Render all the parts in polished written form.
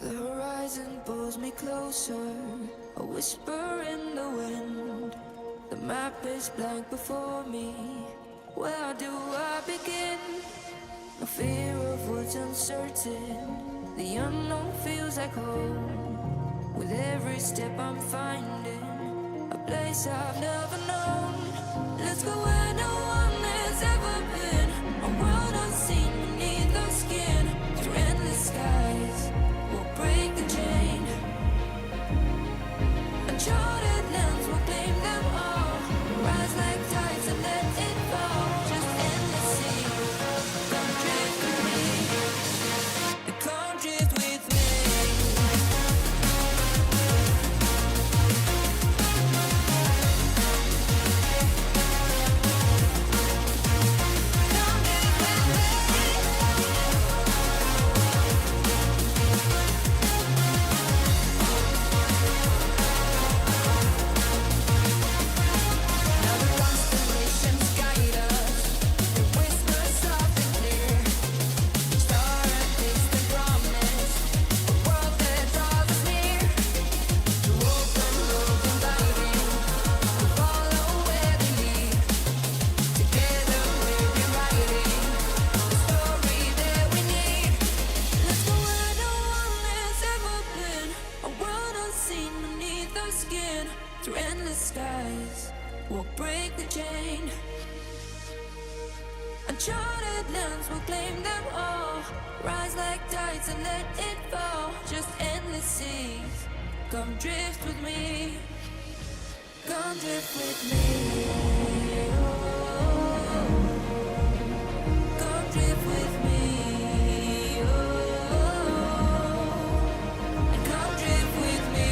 The horizon pulls me closer, a whisper in the wind. The map is blank before me, where do I begin? No fear of what's uncertain, the unknown feels like home. With every step I'm finding a place I've never known. Let's go where no one has ever been, a world unseen beneath the skin. Through endless skies, we'll break the chain. Uncharted lands will claim them all. Rise like tides and let it fall. Just endless sea. Come drift with me. Come drift with me. Through endless skies, we'll break the chain. Uncharted lands will claim them all. Rise like tides and let it fall. Just endless seas. Come drift with me. Come drift with me. Come drift with me. Come drift with me.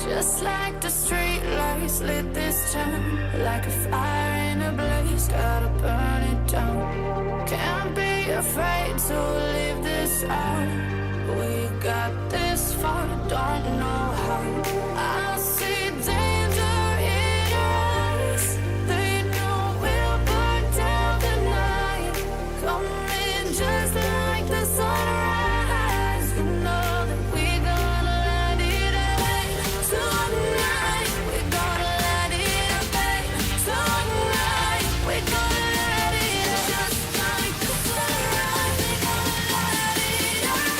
Just like the street lights lit this town, like a fire in a blaze, gotta burn it down. Can't be afraid to leave this out. We got this far, don't know how. I see danger in our eyes. They know we'll burn down the night. Coming just like the sunrise. You know that we gonna let it rain. Tonight, we gonna let it rain. Tonight, we gonna let it rain. Just like the sunrise, we gonna let it rain.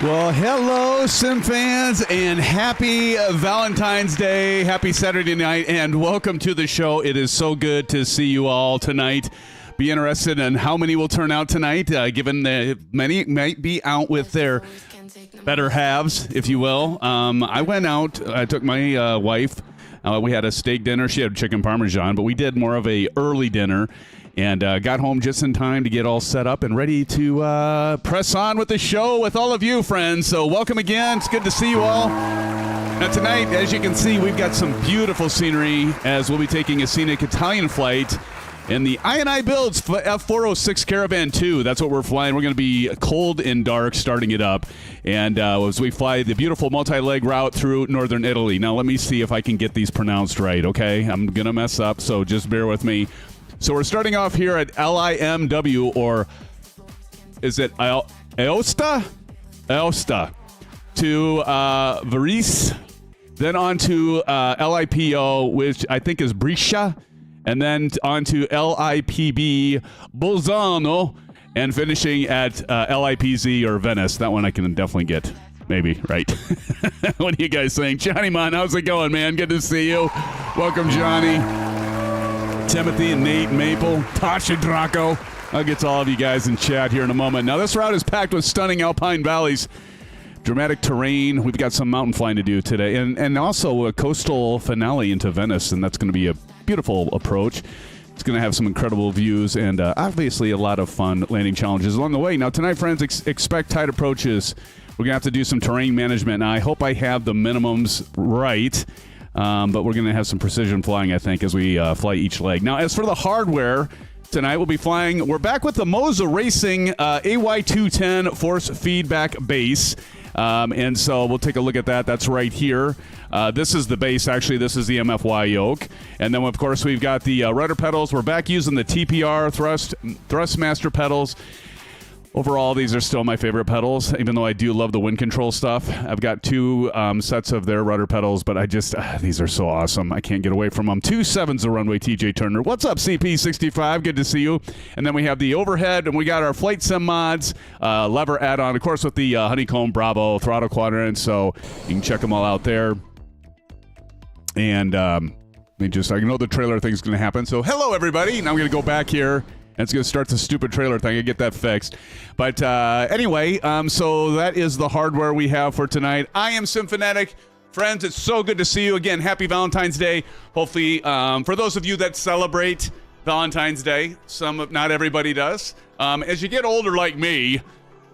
Well, hello, SimFans, and happy Valentine's Day, happy Saturday night, and welcome to the show. It is so good to see you all tonight. Be interested in how many will turn out tonight, given that many might be out with their better halves, if you will. I went out, I took my wife, we had a steak dinner. She had chicken parmesan, but we did more of a early dinner. And got home just in time to get all set up and ready to press on with the show with all of you, friends. So welcome again. It's good to see you all. Now tonight, as you can see, we've got some beautiful scenery as we'll be taking a scenic Italian flight in the iniBuilds F406 Caravan II. That's what we're flying. We're going to be cold and dark starting it up. And as we fly the beautiful multi-leg route through northern Italy. Now let me see if I can get these pronounced right, okay? I'm going to mess up, so just bear with me. So we're starting off here at LIMW, or is it Aosta? Aosta to Venice, then on to LIPO, which I think is Brescia, and then on to LIPB, Bolzano, and finishing at LIPZ or Venice. That one I can definitely get. Maybe, right? What are you guys saying? Johnny Mon, how's it going, man? Good to see you. Welcome, Johnny. Timothy and Nate, Maple, Tasha Draco. I'll get to all of you guys in chat here in a moment. Now, this route is packed with stunning alpine valleys, dramatic terrain. We've got some mountain flying to do today, and also a coastal finale into Venice, and that's going to be a beautiful approach. It's going to have some incredible views and obviously a lot of fun landing challenges along the way. Now, tonight, friends, expect tight approaches. We're going to have to do some terrain management. Now, I hope I have the minimums right. But we're going to have some precision flying, I think, as we fly each leg. Now, as for the hardware, tonight we'll be flying. We're back with the Moza Racing AY210 force feedback base. And so we'll take a look at that. That's right here. This is the base, actually. This is the MFY yoke. And then, of course, we've got the rudder pedals. We're back using the TPR Thrustmaster pedals. Overall, these are still my favorite pedals, even though I do love the wind control stuff. I've got two sets of their rudder pedals, but I just, these are so awesome. I can't get away from them. 2.7's the runway, TJ Turner. What's up, CP65? Good to see you. And then we have the overhead, and we got our FlightSimMods lever add-on, of course, with the Honeycomb, Bravo, Throttle, Quadrant, so you can check them all out there. And I know the trailer thing's going to happen. So hello, everybody. Now I'm going to go back here. And it's going to start the stupid trailer thing. I get that fixed. But anyway, so that is the hardware we have for tonight. I am SimFanatic. Friends, it's so good to see you again. Happy Valentine's Day. Hopefully, for those of you that celebrate Valentine's Day, not everybody does. As you get older like me,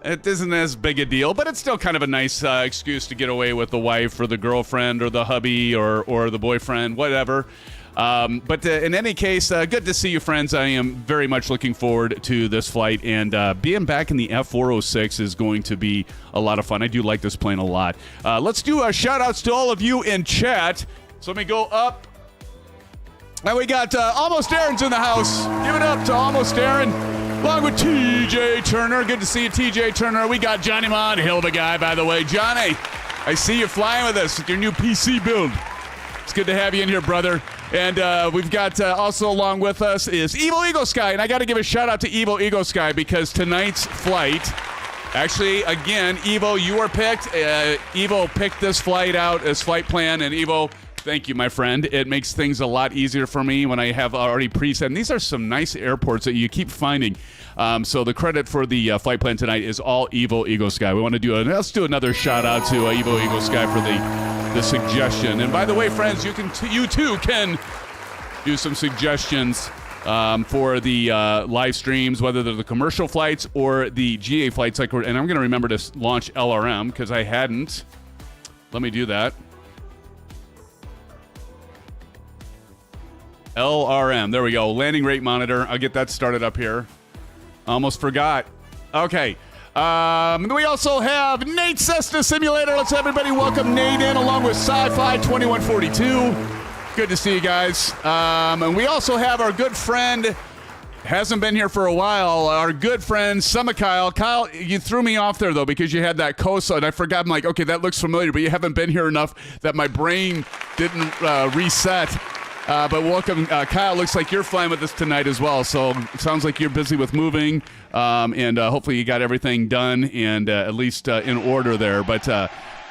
it isn't as big a deal, but it's still kind of a nice excuse to get away with the wife or the girlfriend or the hubby or the boyfriend, whatever. But in any case, good to see you, friends. I am very much looking forward to this flight, and being back in the F406 is going to be a lot of fun. I do like this plane a lot. Let's do shout-outs to all of you in chat. So let me go up. And we got Almost Aaron's in the house. Give it up to Almost Aaron, along with TJ Turner. Good to see you, TJ Turner. We got Johnny Mon, hell of a guy, by the way. Johnny, I see you flying with us with your new PC build. It's good to have you in here, brother. And we've got also along with us is Evil Eagle Sky. And I got to give a shout out to Evil Eagle Sky because tonight's flight Actually, again, Evo, you are picked. Evo picked this flight out as flight plan, and Evo, thank you, my friend. It makes things a lot easier for me when I have already preset. And these are some nice airports that you keep finding. So the credit for the flight plan tonight is all Evo Eagle Sky. We want to do let's do another shout out to Evo Eagle Sky for the suggestion. And by the way, friends, you too can do some suggestions for the live streams, whether they're the commercial flights or the GA flights. And I'm going to remember to launch LRM because I hadn't. Let me do that. LRM. There we go. Landing rate monitor. I'll get that started up here. Almost forgot. Okay. We also have Nate Cessna Simulator. Let's everybody welcome Nate in along with Sci-Fi 2142. Good to see you guys. And we also have our good friend, hasn't been here for a while, our good friend, Summer Kyle. Kyle, you threw me off there, though, because you had that Cosa, and I forgot. I'm like, okay, that looks familiar, but you haven't been here enough that my brain didn't reset. But welcome, Kyle. Looks like you're flying with us tonight as well, so it sounds like you're busy with moving, and hopefully you got everything done and at least in order there, but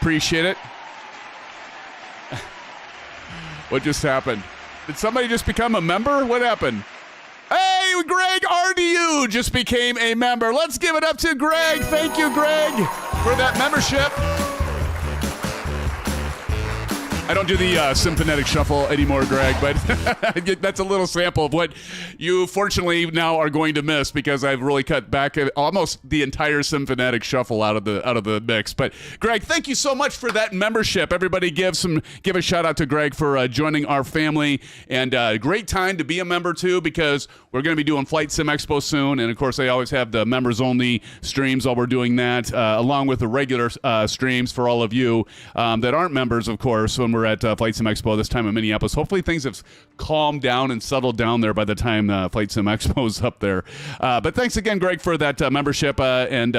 appreciate it. What just happened? Did somebody just become a member? What happened? Hey, Greg RDU just became a member. Let's give it up to Greg. Thank you, Greg, for that membership. I don't do the symphonetic shuffle anymore, Greg, but that's a little sample of what you fortunately now are going to miss because I've really cut back almost the entire symphonetic shuffle out of the mix. But Greg, thank you so much for that membership. Everybody give a shout out to Greg for joining our family, and great time to be a member too because we're going to be doing Flight Sim Expo soon, and of course I always have the members only streams while we're doing that, along with the regular streams for all of you that aren't members, of course, when we're at Flight Sim Expo this time in Minneapolis. Hopefully things have calmed down and settled down there by the time Flight Sim Expo is up there. But thanks again, Greg, for that membership, and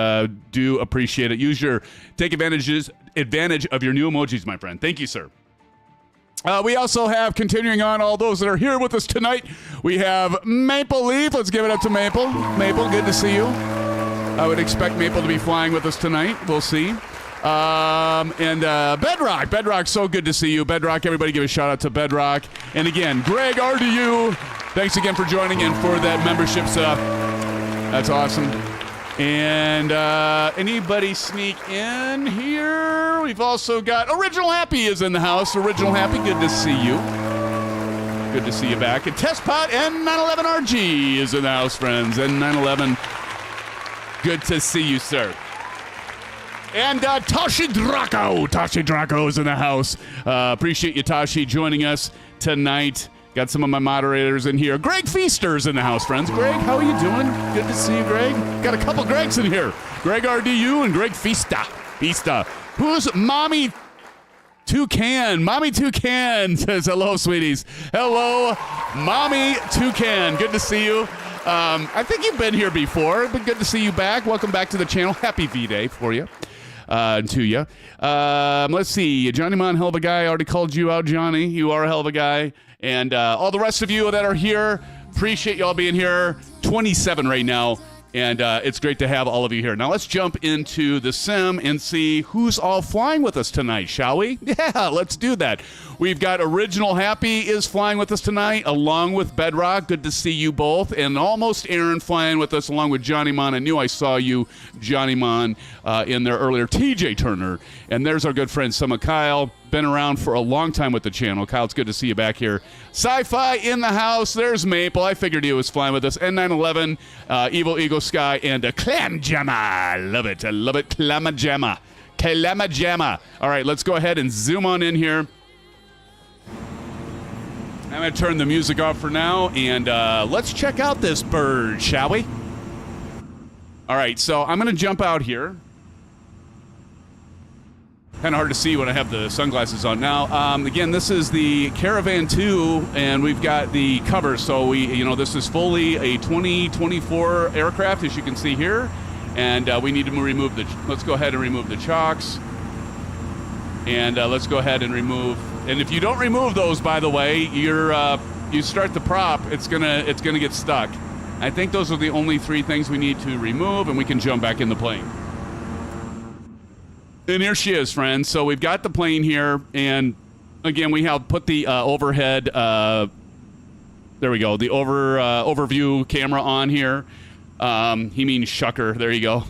do appreciate it. Take advantage of your new emojis, my friend. Thank you, sir. We also have, continuing on, all those that are here with us tonight, we have Maple Leaf. Let's give it up to Maple. Maple, good to see you. I would expect Maple to be flying with us tonight. We'll see. And Bedrock. Bedrock, so good to see you. Bedrock, everybody give a shout out to Bedrock. And again, Greg RDU, thanks again for joining and for that membership stuff. That's awesome. And anybody sneak in here? We've also got Original Happy is in the house. Original Happy, good to see you. Good to see you back. And Testpot N911RG is in the house, friends. N911, good to see you, sir. And Tashi Draco is in the house. Appreciate you, Tashi, joining us tonight. Got some of my moderators in here. Greg Feaster's in the house, friends. Greg, how are you doing? Good to see you, Greg. Got a couple Gregs in here. Greg RDU and Greg Feasta. Who's Mommy Toucan? Mommy Toucan says hello, sweeties. Hello, Mommy Toucan. Good to see you. I think you've been here before, but good to see you back. Welcome back to the channel. Happy V-Day for you. To you. Let's see. Johnny Mon, hell of a guy. I already called you out, Johnny. You are a hell of a guy. And all the rest of you that are here, appreciate y'all being here. 27 right now. And it's great to have all of you here. Now let's jump into the sim and see who's all flying with us tonight, shall we? Yeah, let's do that. We've got Original Happy is flying with us tonight, along with Bedrock. Good to see you both. And Almost Aaron flying with us, along with Johnny Mon. I knew I saw you, Johnny Mon, in there earlier. TJ Turner. And there's our good friend, Summer Kyle. Been around for a long time with the channel. Kyle, it's good to see you back here. Sci-Fi in the house. There's Maple. I figured he was flying with us. N911, Evil Eagle Sky, and Clam Jamma. I love it. I love it. Clamajamma. Clamajamma. All right, let's go ahead and zoom on in here. I'm going to turn the music off for now, and let's check out this bird, shall we? All right, so I'm going to jump out here. Kind of hard to see when I have the sunglasses on. Now, again, this is the Caravan II, and we've got the cover. So this is fully a 2024 aircraft, as you can see here. And we need to remove let's go ahead and remove the chocks. And let's go ahead and remove. And if you don't remove those, by the way, you start the prop, it's gonna get stuck. I think those are the only three things we need to remove, and we can jump back in the plane. And here she is, friends. So we've got the plane here, and again, we have put the overhead, there we go, the overview camera on here. He means shucker. There you go.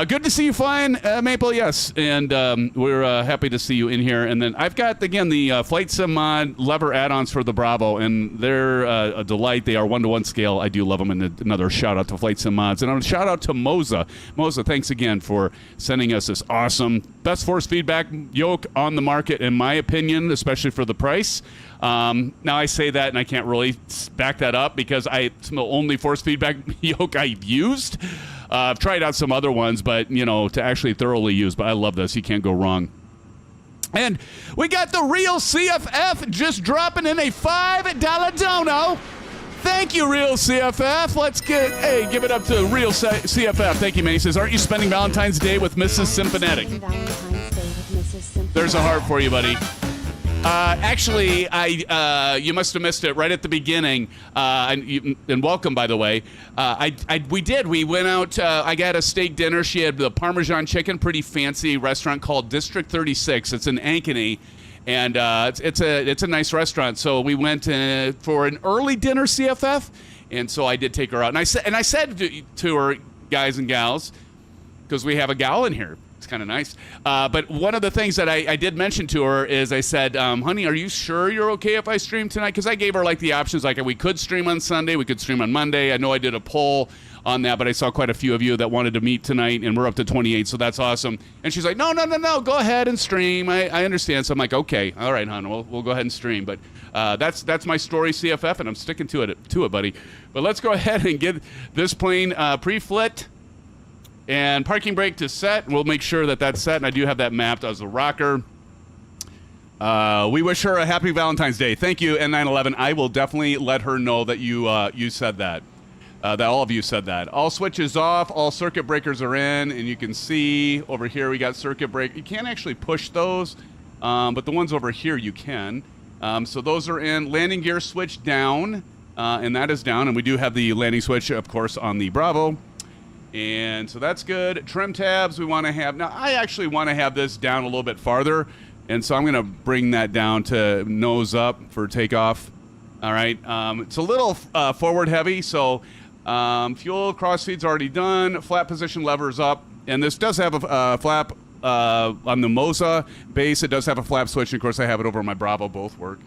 Good to see you flying, Maple. Yes, and we're happy to see you in here. And then I've got again the FlightSimMod lever add-ons for the Bravo, and they're a delight. They are 1-to-1 scale. I do love them. And another shout out to FlightSimMods, and a shout out to Moza. Moza, thanks again for sending us this awesome best force feedback yoke on the market, in my opinion, especially for the price. Now I say that and I can't really back that up because it's the only force feedback yoke I've used. I've tried out some other ones, but you know, to actually thoroughly use, but I love this. You can't go wrong. And we got the real CFF just dropping in a $5 dono. Thank you, Real CFF. Let's give it up to Real CFF. Thank you, man. He says, aren't you spending Valentine's Day with Mrs. Symphonetic? There's a heart for you, buddy. Actually, you must have missed it right at the beginning. And welcome, by the way. We went out. I got a steak dinner. She had the Parmesan chicken, pretty fancy restaurant called District 36. It's in Ankeny, and it's a nice restaurant. So we went for an early dinner, CFF, and so I did take her out. And I said to her, guys and gals, because we have a gal in here. It's kind of nice. But one of the things that I did mention to her is I said, honey, are you sure you're okay if I stream tonight? Because I gave her like the options, like we could stream on Sunday, we could stream on Monday. I know I did a poll on that, but I saw quite a few of you that wanted to meet tonight, and we're up to 28, so that's awesome. And she's like, no, go ahead and stream. I understand. So I'm like, okay, all right, hon, we'll go ahead and stream. But that's my story, CFF, and I'm sticking to it, buddy. But let's go ahead and get this plane pre-flit. And parking brake to set. We'll make sure that that's set, and I do have that mapped as a rocker. We wish her a happy Valentine's Day. Thank you, N911. I will definitely let her know that you said that. That all of you said that. All switches off, all circuit breakers are in, and you can see over here we got circuit break. You can't actually push those, but the ones over here you can. So those are in. Landing gear switch down, and that is down, and we do have the landing switch, of course, on the Bravo. And so that's good. Trim tabs we want to have. Now, I actually want to have this down a little bit farther, and so I'm going to bring that down to nose up for takeoff. All right. It's a little forward heavy, so fuel crossfeed's already done. Flap position lever's up, and this does have a flap on the Moza base. It does have a flap switch, and of course I have it over my Bravo. Both work.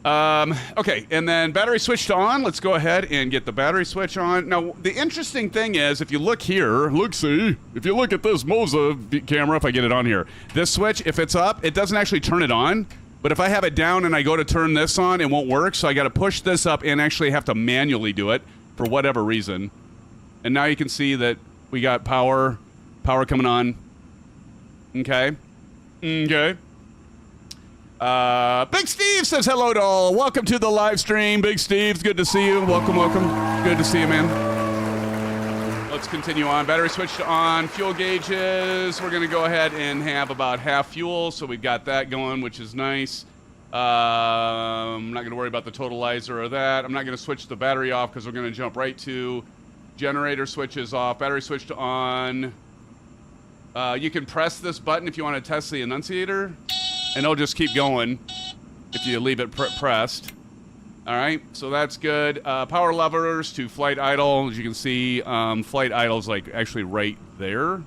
Okay, and then battery switched on. Let's go ahead and get the battery switch on. Now, the interesting thing is, if you look here, if you look at this Moza camera, if I get it on here, this switch, if it's up, it doesn't actually turn it on. But if I have it down and I go to turn this on, it won't work. So I got to push this up and actually have to manually do it for whatever reason. And now you can see that we got power coming on. Okay. Big Steve says hello to all. Welcome to the live stream. Big Steve's good to see you. Welcome. Good to see you, man. Let's continue on. Battery switched on. Fuel gauges. We're going to go ahead and have about half fuel, so we've got that going, which is nice. I'm not going to worry about the totalizer or that. I'm not going to switch the battery off because we're going to jump right to generator switches off. Battery switched on. You can press this button if you want to test the annunciator, and it'll just keep going if you leave it pressed. All right, so that's good. Power levers to flight idle. As you can see, flight idle is like actually right there.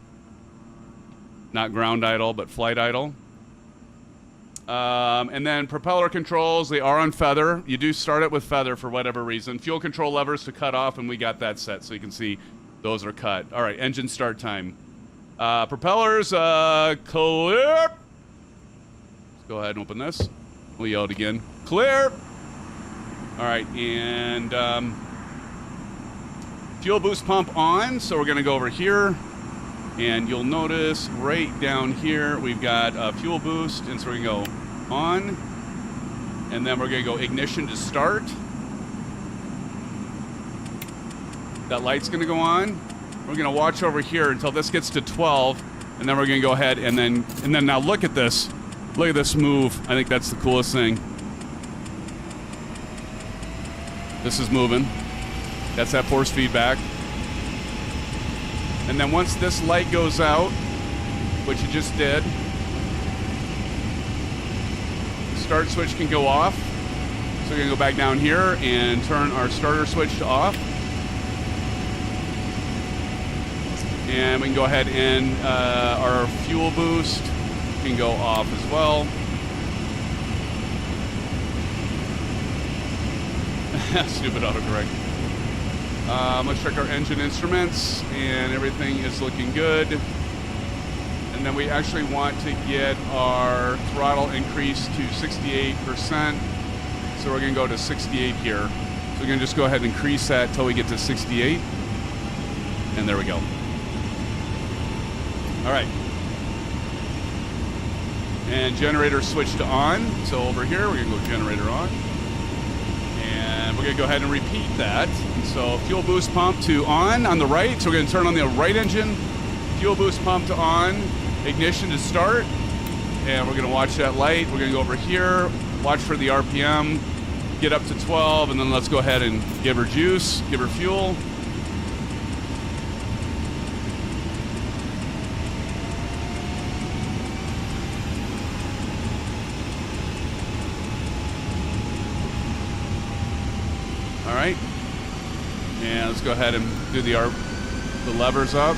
Not ground idle, but flight idle. And then propeller controls, they are on feather. You do start it with feather for whatever reason. Fuel control levers to cut off, and we got that set, so you can see those are cut. All right, engine start time. Propellers, clear. Let's go ahead and open this. We'll yell it again. Clear. All right, and fuel boost pump on, so we're going to go over here, and you'll notice right down here we've got fuel boost, and so we're going to go on, and then we're going to go ignition to start. That light's going to go on. We're going to watch over here until this gets to 12, and then we're going to go ahead and then now look at this. Look at this move. I think that's the coolest thing. This is moving. That's that force feedback. And then once this light goes out, which it just did, the start switch can go off. So we're gonna go back down here and turn our starter switch to off. And we can go ahead and our fuel boost can go off as well. Stupid autocorrect. Let's check our engine instruments, and everything is looking good. And then we actually want to get our throttle increased to 68%. So we're gonna go to 68 here. So we're gonna just go ahead and increase that until we get to 68. And there we go. All right. And generator switched to on. So over here, we're gonna go generator on. And we're gonna go ahead and repeat that. So fuel boost pump to on the right. So we're gonna turn on the right engine. Fuel boost pump to on. Ignition to start. And we're gonna watch that light. We're gonna go over here, watch for the RPM, get up to 12, and then let's go ahead and give her juice, give her fuel. All right, and let's go ahead and do the levers up.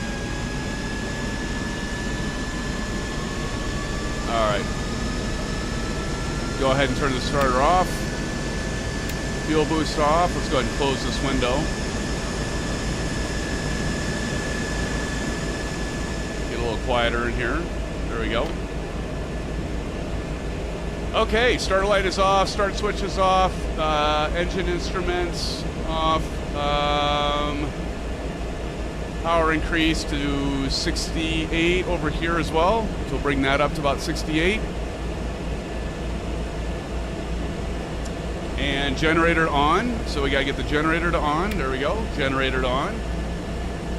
All right, go ahead and turn the starter off. Fuel boost off. Let's go ahead and close this window. Get a little quieter in here. There we go. Okay, starter light is off, start switch is off, engine instruments off, power increase to 68 over here as well. So we'll bring that up to about 68. And generator on, so we gotta get the generator to on. There we go, generator to on.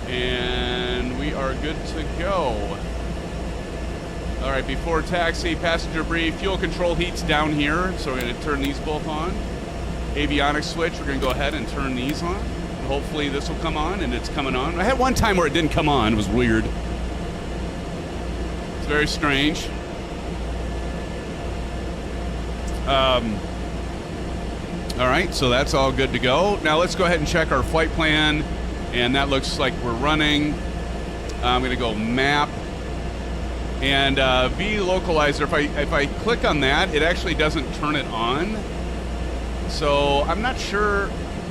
And we are good to go. All right, before taxi, passenger brief, fuel control heat's down here, so we're gonna turn these both on. Avionics switch, we're gonna go ahead and turn these on. And hopefully this will come on, and it's coming on. I had one time where it didn't come on, it was weird. It's very strange. All right, so that's all good to go. Now let's go ahead and check our flight plan, and that looks like we're running. I'm gonna go map. And V localizer, if I click on that, it actually doesn't turn it on. So I'm not sure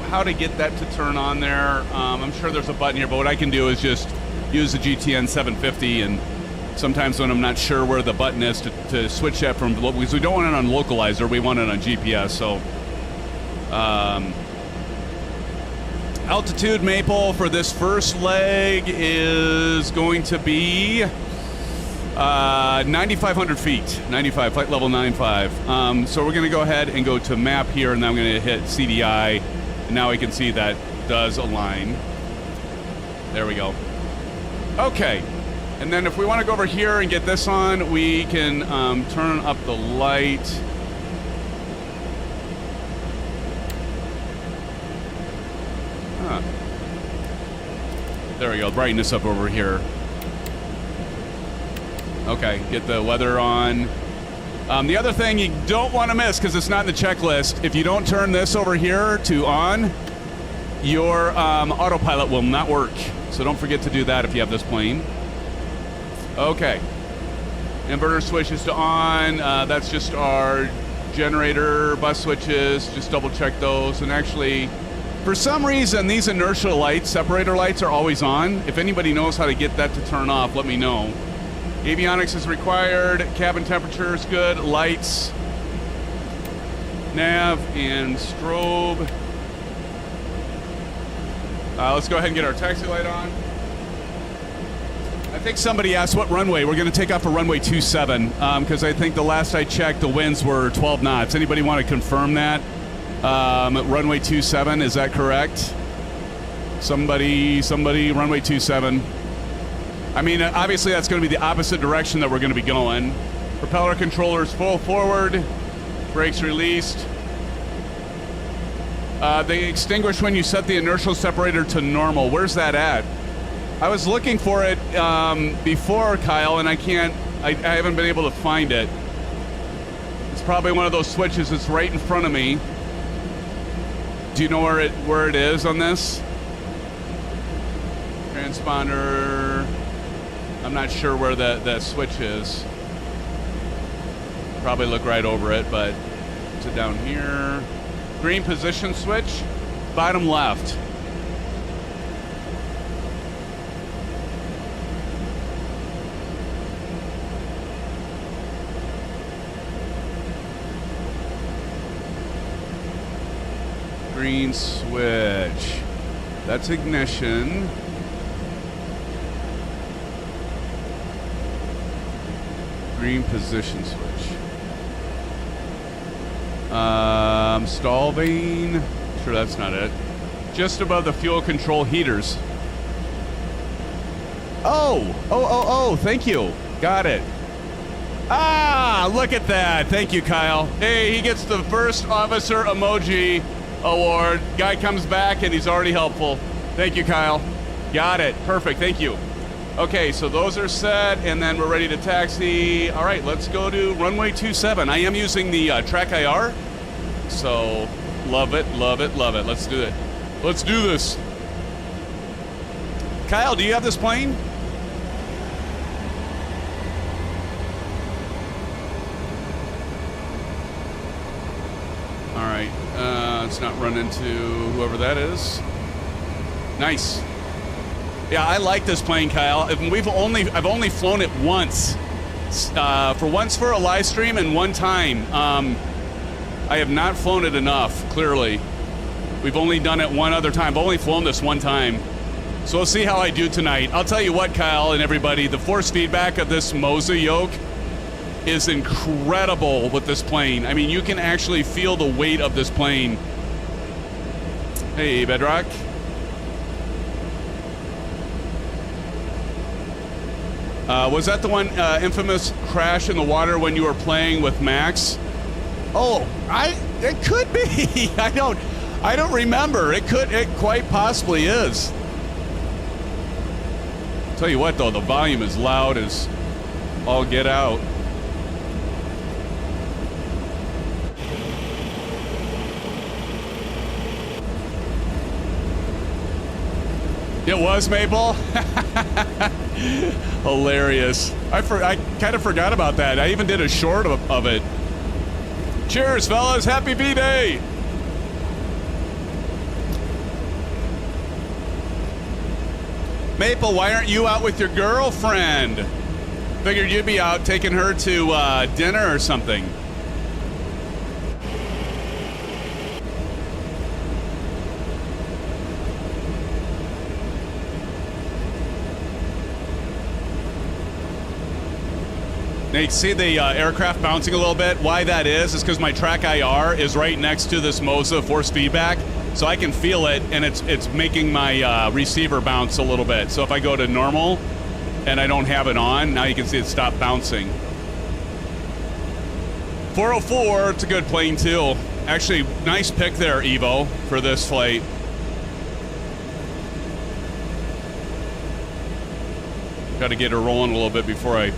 how to get that to turn on there. I'm sure there's a button here, but what I can do is just use the GTN 750, and sometimes when I'm not sure where the button is to switch that from, because we don't want it on localizer, we want it on GPS. So altitude maple for this first leg is going to be 9,500 feet, 95, flight level 95. So we're gonna go ahead and go to map here, and then I'm gonna hit CDI, and now we can see that does align. There we go. Okay, and then if we wanna go over here and get this on, we can turn up the light. Huh. There we go, brightness up over here. Okay, get the weather on. The other thing you don't want to miss, because it's not in the checklist, if you don't turn this over here to on, your autopilot will not work. So don't forget to do that if you have this plane. Okay. Inverter switches to on. That's just our generator bus switches. Just double check those. And actually, for some reason, these inertial lights, separator lights, are always on. If anybody knows how to get that to turn off, let me know. Avionics is required, cabin temperature is good, lights, nav, and strobe. Let's go ahead and get our taxi light on. I think somebody asked what runway. We're going to take off for runway 27, because I think the last I checked, the winds were 12 knots. Anybody want to confirm that? Runway 27, is that correct? Somebody, runway 27. I mean, obviously that's going to be the opposite direction that we're going to be going. Propeller controllers full forward, brakes released. They extinguish when you set the inertial separator to normal. Where's that at? I was looking for it before, Kyle, and I haven't been able to find it. It's probably one of those switches that's right in front of me. Do you know where it is on this? Transponder. I'm not sure where that switch is. Probably look right over it, but is it down here? Green position switch, bottom left. Green switch. That's ignition. Green position switch. Stall vane. Sure, that's not it. Just above the fuel control heaters. Oh, thank you. Got it. Ah, look at that. Thank you, Kyle. Hey, he gets the first officer emoji award. Guy comes back and he's already helpful. Thank you, Kyle. Got it. Perfect. Thank you. Okay, so those are set, and then we're ready to taxi. All right, let's go to runway 27. I am using the track IR, so love it, love it, love it. Let's do it. Let's do this. Kyle, do you have this plane? All right, let's not run into whoever that is. Nice. Yeah, I like this plane, Kyle. I've only flown it once. For a live stream and one time. I have not flown it enough, clearly. We've only done it one other time. I've only flown this one time. So we'll see how I do tonight. I'll tell you what, Kyle and everybody, the force feedback of this Moza yoke is incredible with this plane. I mean, you can actually feel the weight of this plane. Hey, Bedrock. Was that the one infamous crash in the water when you were playing with Max? Oh, it could be. I don't remember. It quite possibly is. Tell you what though, the volume is loud as all get out. It was Maple? Hilarious. I kind of forgot about that. I even did a short of it. Cheers, fellas. Happy B-Day. Maple, why aren't you out with your girlfriend? Figured you'd be out taking her to dinner or something. Now you can see the aircraft bouncing a little bit. Why that is because my track IR is right next to this Moza force feedback, so I can feel it, and it's making my receiver bounce a little bit. So if I go to normal and I don't have it on, now you can see it stop bouncing. 404, it's a good plane too. Actually, nice pick there, Evo, for this flight. Got to get her rolling a little bit before I...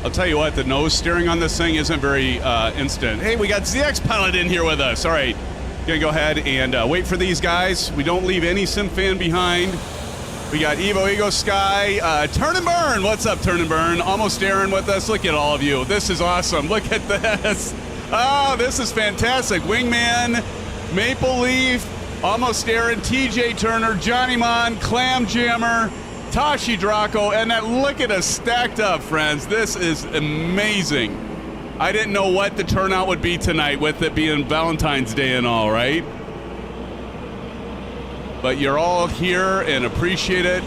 I'll tell you what, the nose steering on this thing isn't very instant. Hey, we got ZX Pilot in here with us. All right, gonna go ahead and wait for these guys. We don't leave any SimFan behind. We got Evo, Ego, Sky, Turn and Burn. What's up, Turn and Burn? Almost Aaron with us. Look at all of you. This is awesome. Look at this. Oh, this is fantastic. Wingman, Maple Leaf, Almost Aaron, TJ Turner, Johnny Mon, Clam Jammer, Tashi Draco, and that, look at us stacked up, friends. This is amazing. I didn't know what the turnout would be tonight with it being Valentine's Day and all, right? But you're all here and appreciate it.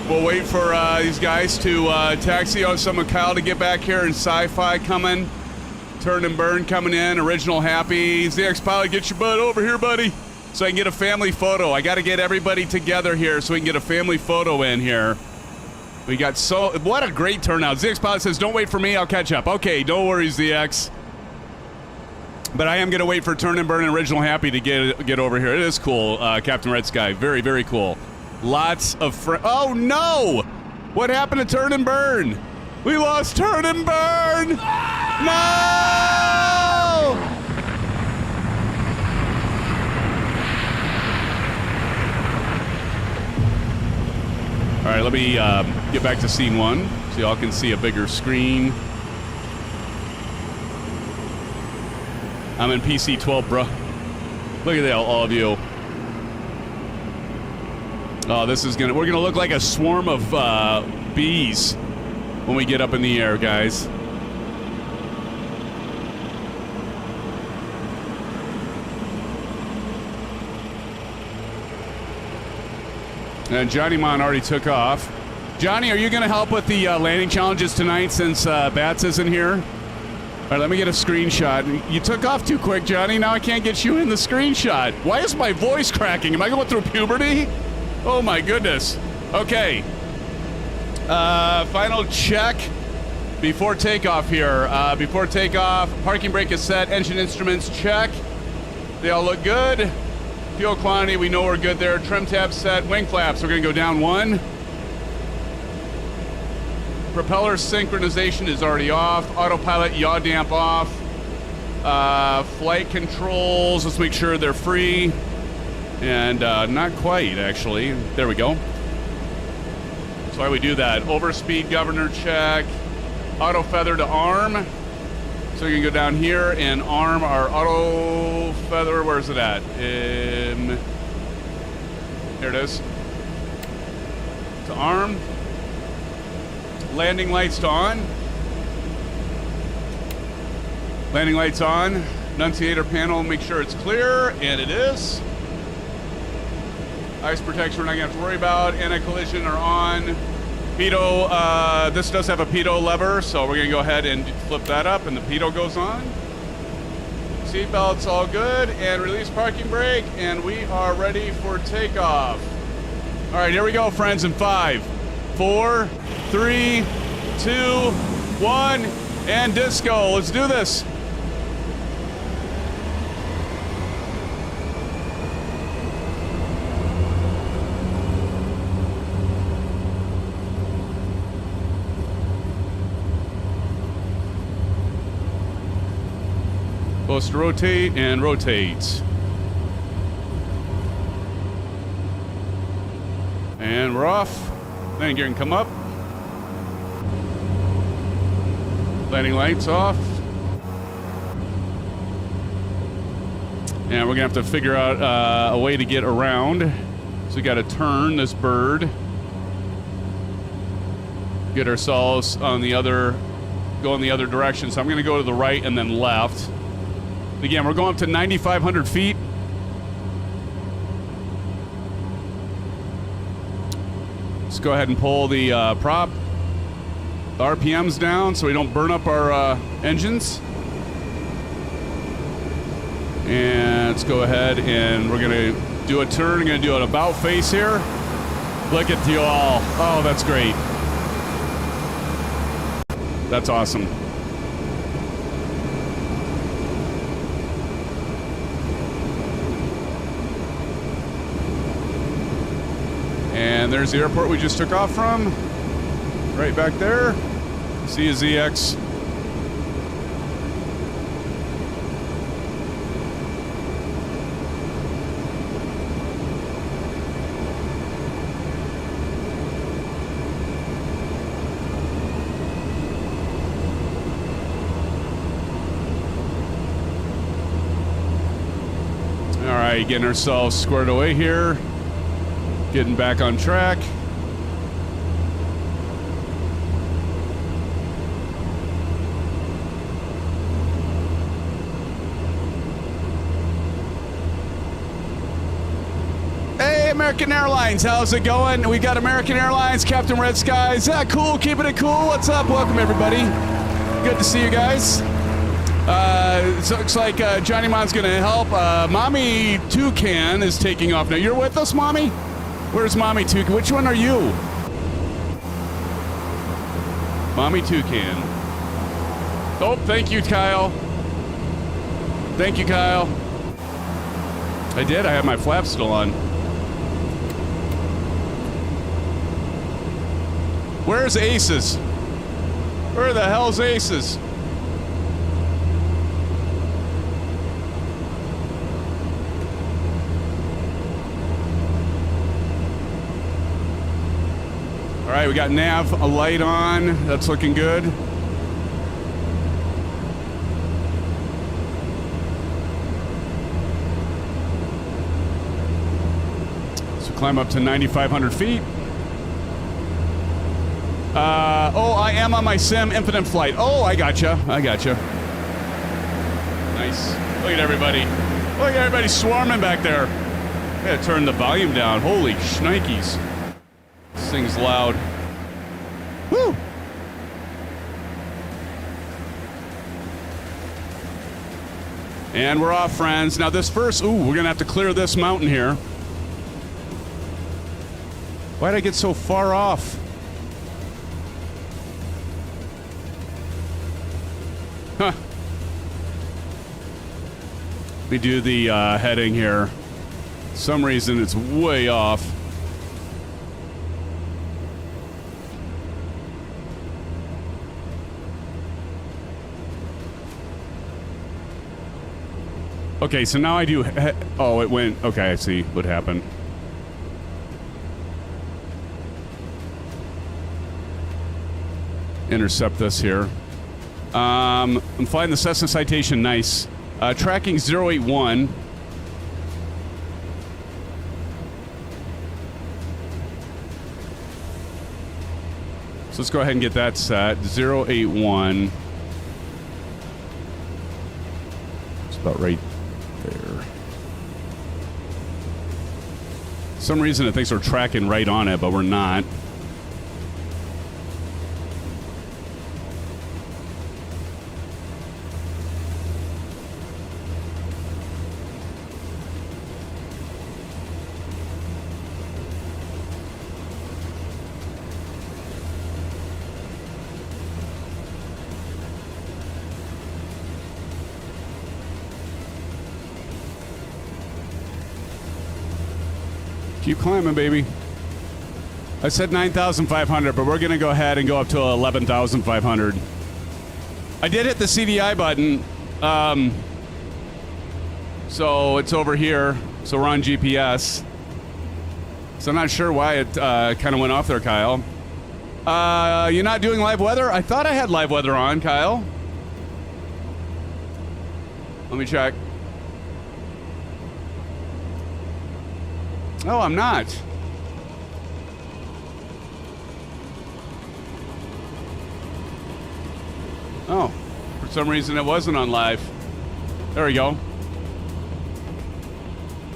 We'll wait for these guys to taxi on some of Kyle to get back here and Sci-Fi coming. Turn and burn coming in. Original happy. ZX Pilot, get your butt over here, buddy. So I can get a family photo. I got to get everybody together here so we can get a family photo in here. We got what a great turnout. ZX Pilot says, don't wait for me, I'll catch up. Okay, don't worry, ZX. But I am going to wait for Turn and Burn and Original Happy to get over here. It is cool, Captain Red Sky. Very, very cool. Lots of oh, no! What happened to Turn and Burn? We lost Turn and Burn! No! All right, let me get back to scene one so y'all can see a bigger screen. I'm in PC 12, bro. Look at that, all of you. Oh, this is we're gonna look like a swarm of bees when we get up in the air, guys. And Johnny Mon already took off. Johnny, are you going to help with the landing challenges tonight since Bats isn't here? All right, let me get a screenshot. You took off too quick, Johnny. Now I can't get you in the screenshot. Why is my voice cracking? Am I going through puberty? Oh, my goodness. Okay. Final check before takeoff here. Before takeoff, parking brake is set. Engine instruments, check. They all look good. Fuel quantity, we know we're good there. Trim tab set. Wing flaps, we're going to go down one. Propeller synchronization is already off. Autopilot yaw damp off. Flight controls, let's make sure they're free. And not quite, actually. There we go. That's why we do that. Overspeed governor check. Auto feather to arm. So you can go down here and arm our auto feather. Where's it at? Here it is. To arm. Landing lights to on. Landing lights on. Annunciator panel, make sure it's clear, and it is. Ice protection we're not going to have to worry about. Anti-collision are on. Pitot, this does have a pitot lever, so we're going to go ahead and flip that up, and the pitot goes on. Seatbelts all good, and release parking brake, and we are ready for takeoff. All right, here we go, friends, in 5, 4, 3, 2, 1, and disco. Let's do this. Supposed to rotate and rotate. And we're off. Landing gear can come up. Landing lights off. And we're gonna have to figure out a way to get around. So we gotta turn this bird. Get ourselves on the other, go in the other direction. So I'm gonna go to the right and then left. Again, we're going up to 9,500 feet. Let's go ahead and pull the prop, the RPMs down so we don't burn up our engines. And let's go ahead and we're gonna do a turn. We're gonna do an about face here. Look at you all. Oh, that's great. That's awesome. And there's the airport we just took off from. Right back there. See you, ZX. All right, getting ourselves squared away here. Getting back on track. Hey, American Airlines, how's it going? We got American Airlines, Captain Red Skies. Cool, keeping it cool. What's up? Welcome, everybody. Good to see you guys. it looks like Johnny Mon's going to help. Mommy Toucan is taking off now. You're with us, Mommy? Where's Mommy Toucan? Which one are you? Mommy Toucan. Oh, thank you, Kyle. Thank you, Kyle. I did. I have my flaps still on. Where's Aces? Where the hell's Aces? All right, we got nav, a light on. That's looking good. Climb up to 9,500 feet. Oh, I am on my Sim Infinite Flight. Oh, I gotcha. I gotcha. Nice. Look at everybody. Look at everybody swarming back there. I gotta turn the volume down. Holy shnikes. This thing's loud. Woo! And we're off, friends. Now this first, we're gonna have to clear this mountain here. Why'd I get so far off? Huh. We do the heading here. For some reason it's way off. Okay, so now I do. Oh, it went. Okay, I see what happened. Intercept this here. I'm flying the Cessna Citation. Nice. Tracking 081. So let's go ahead and get that set. 081. It's about right there. For some reason it thinks we're tracking right on it, but we're not. Keep climbing, baby. I said 9,500, but we're going to go ahead and go up to 11,500. I did hit the CDI button. So it's over here. So we're on GPS. So I'm not sure why it kind of went off there, Kyle. You're not doing live weather? I thought I had live weather on, Kyle. Let me check. No, I'm not. Oh, for some reason it wasn't on live. There we go.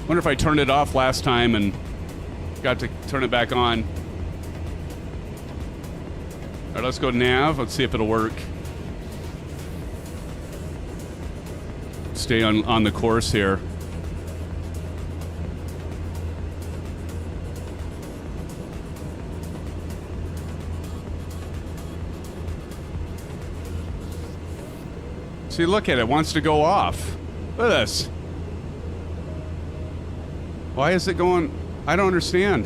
Wonder if I turned it off last time and got to turn it back on. All right, let's go nav. Let's see if it'll work. Stay on the course here. See, look at it. It wants to go off. Look at this. Why is it going? I don't understand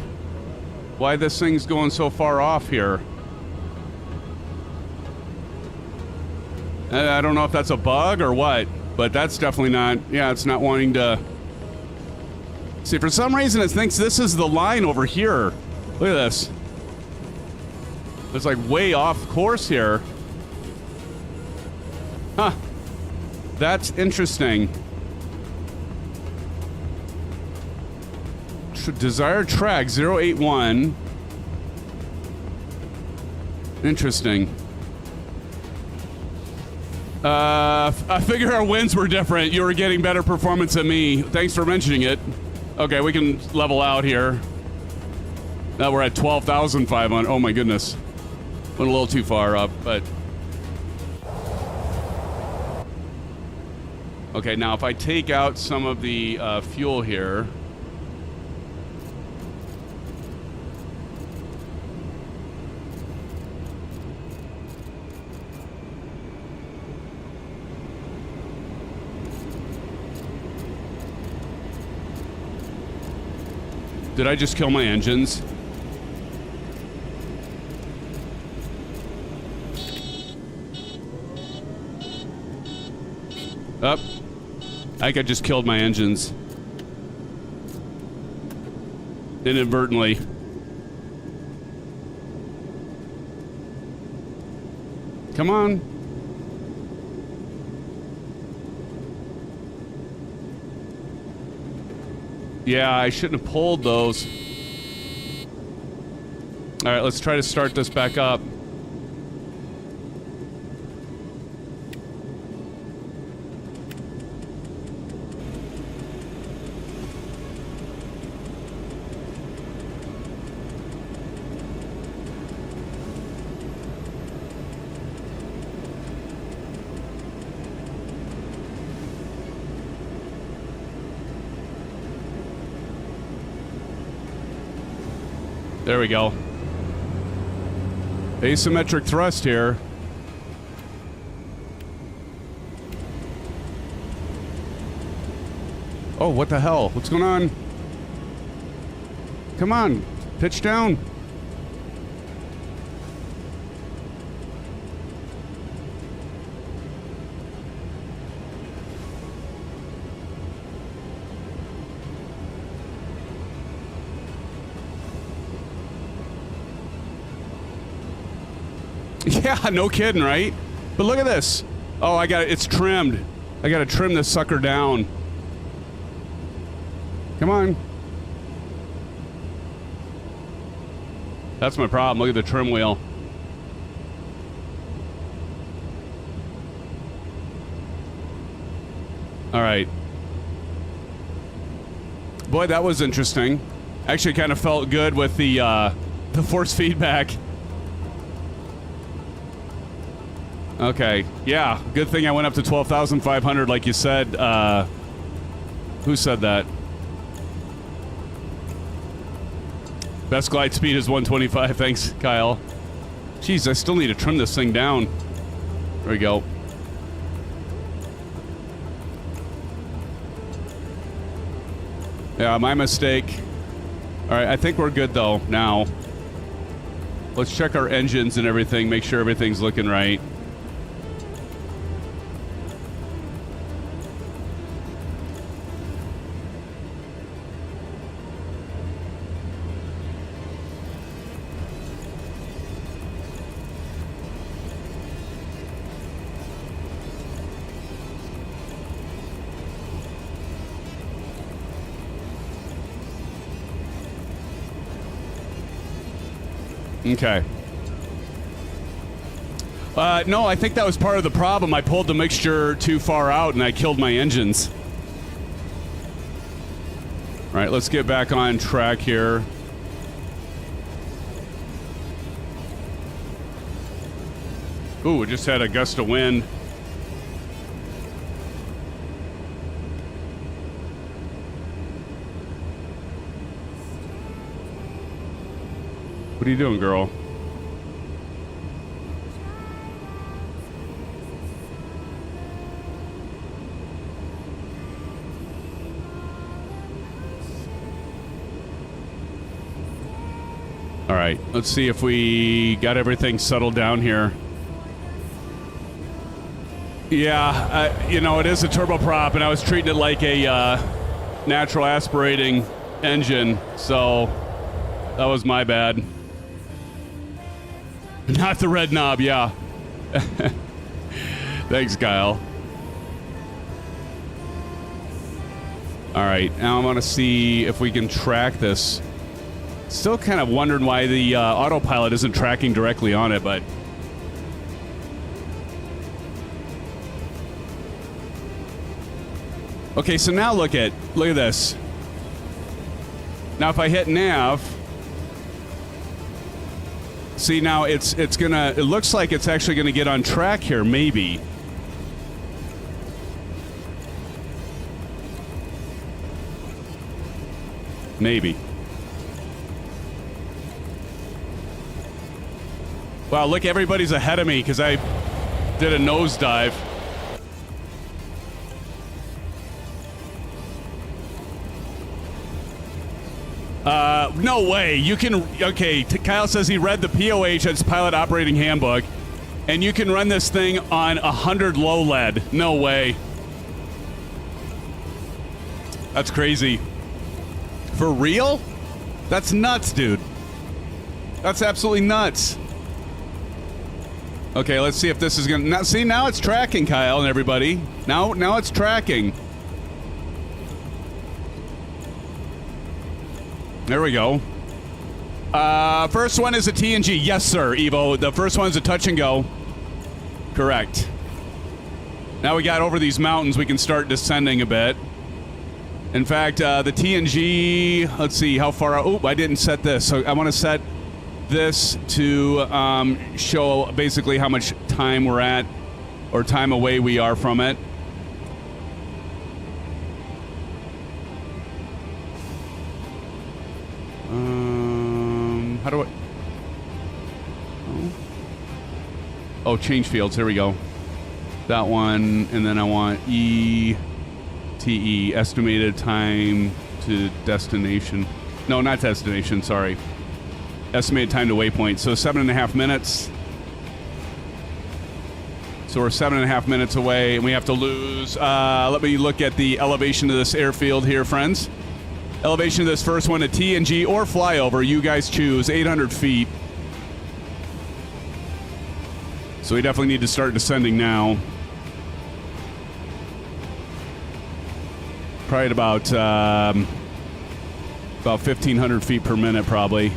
why this thing's going so far off here. I don't know if that's a bug or what, but that's definitely not. Yeah, it's not wanting to. See, for some reason it thinks this is the line over here. Look at this. It's like way off course here. Huh. That's interesting. Desired track 081. Interesting. I figure our wins were different. You were getting better performance than me. Thanks for mentioning it. Okay, we can level out here. Now we're at 12,500. Oh my goodness. Went a little too far up, but... Okay, now if I take out some of the fuel here. Did I just kill my engines? Up. I think I just killed my engines. Inadvertently. Come on. Yeah, I shouldn't have pulled those. All right, let's try to start this back up. There we go. Asymmetric thrust here. Oh, what the hell? What's going on? Come on, pitch down. Yeah, no kidding, right? But look at this. Oh, I got it. It's trimmed. I got to trim this sucker down. Come on. That's my problem. Look at the trim wheel. All right. Boy, that was interesting. Actually, kind of felt good with the force feedback. Okay, yeah, good thing I went up to 12,500 like you said. Who said that? Best glide speed is 125, thanks, Kyle. Jeez, I still need to trim this thing down. There we go. Yeah, my mistake. All right, I think we're good though now. Let's check our engines and everything, make sure everything's looking right. Okay. No, I think that was part of the problem. I pulled the mixture too far out and I killed my engines. All right, let's get back on track here. Ooh, we just had a gust of wind. What are you doing, girl? All right, let's see if we got everything settled down here. Yeah, you know, it is a turboprop, and I was treating it like a natural aspirating engine, so that was my bad. Not the red knob, yeah. Thanks, Kyle. All right, now I want to see if we can track this. Still kind of wondering why the autopilot isn't tracking directly on it, but... Okay, so now look at this. Now if I hit nav... See, now it's gonna... It looks like it's actually gonna get on track here, maybe. Maybe. Wow, look, everybody's ahead of me because I did a nosedive. No way. You can... Okay, Kyle says he read the POH, that's Pilot Operating Handbook, and you can run this thing on 100 low lead. No way. That's crazy. For real? That's nuts, dude. That's absolutely nuts. Okay, let's see if this is gonna... Now, see, now it's tracking, Kyle and everybody. Now it's tracking. There we go. First one is a TNG. Yes, sir, Evo. The first one's a touch and go. Correct. Now we got over these mountains, we can start descending a bit. In fact, the TNG, let's see how far out. Oh, I didn't set this. So I want to set this to show basically how much time we're at or time away we are from it. How do I... Oh, change fields. Here we go. That one, and then I want ETE, estimated time to destination. No, not destination, sorry. Estimated time to waypoint. So 7.5 minutes. So we're 7.5 minutes away, and we have to lose... let me look at the elevation of this airfield here, friends. Elevation of this first one, a TNG or flyover, you guys choose, 800 feet. So we definitely need to start descending now. Probably at about 1,500 feet per minute, probably.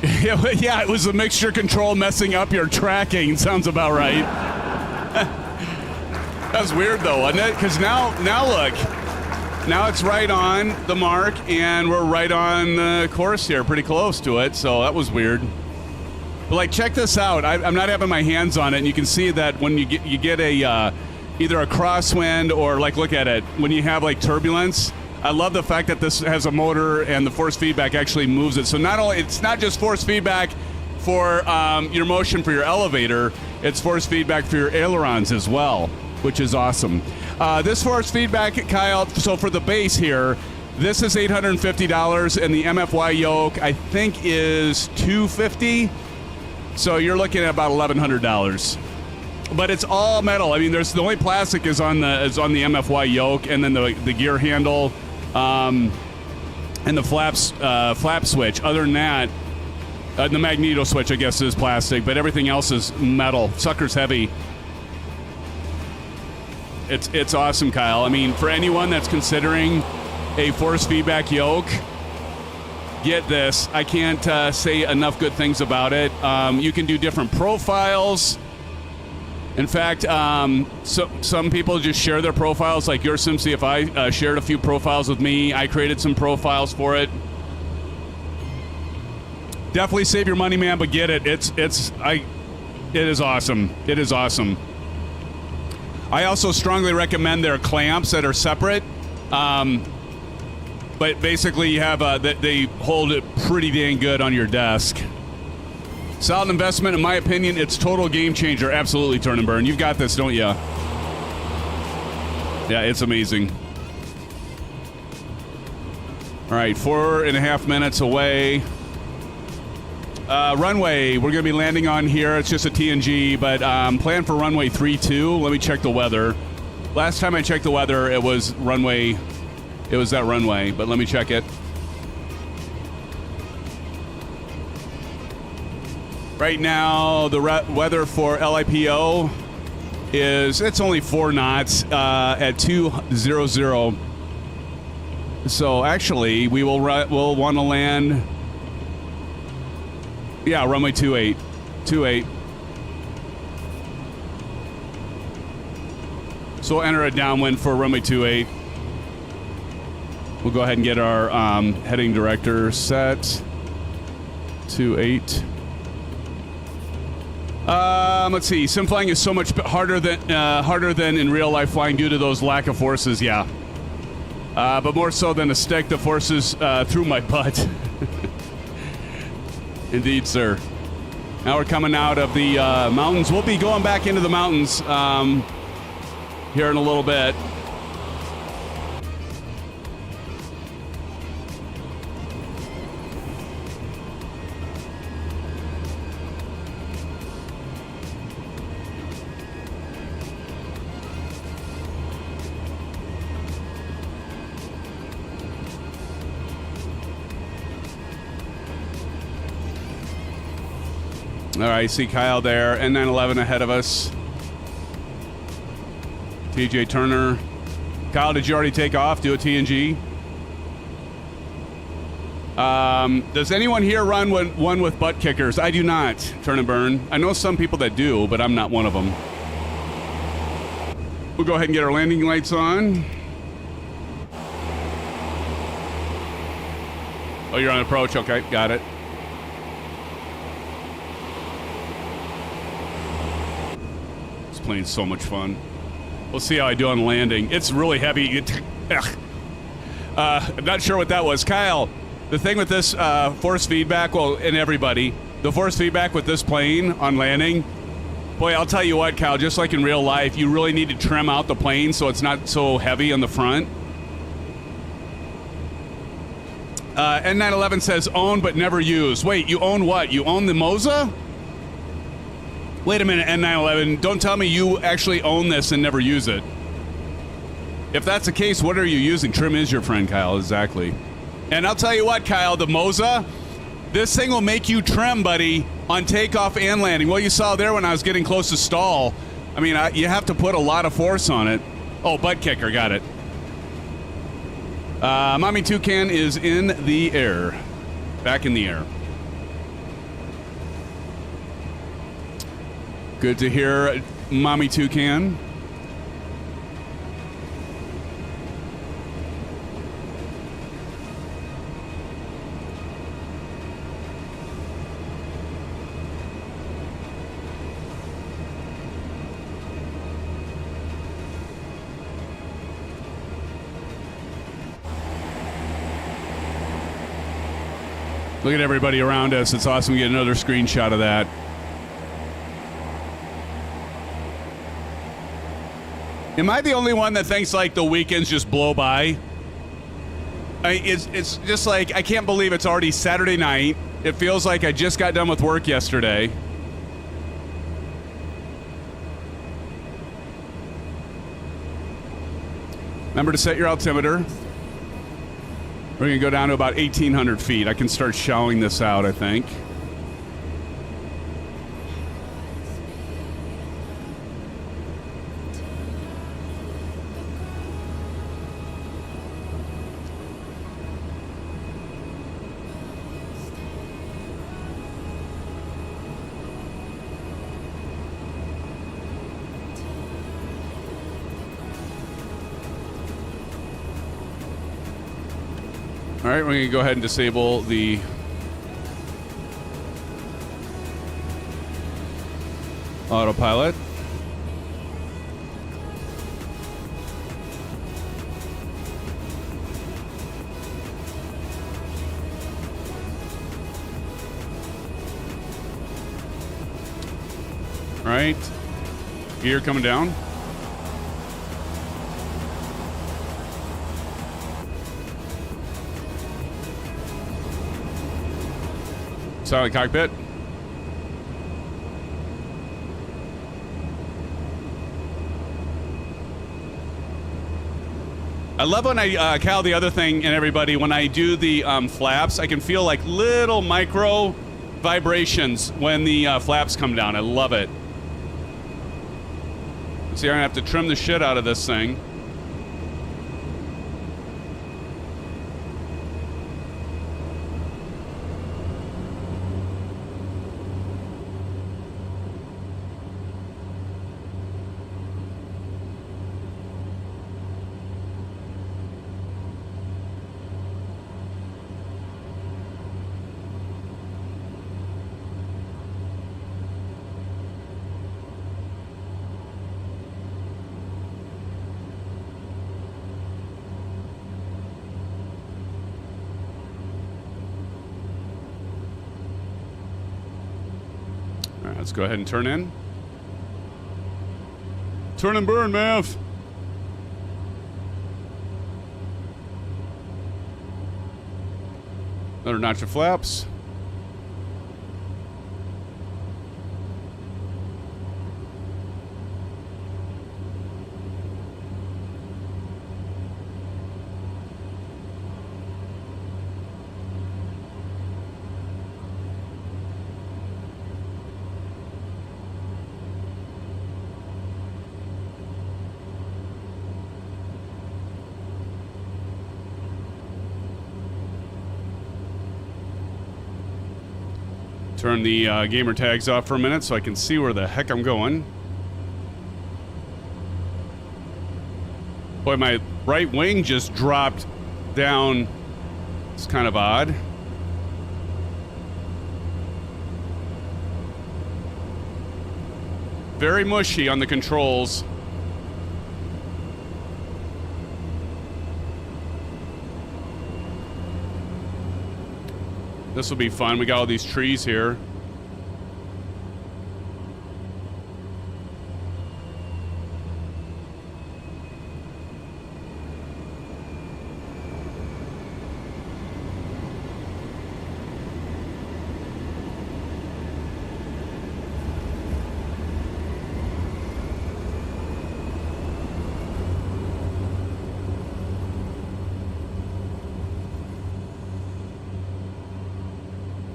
Yeah, it was a mixture control messing up your tracking. Sounds about right. That's weird, though, wasn't it? Because now look. Now it's right on the mark, and we're right on the course here, pretty close to it, so that was weird. But, like, check this out. I'm not having my hands on it, and you can see that when you get a either a crosswind or, like, look at it, when you have, like, turbulence. I love the fact that this has a motor and the force feedback actually moves it. So it's not just force feedback for your motion for your elevator, it's force feedback for your ailerons as well, which is awesome. This force feedback, Kyle, so for the base here, this is $850, and the MFY yoke, I think, is $250. So you're looking at about $1,100. But it's all metal. I mean, the only plastic is on the MFY yoke, and then the gear handle, and the flap switch. Other than that, the magneto switch, I guess, is plastic, but everything else is metal. Sucker's heavy. It's awesome, Kyle. I mean, for anyone that's considering a force feedback yoke, get this. I can't say enough good things about it. You can do different profiles. In fact, some people just share their profiles, like your SimCFI shared a few profiles with me. I created some profiles for it. Definitely save your money, man, but get it. It is awesome. It is awesome. I also strongly recommend their clamps that are separate. But basically, you have they hold it pretty dang good on your desk. Solid investment, in my opinion. It's total game changer. Absolutely, Turn and Burn. You've got this, don't you? Yeah, it's amazing. All right, 4.5 minutes away. Runway, we're going to be landing on here. It's just a TNG, but plan for runway 32. Let me check the weather. Last time I checked the weather, it was runway. It was that runway, but let me check it. Right now, the weather for LIPO it's only 4 knots at 200. So actually, we'll want to land. Yeah, runway 28. 28. So we'll enter a downwind for runway 28. We'll go ahead and get our heading director set. 28. Let's see. Sim flying is so much harder than in real life flying due to those lack of forces. Yeah, but more so than a stick that forces through my butt. Indeed, sir. Now we're coming out of the mountains. We'll be going back into the mountains here in a little bit. All right, see Kyle there, N911 ahead of us. TJ Turner. Kyle, did you already take off? Do a TNG? Does anyone here run one with butt kickers? I do not, Turn and Burn. I know some people that do, but I'm not one of them. We'll go ahead and get our landing lights on. Oh, you're on approach. Okay, got it. Plane's so much fun. We'll see how I do on landing. It's really heavy. I'm not sure what that was. Kyle, the thing with this force feedback, well, and everybody, the force feedback with this plane on landing, boy, I'll tell you what, Kyle, just like in real life, you really need to trim out the plane so it's not so heavy on the front. N911 says own but never use. Wait, you own what? You own the Moza? Wait a minute, N911. Don't tell me you actually own this and never use it. If that's the case, what are you using? Trim is your friend, Kyle. Exactly. And I'll tell you what, Kyle, the Moza, this thing will make you trim, buddy, on takeoff and landing. Well, you saw there when I was getting close to stall. I mean, you have to put a lot of force on it. Oh, butt kicker. Got it. Mommy Toucan is in the air. Back in the air. Good to hear, Mommy Toucan. Look at everybody around us. It's awesome to get another screenshot of that. Am I the only one that thinks like the weekends just blow by? It's just like, I can't believe it's already Saturday night. It feels like I just got done with work yesterday. Remember to set your altimeter. We're going to go down to about 1,800 feet. I can start showing this out, I think. All right, we're going to go ahead and disable the autopilot. All right, gear coming down. Silent cockpit. I love when Cal, the other thing, and everybody, when I do the flaps, I can feel like little micro vibrations when the flaps come down. I love it. See, I'm gonna have to trim the shit out of this thing. Let's go ahead and turn in. Turn and burn, Mav. Another notch of flaps. Turn the gamer tags off for a minute so I can see where the heck I'm going. Boy, my right wing just dropped down. It's kind of odd. Very mushy on the controls. This will be fun. We got all these trees here.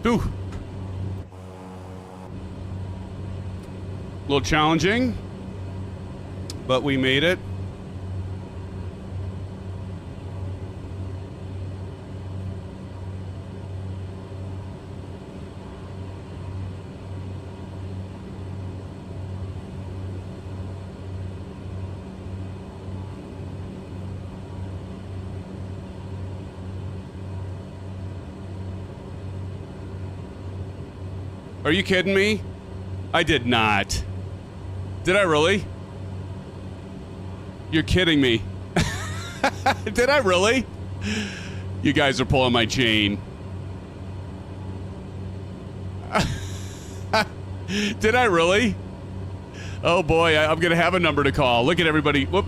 Ooh. A little challenging, but we made it. Are you kidding me? I did not. Did I really? You're kidding me. Did I really? You guys are pulling my chain. Did I really? Oh boy, I'm gonna have a number to call. Look at everybody. Whoop.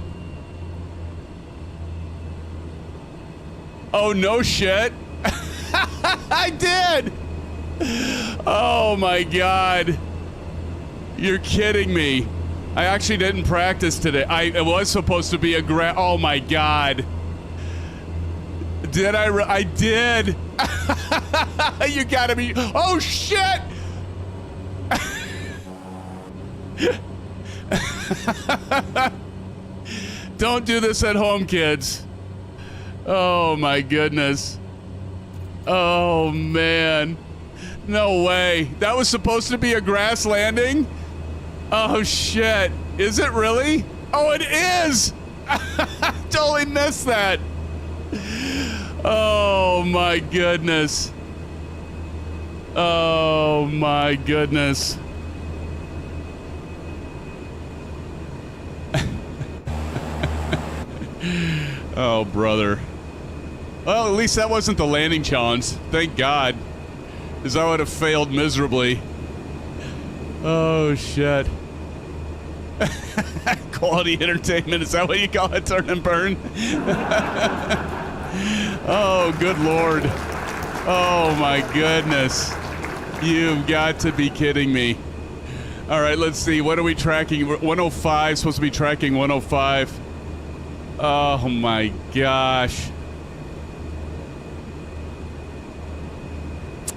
Oh no shit. I did. Oh my god. You're kidding me. I actually didn't practice today. It was supposed to be a oh my god. Did I did. You gotta be. Oh shit. Don't do this at home, kids. Oh my goodness. Oh man. No way. That was supposed to be a grass landing? Oh shit. Is it really? Oh, it is! Totally missed that. Oh my goodness. Oh my goodness. Oh brother. Well, at least that wasn't the landing challenge. Thank God. Because I would have failed miserably. Oh, shit. Quality entertainment, is that what you call it? Turn and burn? Oh, good lord. Oh, my goodness. You've got to be kidding me. All right, let's see. What are we tracking? 105, supposed to be tracking 105. Oh, my gosh.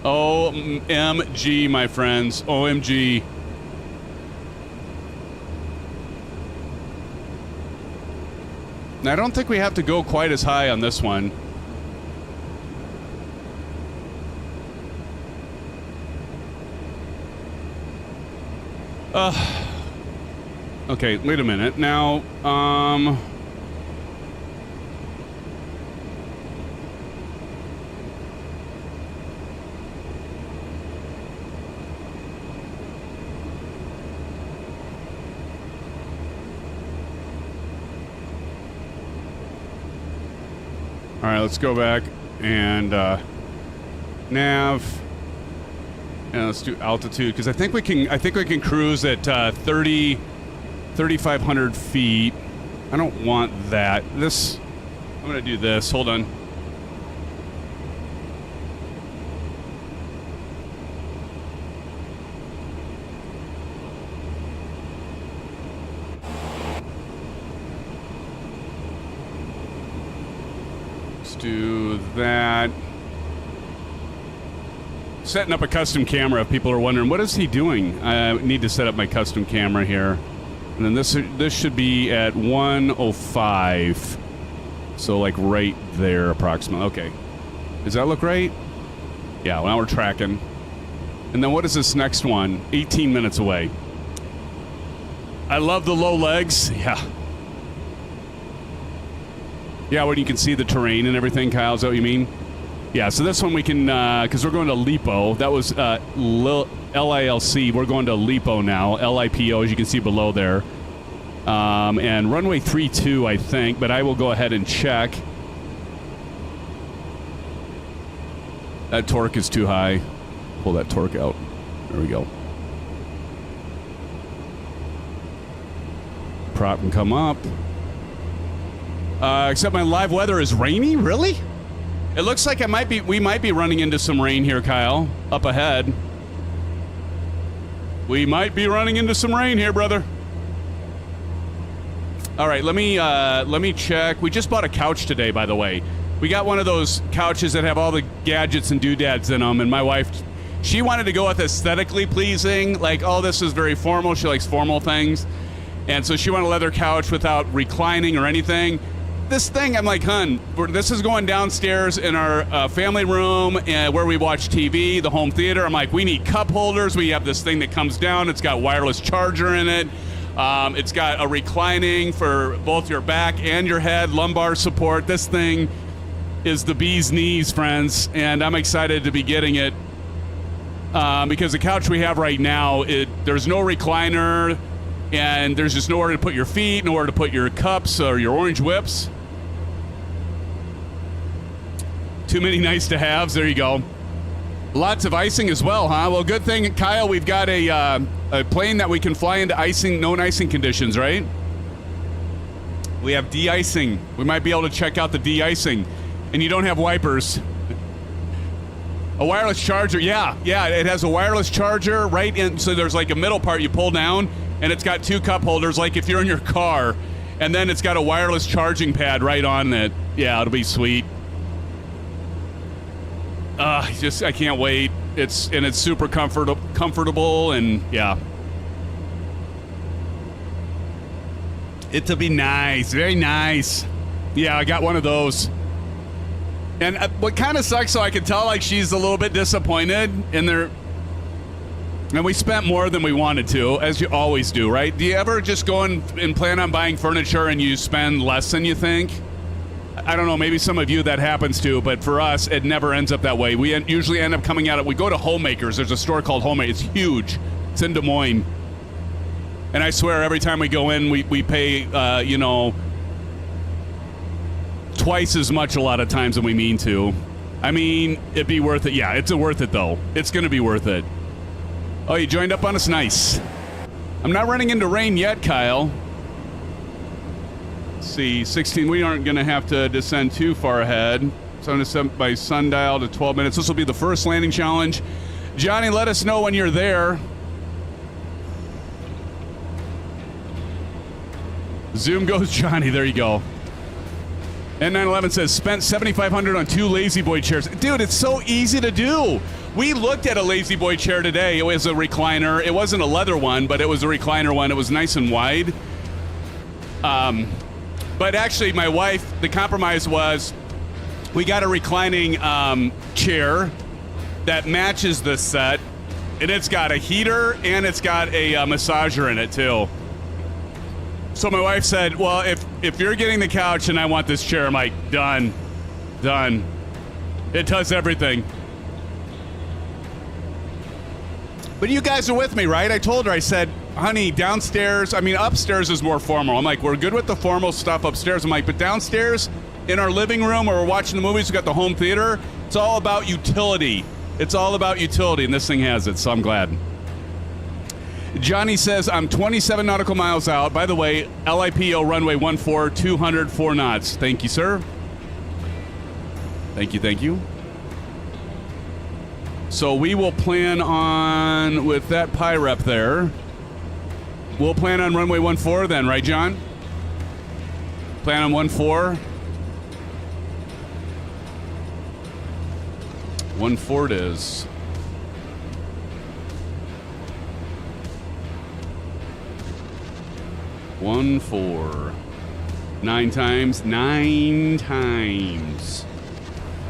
OMG, my friends. OMG. I don't think we have to go quite as high on this one. Okay, wait a minute. Now, all right, let's go back and nav. Yeah, let's do altitude because I think we can cruise at 3,500 feet. I don't want that. I'm gonna do this. Hold on. Let's do that. Setting up a custom camera if people are wondering, what is he doing? I need to set up my custom camera here. And then this should be at 105. So like right there approximately. Okay. Does that look right? Yeah, well, now we're tracking. And then what is this next one? 18 minutes away. I love the low legs. Yeah. Yeah, when you can see the terrain and everything, Kyle, is that what you mean? Yeah, so this one we can, because we're going to LIPO. That was LILC. We're going to LIPO now, LIPO, as you can see below there. And runway 32, I think, but I will go ahead and check. That torque is too high. Pull that torque out. There we go. Prop can come up. Except my live weather is rainy? Really? It looks like we might be running into some rain here, Kyle, up ahead. We might be running into some rain here, brother. All right, let me check. We just bought a couch today, by the way. We got one of those couches that have all the gadgets and doodads in them, and my wife, she wanted to go with aesthetically pleasing, like, oh, this is very formal. She likes formal things. And so she wanted a leather couch without reclining or anything. This thing, I'm like, hun, this is going downstairs in our family room where we watch TV, the home theater. I'm like, we need cup holders. We have this thing that comes down. It's got wireless charger in it. It's got a reclining for both your back and your head, lumbar support. This thing is the bee's knees, friends, and I'm excited to be getting it because the couch we have right now, there's no recliner, and there's just nowhere to put your feet, nowhere to put your cups or your orange whips. Too many nice to haves. There you go. Lots of icing as well, huh? Well, good thing, Kyle, we've got a plane that we can fly into icing, known icing conditions, right? We have de-icing. We might be able to check out the de-icing. And you don't have wipers. A wireless charger, yeah, it has a wireless charger right in, so there's like a middle part you pull down, and it's got two cup holders, like if you're in your car, and then it's got a wireless charging pad right on it. Yeah, it'll be sweet. I can't wait. It's super comfortable, and yeah. It'll be nice, very nice. Yeah, I got one of those. And what kind of sucks, so I can tell like she's a little bit disappointed in there. And we spent more than we wanted to, as you always do, right? Do you ever just go and plan on buying furniture and you spend less than you think? I don't know, maybe some of you that happens to, but for us, it never ends up that way. We usually end up coming out, we go to Homemakers. There's a store called Homemakers. It's huge. It's in Des Moines. And I swear every time we go in, we pay, twice as much a lot of times than we mean to. I mean, it'd be worth it. Yeah, it's worth it, though. It's going to be worth it. Oh, you joined up on us? Nice. I'm not running into rain yet, Kyle. Let's see, 16. We aren't going to have to descend too far ahead. So I'm going to set by sundial to 12 minutes. This will be the first landing challenge. Johnny, let us know when you're there. Zoom goes Johnny. There you go. N911 says, spent $7,500 on 2 Lazy Boy chairs. Dude, it's so easy to do. We looked at a Lazy Boy chair today. It was a recliner. It wasn't a leather one, but it was a recliner one. It was nice and wide. But actually, my wife, the compromise was we got a reclining chair that matches the set, and it's got a heater, and it's got a massager in it, too. So my wife said, well, if you're getting the couch and I want this chair, I'm like, done. It does everything. But you guys are with me, right? I told her, I said, honey, upstairs is more formal. I'm like, we're good with the formal stuff upstairs. I'm like, but downstairs in our living room where we're watching the movies, we got the home theater. It's all about utility. It's all about utility, and this thing has it, so I'm glad. Johnny says, I'm 27 nautical miles out. By the way, LIPO runway 14, 204 knots. Thank you, sir. Thank you, thank you. So we will plan on, with that pi rep there, we'll plan on runway 14 then, right, John? Plan on 14. 14 it is. One, 4. 9 times. 9 times.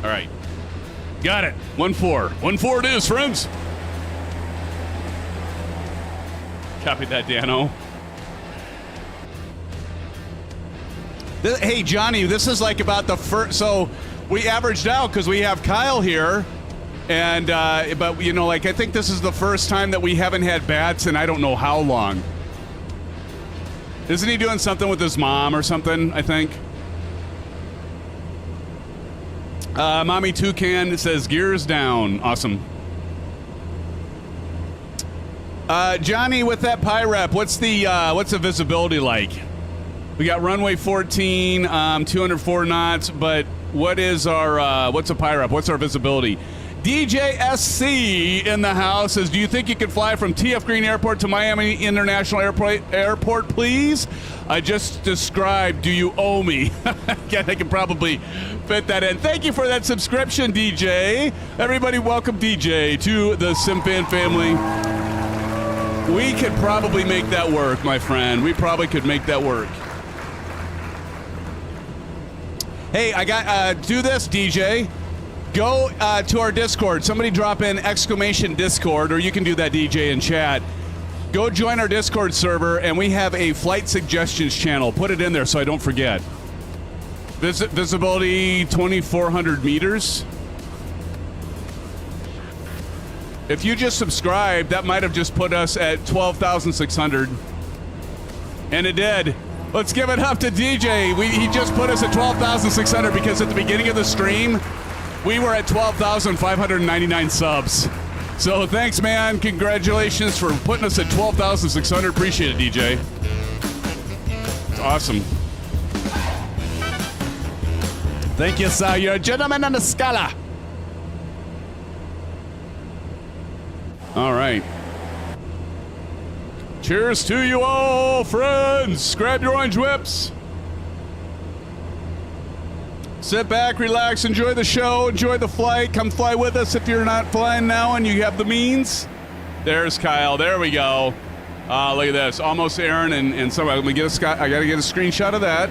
All right. Got it. 14. 14 it is, friends. Copy that, Dano. Hey, Johnny, this is like about the first. So we averaged out because we have Kyle here. And, but, you know, like, I think this is the first time that we haven't had bats in I don't know how long. Isn't he doing something with his mom or something, I think? Mommy Toucan says gears down. Awesome. Johnny, with that pi rep, what's the visibility like? We got runway 14, 204 knots, but what is our, what's a pi rep? What's our visibility? DJ SC in the house says, do you think you could fly from TF Green Airport to Miami International Airport, please? I just described, do you owe me? Yeah, I can probably fit that in. Thank you for that subscription, DJ. Everybody welcome DJ to the SimFan family. We could probably make that work, my friend. We probably could make that work. Hey, I got, do this, DJ. Go to our Discord. Somebody drop in exclamation Discord, or you can do that, DJ, in chat. Go join our Discord server, and we have a flight suggestions channel. Put it in there so I don't forget. Visibility 2,400 meters. If you just subscribed, that might have just put us at 12,600. And it did. Let's give it up to DJ. He just put us at 12,600 because at the beginning of the stream, we were at 12,599 subs. So thanks, man. Congratulations for putting us at 12,600. Appreciate it, DJ. It's awesome. Thank you, sir. You're a gentleman on the scala. All right. Cheers to you all, friends. Grab your orange whips. Sit back, relax, enjoy the show, enjoy the flight. Come fly with us if you're not flying now and you have the means. There's Kyle. There we go. Look at this. Almost Aaron and somebody. Let me get I got to get a screenshot of that.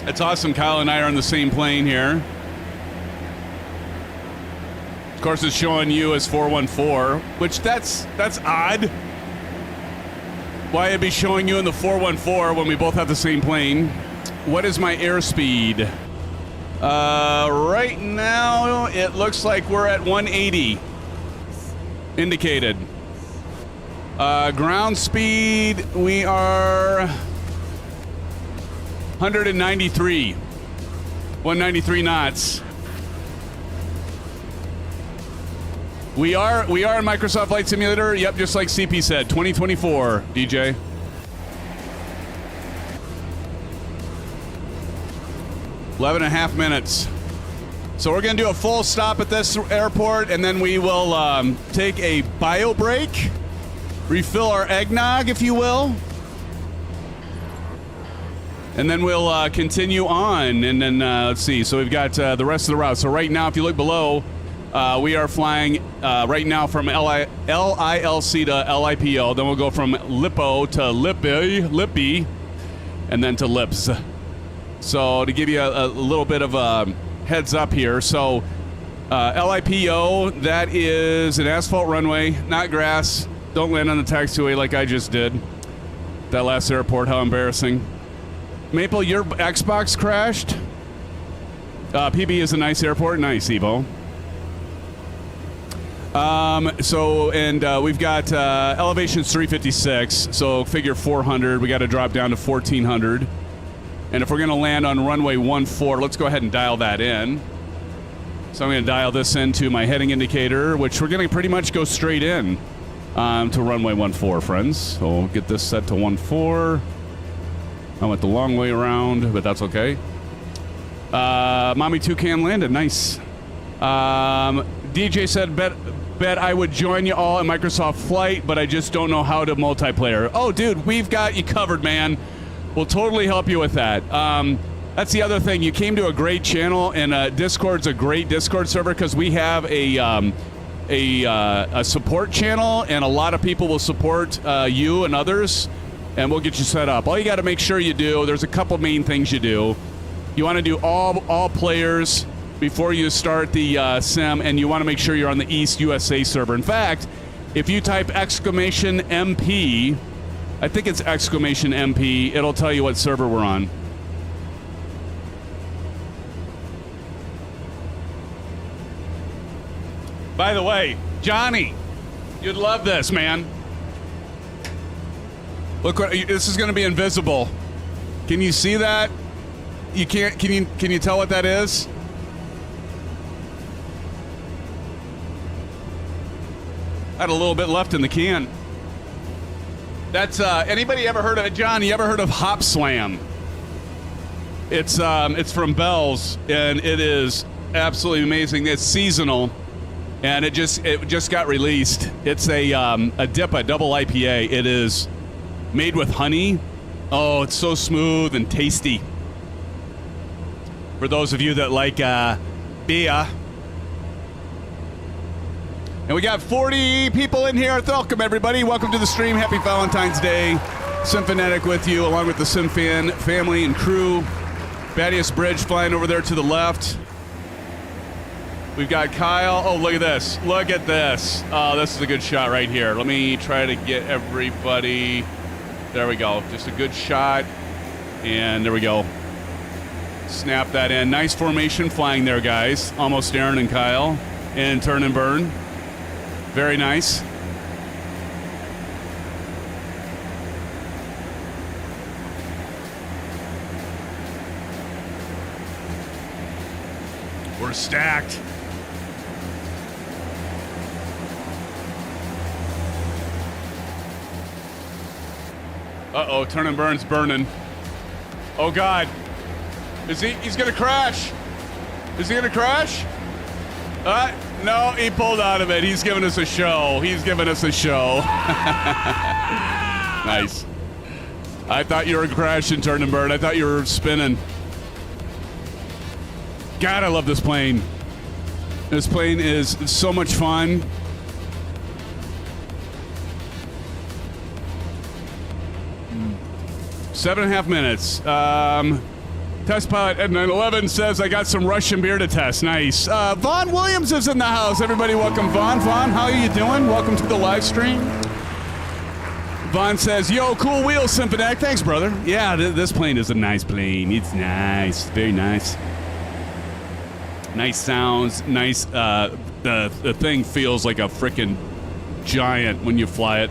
It's awesome. Kyle and I are on the same plane here. Of course, it's showing you as 414, which that's odd. Why it'd be showing you in the 414 when we both have the same plane? What is my airspeed? Right now, it looks like we're at 180. Indicated. Ground speed, we are 193. 193 knots. We are in Microsoft Flight Simulator. Yep, just like CP said, 2024, DJ. Eleven and a half minutes. So we're going to do a full stop at this airport, and then we will take a bio break, refill our eggnog, if you will, and then we'll continue on. And then let's see. So we've got the rest of the route. So right now, if you look below, we are flying right now from LILC to LIPO. Then we'll go from LIPO to LIPB, and then to LIPZ. So to give you a little bit of a heads up here, so LIPO, that is an asphalt runway, not grass. Don't land on the taxiway like I just did. That last airport, how embarrassing. Maple, your Xbox crashed? PB is a nice airport. Nice, Evo. We've got elevation's 356, so figure 400. We got to drop down to 1,400. And if we're going to land on runway 14, let's go ahead and dial that in. So I'm going to dial this into my heading indicator, which we're going to pretty much go straight in to runway 14, friends. So we'll get this set to 14. I went the long way around, but that's okay. Mommy Toucan landed. Nice. DJ said, bet I would join you all in Microsoft Flight, but I just don't know how to multiplayer. Oh, dude, we've got you covered, man. We'll totally help you with that. That's the other thing. You came to a great channel, and Discord's a great Discord server because we have a support channel, and a lot of people will support you and others, and we'll get you set up. All you got to make sure you do, there's a couple main things you do. You want to do all players before you start the sim, and you want to make sure you're on the East USA server. In fact, if you type !MP, I think it's !MP, it'll tell you what server we're on. By the way, Johnny, you'd love this, man. Look, this is going to be invisible. Can you see that? You can't. Can you tell what that is? Had a little bit left in the can. That's anybody ever heard of it, John? You ever heard of Hop Slam? It's from Bell's, and it is absolutely amazing. It's seasonal. And it just got released. It's a DIPA double IPA. It is made with honey. Oh, it's so smooth and tasty. For those of you that like beer. And we got 40 people in here. Welcome, everybody. Welcome to the stream. Happy Valentine's Day. SimFanatic with you, along with the SimFan family and crew. Badius Bridge flying over there to the left. We've got Kyle. Oh, look at this. Look at this. Oh, this is a good shot right here. Let me try to get everybody. There we go. Just a good shot. And there we go. Snap that in. Nice formation flying there, guys. Almost Aaron and Kyle. And turn and burn. Very nice. We're stacked. Uh-oh, turn and burn's burning. Oh, God. He's gonna crash. Is he gonna crash? No, he pulled out of it. He's giving us a show. He's giving us a show. Nice. I thought you were crashing, turn and burn. I thought you were spinning. God, I love this plane. This plane is so much fun. Seven and a half minutes. Test pilot at 911 says, I got some Russian beer to test. Nice. Vaughn Williams is in the house. Everybody welcome Vaughn. Vaughn, how are you doing? Welcome to the live stream. Vaughn says, yo, cool wheels, SimFanatic. Thanks, brother. Yeah, this plane is a nice plane. It's nice. Very nice. Nice sounds. Nice. The thing feels like a freaking giant when you fly it.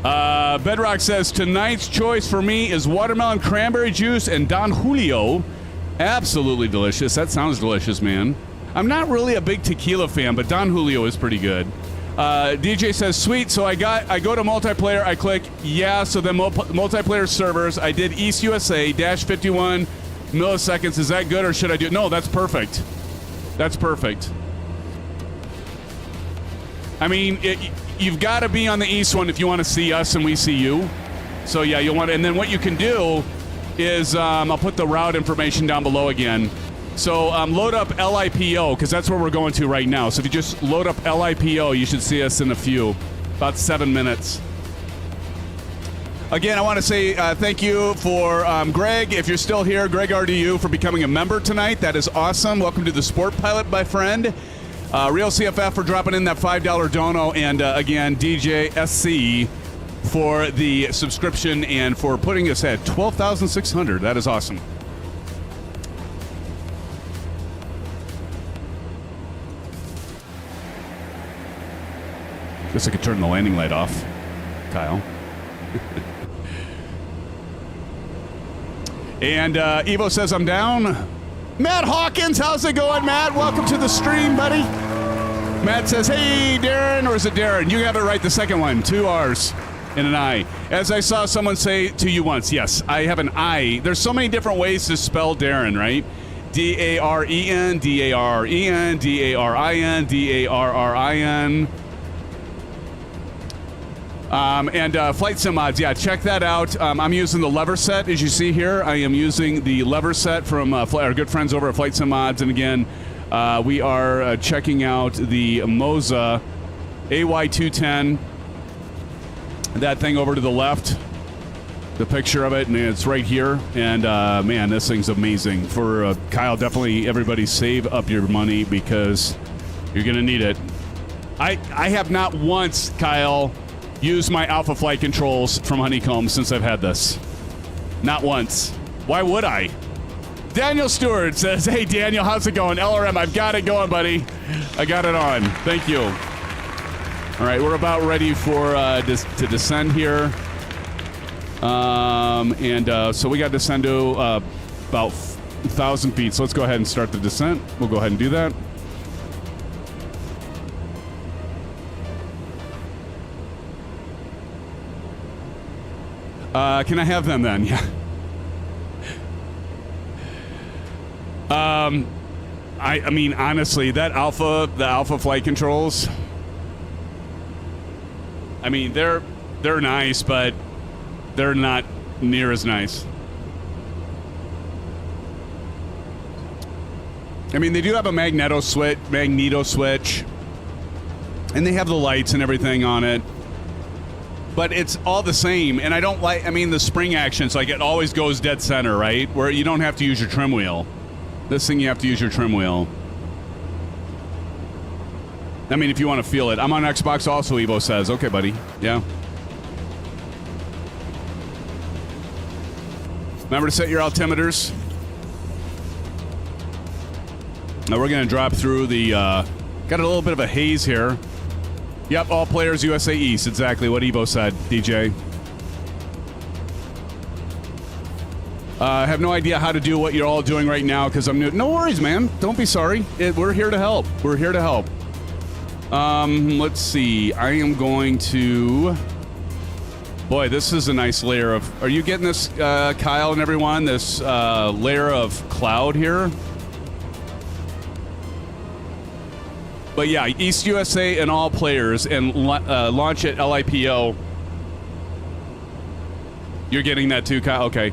Bedrock says, tonight's choice for me is watermelon cranberry juice and Don Julio. Absolutely delicious. That sounds delicious, man. I'm not really a big tequila fan, but Don Julio is pretty good. DJ says, sweet. So I go to multiplayer. I click, yeah. So then multiplayer servers. I did East USA, dash 51 milliseconds. Is that good or should I do it? No, that's perfect. That's perfect. I mean, you've got to be on the East one if you want to see us and we see you. So yeah, you'll want to, and then what you can do is, I'll put the route information down below again. So load up LIPO, because that's where we're going to right now. So if you just load up LIPO, you should see us in a few, about 7 minutes. Again, I want to say thank you for Greg, if you're still here, Greg RDU, for becoming a member tonight. That is awesome. Welcome to the Sport Pilot, my friend. Real CFF for dropping in that $5 dono, and again, DJ SC for the subscription and for putting us at 12,600. That is awesome. Guess I could turn the landing light off, Kyle. And Evo says, I'm down. Matt Hawkins, how's it going, Matt? Welcome to the stream, buddy. Matt says, hey, Darren, or is it Darren? You have it right, the second one. 2 R's and an I. As I saw someone say to you once, yes, I have an I. There's so many different ways to spell Darren, right? D-A-R-E-N, D-A-R-E-N, D-A-R-I-N, D-A-R-R-I-N. And FlightSimMods, yeah, check that out. I'm using the lever set, as you see here. I am using the lever set from our good friends over at FlightSimMods. And again, we are checking out the Moza AY210. That thing over to the left, the picture of it, and it's right here. And man, this thing's amazing. For Kyle, definitely everybody save up your money because you're going to need it. I have not once, Kyle, used my Alpha flight controls from Honeycomb since I've had this. Not once. Why would I? Daniel Stewart says, hey, Daniel, how's it going? LRM, I've got it going, buddy. I got it on. Thank you. All right, we're about ready for to descend here. So we got to descend to about 1,000 feet. So let's go ahead and start the descent. We'll go ahead and do that. Can I have them then? Yeah. I mean, honestly, the Alpha flight controls, I mean, they're nice, but they're not near as nice. I mean, they do have a magneto switch, and they have the lights and everything on it. But it's all the same, and I don't like, I mean, the spring action's like it always goes dead center, right? Where you don't have to use your trim wheel. This thing, you have to use your trim wheel. I mean, if you want to feel it. I'm on Xbox also, Evo says. Okay, buddy. Yeah. Remember to set your altimeters. Now we're going to drop through the, got a little bit of a haze here. Yep, all players USA East. Exactly what Evo said, DJ. I have no idea how to do what you're all doing right now because I'm new. No worries, man. Don't be sorry. We're here to help. We're here to help. Let's see. I am going to... Boy, this is a nice layer of... Are you getting this, Kyle and everyone? This layer of cloud here? But yeah, East USA and all players, and launch at LIPO. You're getting that too, Kyle? Okay.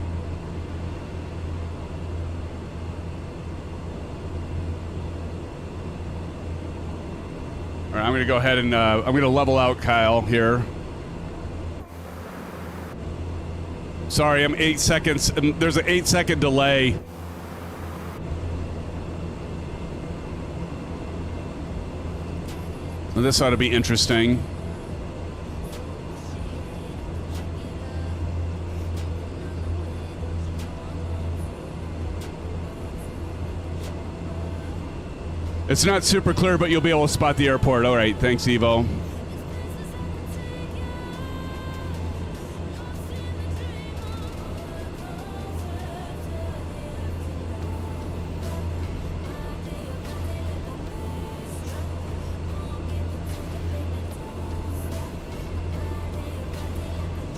All right, I'm going to go ahead and I'm going to level out Kyle here. Sorry, I'm 8 seconds. There's an 8-second delay. Well, this ought to be interesting. It's not super clear, but you'll be able to spot the airport. All right, thanks, Evo.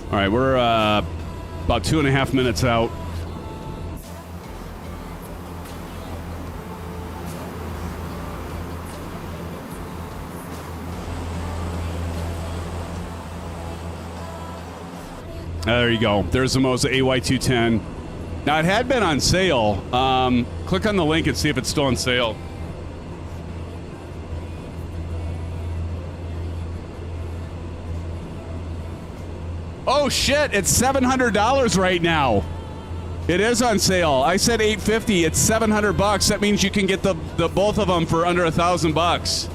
All right, we're about 2.5 minutes out. There you go. There's the Moza AY210. Now, it had been on sale. Click on the link and see if it's still on sale. Oh, shit. It's $700 right now. It is on sale. I said $850. It's $700. That means you can get the both of them for under $1,000.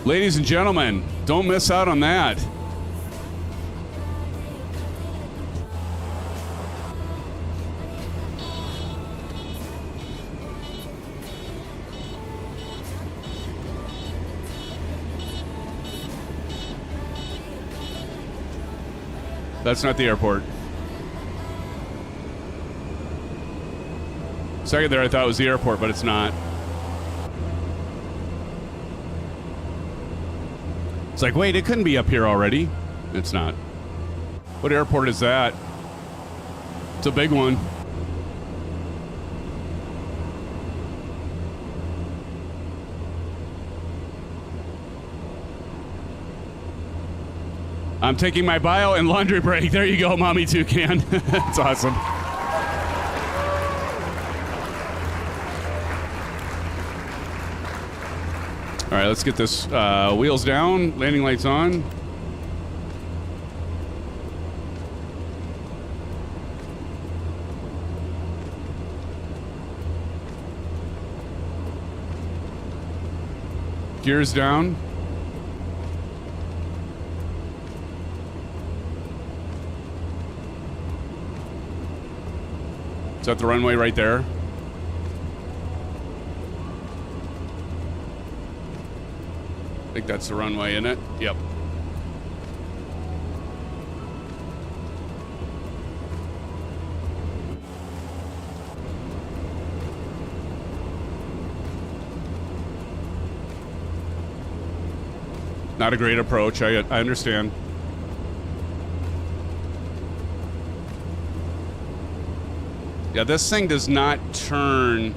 Ladies and gentlemen, don't miss out on that. That's not the airport. Second there, I thought it was the airport, but it's not. It's like, wait, it couldn't be up here already. It's not. What airport is that? It's a big one. I'm taking my bio and laundry break. There you go, Mommy Toucan. That's awesome. All right, let's get this wheels down, landing lights on. Gears down. Is that the runway right there? I think that's the runway, isn't it? Yep. Not a great approach, I understand. Yeah, this thing does not turn.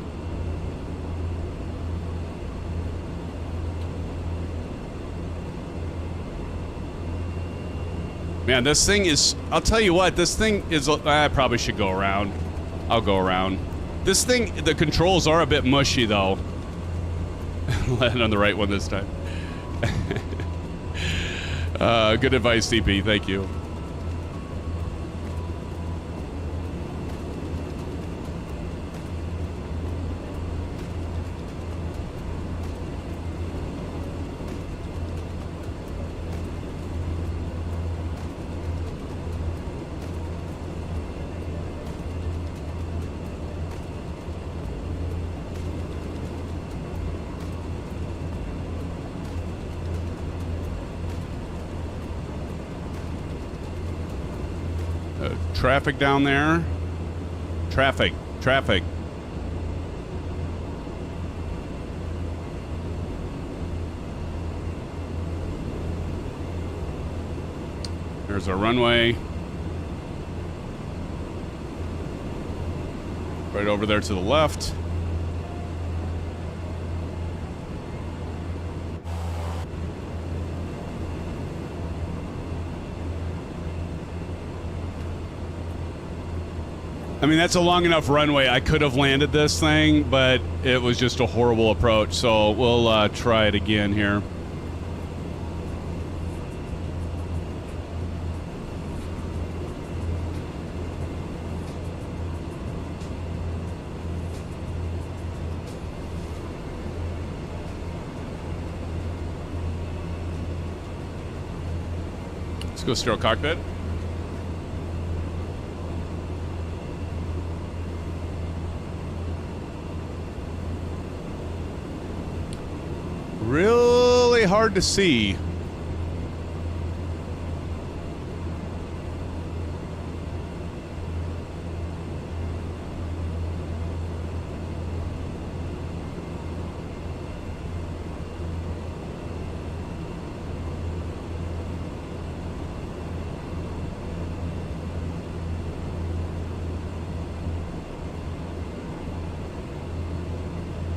Man, this thing is, I'll tell you what, this thing is, I probably should go around. I'll go around. This thing, the controls are a bit mushy though. Land on the right one this time. Good advice, CP, thank you. Traffic down there. Traffic. There's our runway. Right over there to the left. I mean, that's a long enough runway. I could have landed this thing, but it was just a horrible approach. So we'll try it again here. Let's go steer cockpit. Really hard to see.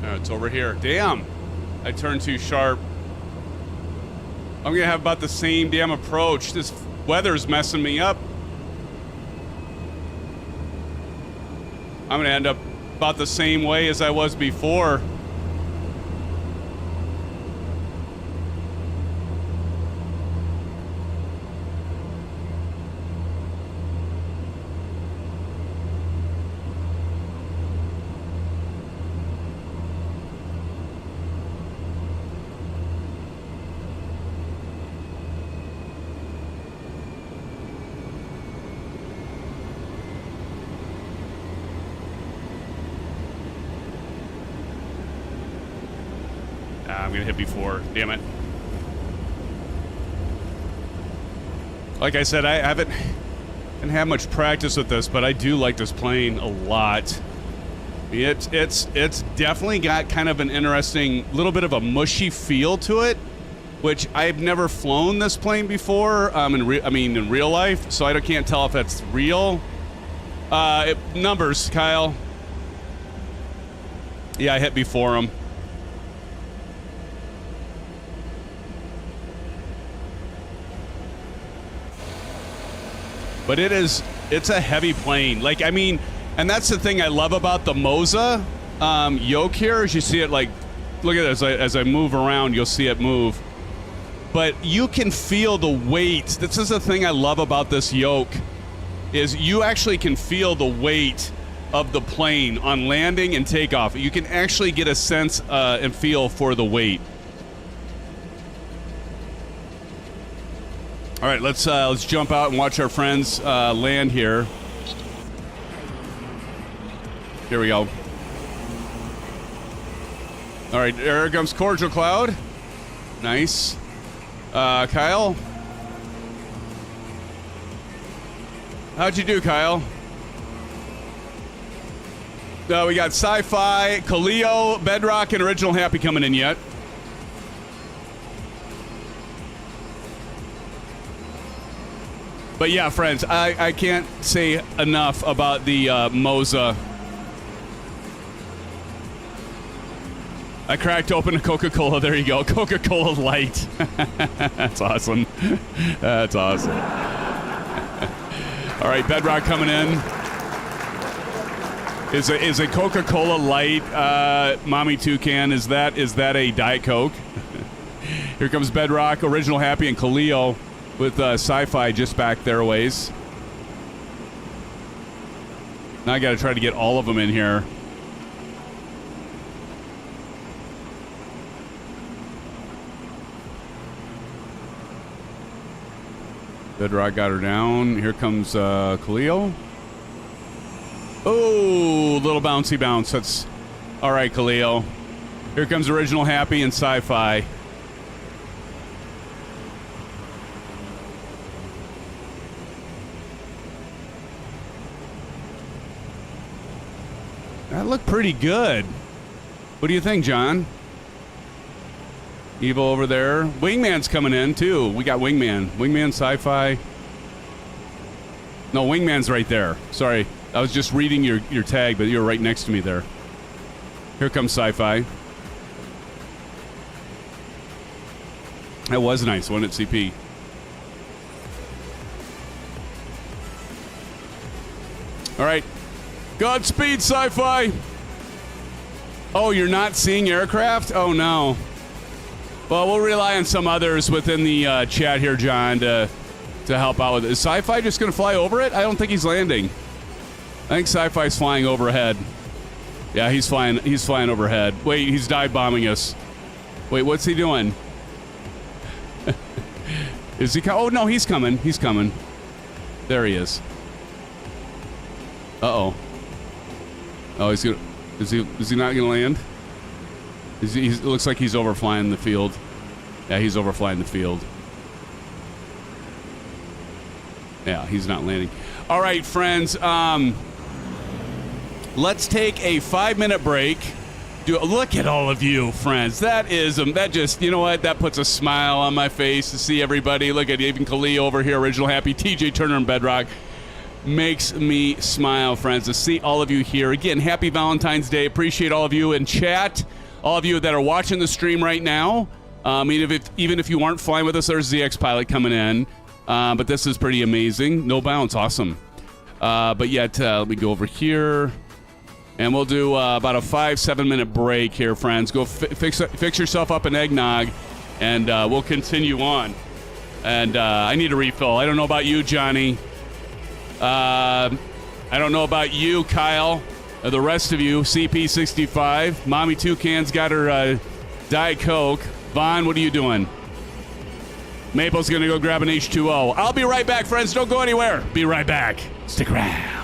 It's over here. Damn. I turned too sharp. I'm gonna have about the same damn approach. This weather's messing me up. I'm gonna end up about the same way as I was before. I'm gonna hit before. Damn it. Like I said, I haven't. Didn't have much practice with this, but I do like this plane a lot. It's definitely got kind of an interesting, little bit of a mushy feel to it, which I've never flown this plane before. In real life, so I can't tell if that's real. Numbers, Kyle. Yeah, I hit before him. But it's a heavy plane. Like, I mean, and that's the thing I love about the Moza yoke here, is you see it, like, look at it, as I move around, you'll see it move. But you can feel the weight. This is the thing I love about this yoke, is you actually can feel the weight of the plane on landing and takeoff. You can actually get a sense and feel for the weight. All right, let's jump out and watch our friends land here. Here we go. All right, here comes Cordial Cloud. Nice. Kyle? How'd you do, Kyle? We got Sci-Fi, Kaleo, Bedrock, and Original Happy coming in yet. But yeah, friends, I can't say enough about the Moza. I cracked open a Coca-Cola. There you go. Coca-Cola Light. That's awesome. That's awesome. All right, Bedrock coming in. Is a Coca-Cola Light, Mommy Toucan, is that a Diet Coke? Here comes Bedrock, Original Happy, and Kaleo with Sci-Fi just back their ways. Now I got to try to get all of them in here. Bedrock got her down. Here comes Kaleo. Oh, little bouncy bounce. That's all right, Kaleo. Here comes Original Happy and Sci-Fi. That looked pretty good. What do you think, John? Evo over there. Wingman's coming in, too. We got Wingman. Wingman, Sci-Fi. No, Wingman's right there. Sorry. I was just reading your tag, but you were right next to me there. Here comes Sci-Fi. That was nice, wasn't it, CP? All right. Godspeed, Sci-Fi. Oh, you're not seeing aircraft? Oh, no. Well, we'll rely on some others within the chat here, John, to help out with it. Is Sci-Fi just going to fly over it? I don't think he's landing. I think Sci-Fi's flying overhead. Yeah, he's flying overhead. Wait, he's dive bombing us. Wait, what's he doing? Is he oh, no, he's coming. He's coming. There he is. Uh-oh. Oh, he's gonna... Is he not gonna land? It looks like he's overflying the field. Yeah, he's overflying the field. Yeah, he's not landing. All right, friends. Let's take a 5-minute break. Look at all of you, friends. That just, you know what? That puts a smile on my face to see everybody. Look at even Kaleo over here, Original Happy, TJ Turner, and Bedrock. Makes me smile, friends, to see all of you here. Again, happy Valentine's Day. Appreciate all of you in chat, all of you that are watching the stream right now. Even if you aren't flying with us, there's ZX Pilot coming in. But this is pretty amazing. No bounce, awesome. But yet, let me go over here. And we'll do about a 5-7 minute break here, friends. Go fix yourself up an eggnog, and we'll continue on. And I need a refill. I don't know about you, Johnny. I don't know about you, Kyle, or the rest of you. CP65. Mommy Toucan's got her Diet Coke. Vaughn, what are you doing? Maple's going to go grab an H2O. I'll be right back, friends. Don't go anywhere. Be right back. Stick around.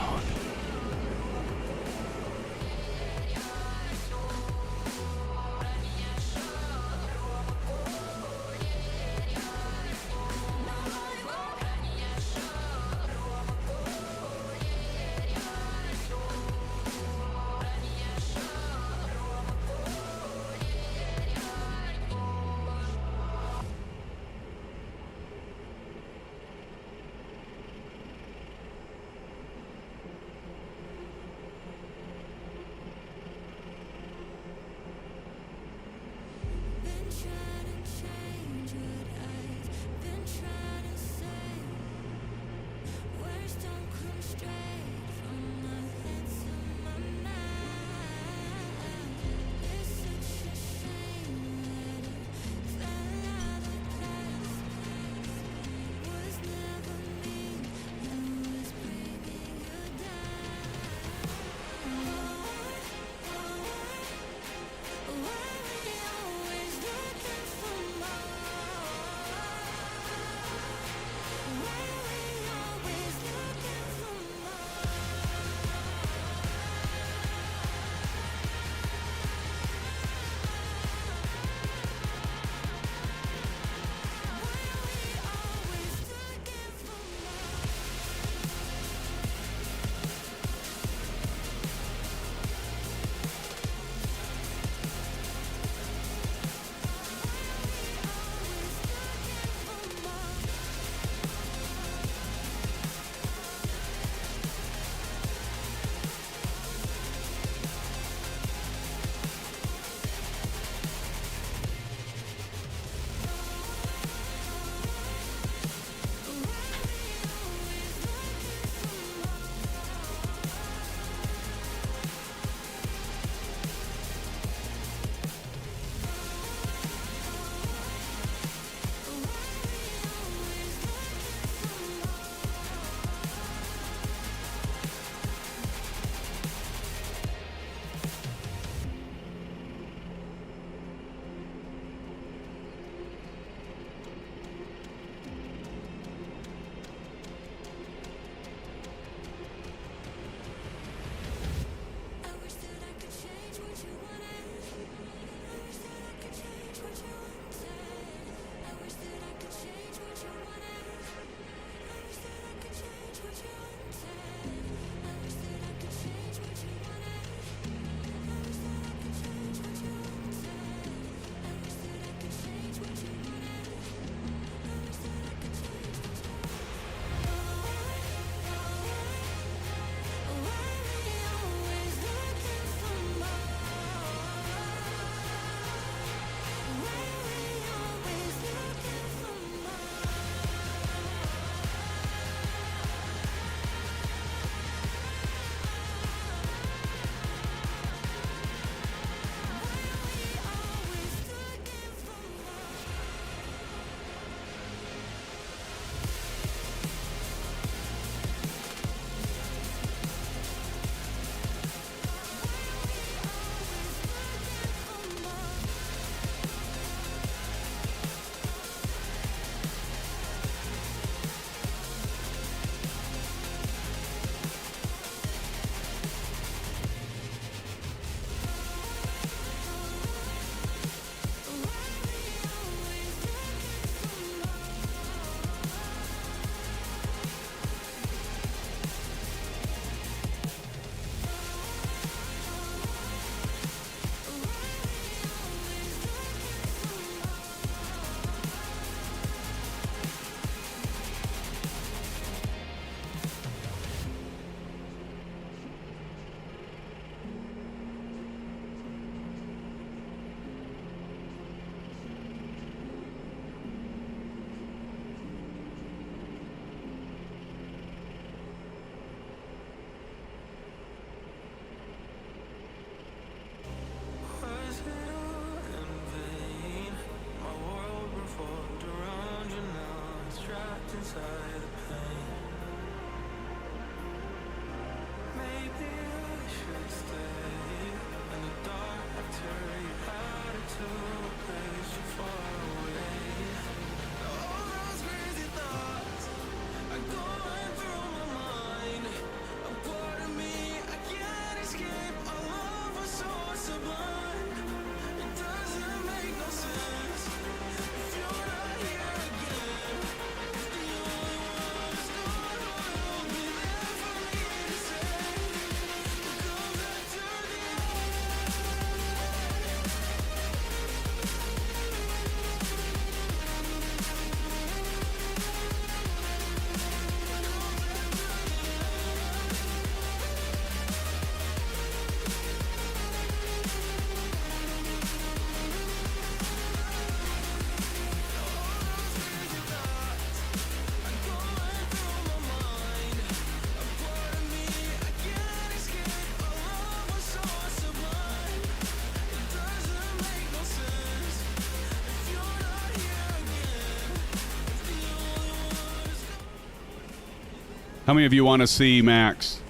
How many of you want to see Max?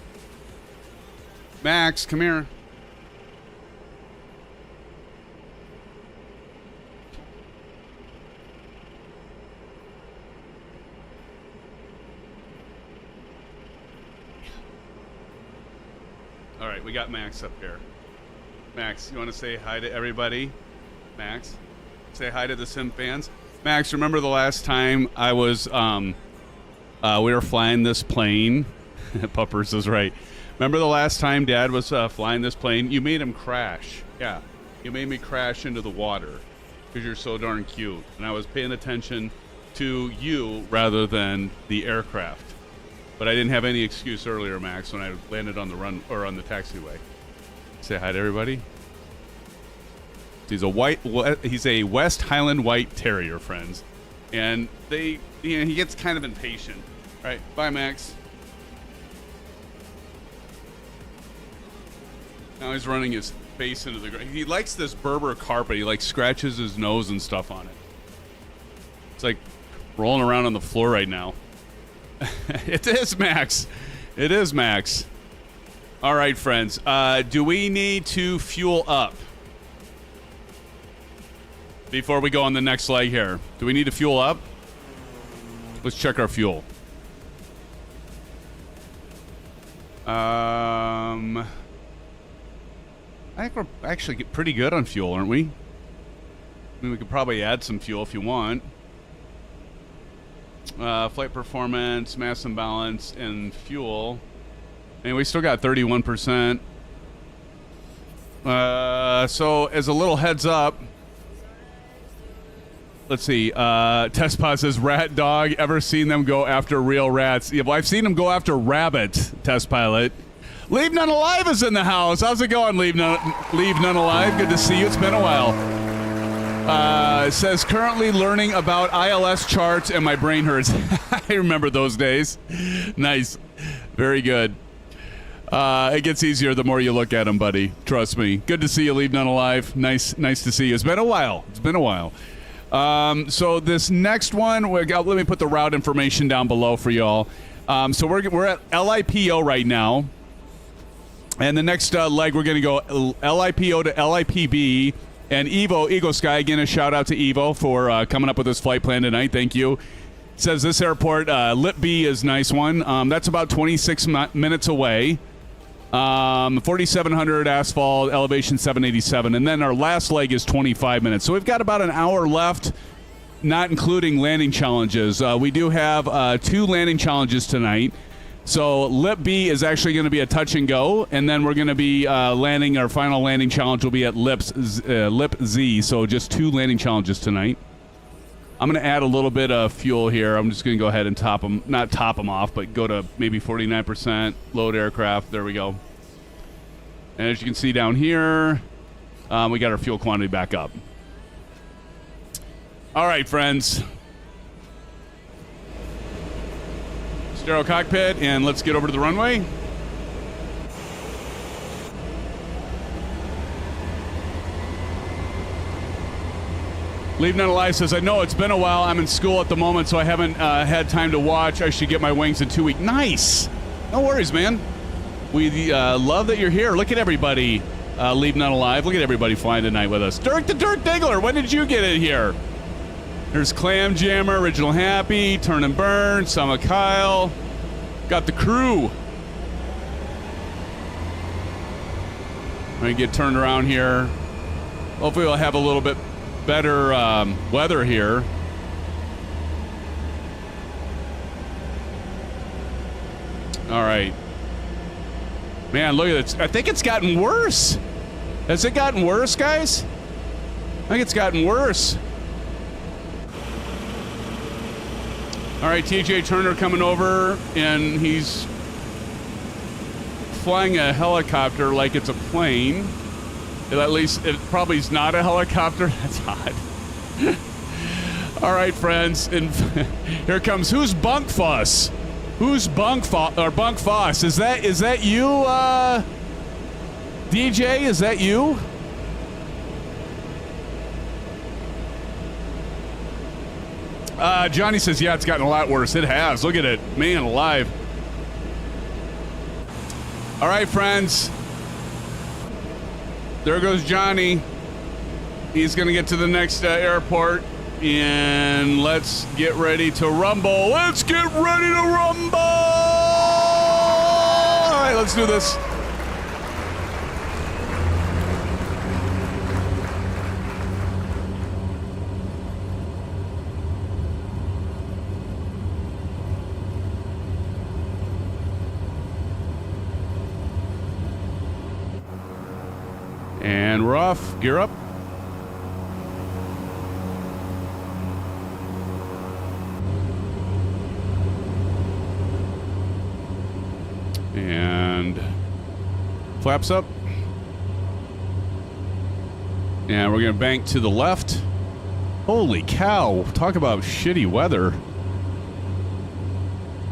Max, come here. All right, we got Max up here. Max, you want to say hi to everybody? Max, say hi to the Sim fans. Max, remember the last time I was, we were flying this plane? Puppers is right. Remember the last time Dad was flying this plane? You made him crash. Yeah, you made me crash into the water because you're so darn cute. And I was paying attention to you rather than the aircraft. But I didn't have any excuse earlier, Max, when I landed on the run or on the taxiway. Say hi to everybody. He's a West Highland White Terrier, friends, and he gets kind of impatient. All right, bye, Max. Now he's running his face into the ground. He likes this Berber carpet. He like scratches his nose and stuff on it. It's like rolling around on the floor right now. It is Max. It is Max. All right, friends. Do we need to fuel up before we go on the next leg here? Do we need to fuel up? Let's check our fuel. I think we're actually pretty good on fuel, aren't we? I mean, we could probably add some fuel if you want. Flight performance, mass imbalance, and fuel. And we still got 31%. So as a little heads up, let's see. Testpod says, rat dog, ever seen them go after real rats? Yeah, well, I've seen them go after rabbits, Test Pilot. Leave None Alive is in the house. How's it going, Leave None Alive? Good to see you. It's been a while. It says, currently learning about ILS charts and my brain hurts. I remember those days. Nice. Very good. It gets easier the more you look at them, buddy. Trust me. Good to see you, Leave None Alive. Nice to see you. It's been a while. So this next one, let me put the route information down below for y'all. So we're at LIPO right now. And the next leg, we're going to go LIPO to LIPB. And Eagle Sky, again, a shout out to Evo for coming up with this flight plan tonight. Thank you. It says this airport, LIPB is a nice one. That's about 26 minutes away. 4,700 asphalt, elevation 787. And then our last leg is 25 minutes. So we've got about an hour left, not including landing challenges. We do have 2 landing challenges tonight. So LIPB is actually going to be a touch and go, and then we're going to be landing. Our final landing challenge will be at LIPZ. So just 2 landing challenges tonight. I'm going to add a little bit of fuel here. I'm just going to go ahead and not top them off, but go to maybe 49%, load aircraft. There we go. And as you can see down here, we got our fuel quantity back up. All right, friends. Stereo cockpit, and let's get over to the runway. Leave None Alive says, I know it's been a while. I'm in school at the moment, so I haven't had time to watch. I should get my wings in 2 weeks. Nice. No worries, man. We love that you're here. Look at everybody. Leave None Alive. Look at everybody flying tonight with us. Dirk the Dirt Diggler, when did you get in here? There's Clam Jammer, Original Happy, Turn and Burn, Sama Kyle. Got the crew. I'm going to get turned around here. Hopefully we'll have a little bit better weather here. All right. Man, look at this. I think it's gotten worse. Has it gotten worse, guys? I think it's gotten worse. All right, TJ Turner coming over, and he's flying a helicopter like it's a plane. At least it probably is not a helicopter. That's odd. All right, friends, and here comes who's Bunk Fuss? Who's Bunk Foss? Is that you, DJ? Is that you? Johnny says, yeah, it's gotten a lot worse. It has. Look at it. Man alive. All right, friends. There goes Johnny. He's going to get to the next airport. And let's get ready to rumble. Let's get ready to rumble. All right, let's do this. And we're off. Gear up. And flaps up. And we're going to bank to the left. Holy cow. Talk about shitty weather.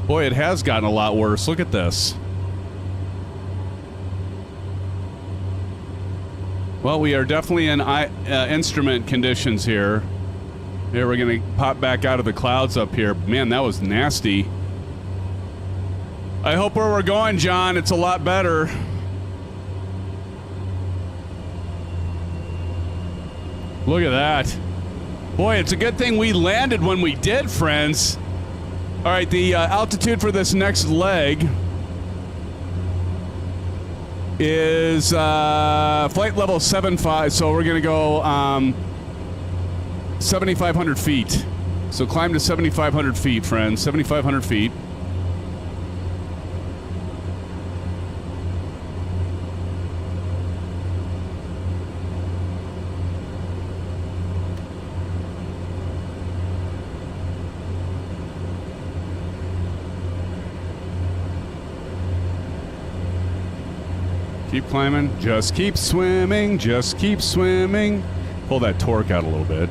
Boy, it has gotten a lot worse. Look at this. Well, we are definitely in instrument conditions here. Here, we're going to pop back out of the clouds up here. Man, that was nasty. I hope where we're going, John, it's a lot better. Look at that. Boy, it's a good thing we landed when we did, friends. All right, the altitude for this next leg is flight level 75, so we're going to go 7,500 feet. So climb to 7,500 feet, friends. 7,500 feet. Keep climbing. Just keep swimming. Just keep swimming. Pull that torque out a little bit.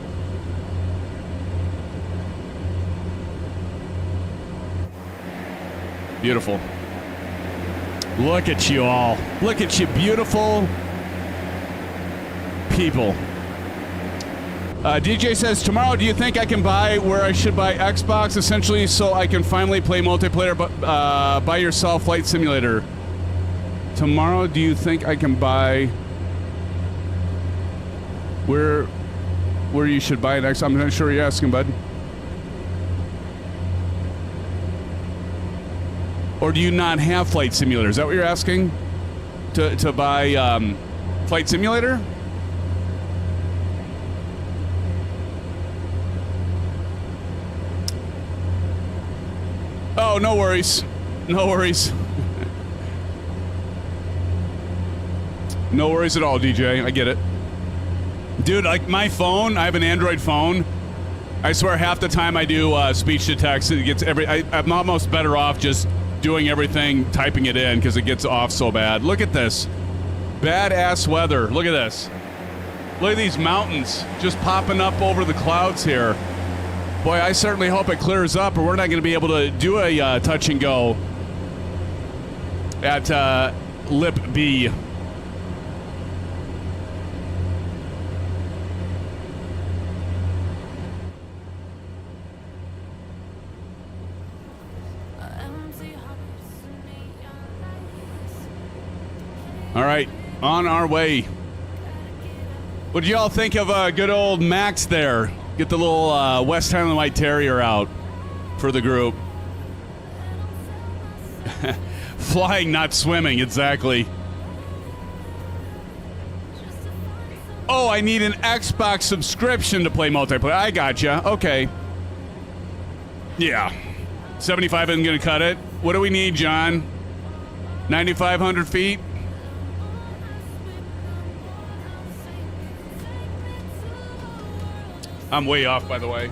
Beautiful. Look at you all. Look at you beautiful people. DJ says, tomorrow, do you think I can buy where I should buy Xbox, essentially, so I can finally play multiplayer by yourself Flight Simulator? Tomorrow, do you think I can buy where you should buy an Xbox? I'm not sure you're asking, bud. Or do you not have Flight Simulator? Is that what you're asking? To buy Flight Simulator? Oh, no worries. No worries. No worries at all, DJ. I get it. Dude, like my phone, I have an Android phone. I swear half the time I do speech to text, it gets I'm almost better off just doing everything, typing it in, because it gets off so bad. Look at this. Badass weather. Look at this. Look at these mountains just popping up over the clouds here. Boy, I certainly hope it clears up, or we're not going to be able to do a touch and go at LIPB. All right, on our way. What did y'all think of good old Max there? Get the little West Highland White Terrier out for the group. Flying, not swimming, exactly. Oh, I need an Xbox subscription to play multiplayer. I gotcha. Okay. Yeah. 75 isn't going to cut it. What do we need, John? 9,500 feet? I'm way off, by the way.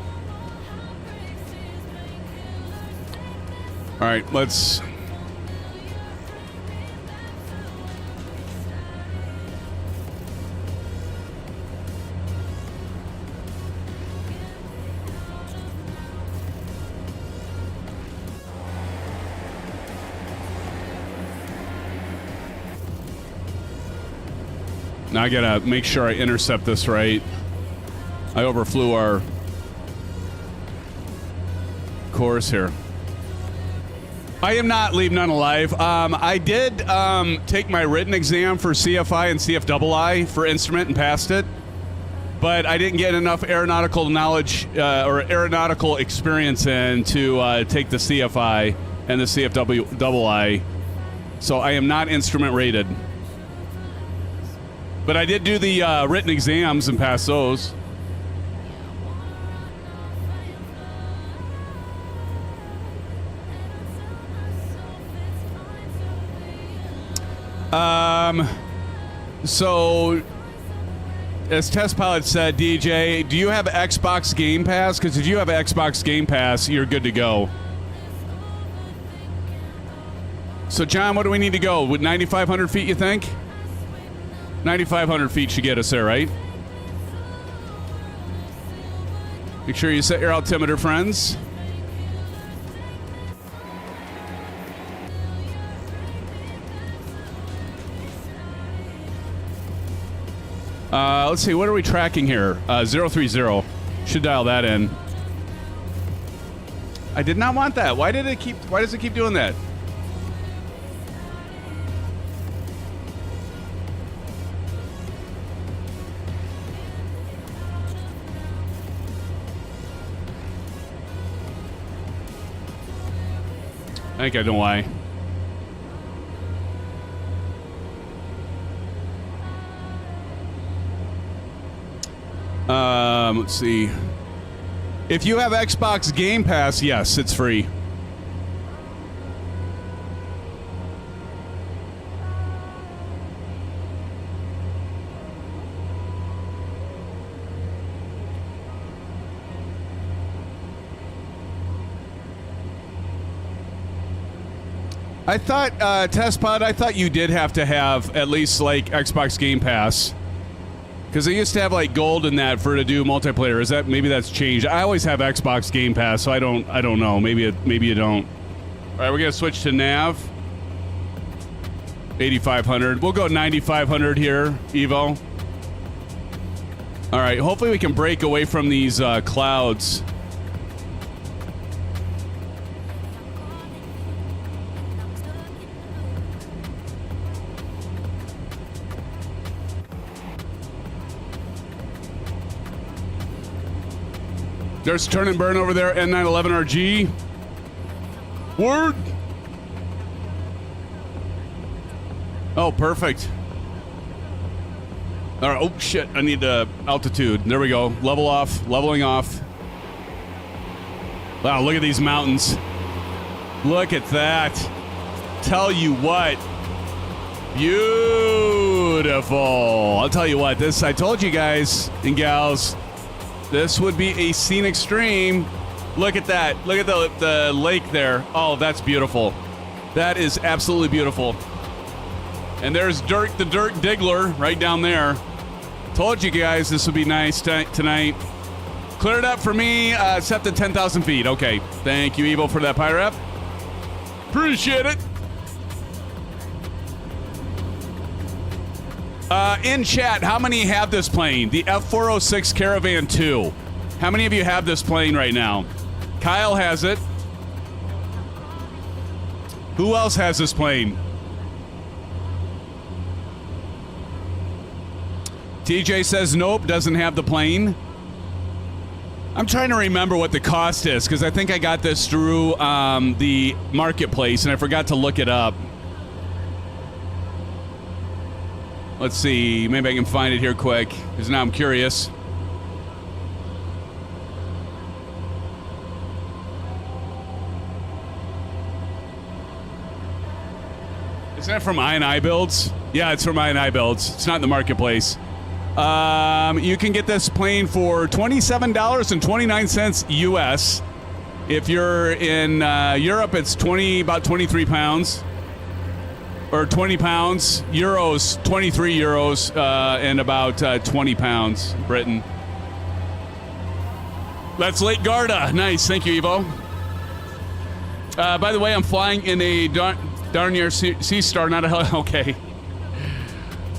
All right, let's... Now I gotta make sure I intercept this right. I overflew our course here. I am not leaving none alive. I did take my written exam for CFI and CFII for instrument and passed it, but I didn't get enough aeronautical knowledge or aeronautical experience in to take the CFI and the CFII. So I am not instrument rated. But I did do the written exams and pass those. So, as Test Pilot said, DJ, do you have Xbox Game Pass? Because if you have Xbox Game Pass, you're good to go. So, John, what do we need to go? With 9,500 feet, you think? 9,500 feet should get us there, right? Make sure you set your altimeter, friends. Let's see, what are we tracking here? 030. Should dial that in. I did not want that. Why does it keep doing that? I think I know why. Let's see. If you have Xbox Game Pass, yes, it's free. I thought, Test Pod, I thought you did have to have at least, like, Xbox Game Pass. Because they used to have, like, gold in that for to do multiplayer. Is that, maybe that's changed. I always have Xbox Game Pass, so I don't know. Maybe you don't. All right, we're going to switch to nav. 8,500. We'll go 9,500 here, Evo. All right, hopefully we can break away from these clouds. There's turn and burn over there, N911RG. Word. Oh, perfect. All right. Oh, shit. I need altitude. There we go. Level off. Leveling off. Wow, look at these mountains. Look at that. Tell you what. Beautiful. I'll tell you what. I told you guys and gals, this would be a scenic stream. Look at that. Look at the lake there. Oh, that's beautiful. That is absolutely beautiful. And there's the Dirt Diggler right down there. Told you guys this would be nice tonight. Cleared up for me, except at 10,000 feet. Okay. Thank you, Evo, for that PyRep. Appreciate it. In chat, how many have this plane? The F406 Caravan II. How many of you have this plane right now? Kyle has it. Who else has this plane? TJ says nope, doesn't have the plane. I'm trying to remember what the cost is because I think I got this through the marketplace and I forgot to look it up. Let's see, maybe I can find it here quick because now I'm curious. Isn't that from iniBuilds? Yeah, it's from iniBuilds. It's not in the marketplace. You can get this plane for $27.29 US. If you're in Europe, it's about 23 pounds. Or 20 pounds. Euros, 23 euros, and about 20 pounds, Britain. That's Lake Garda. Nice. Thank you, Evo. By the way, I'm flying in a Dornier Sea Star, not a hell. Okay.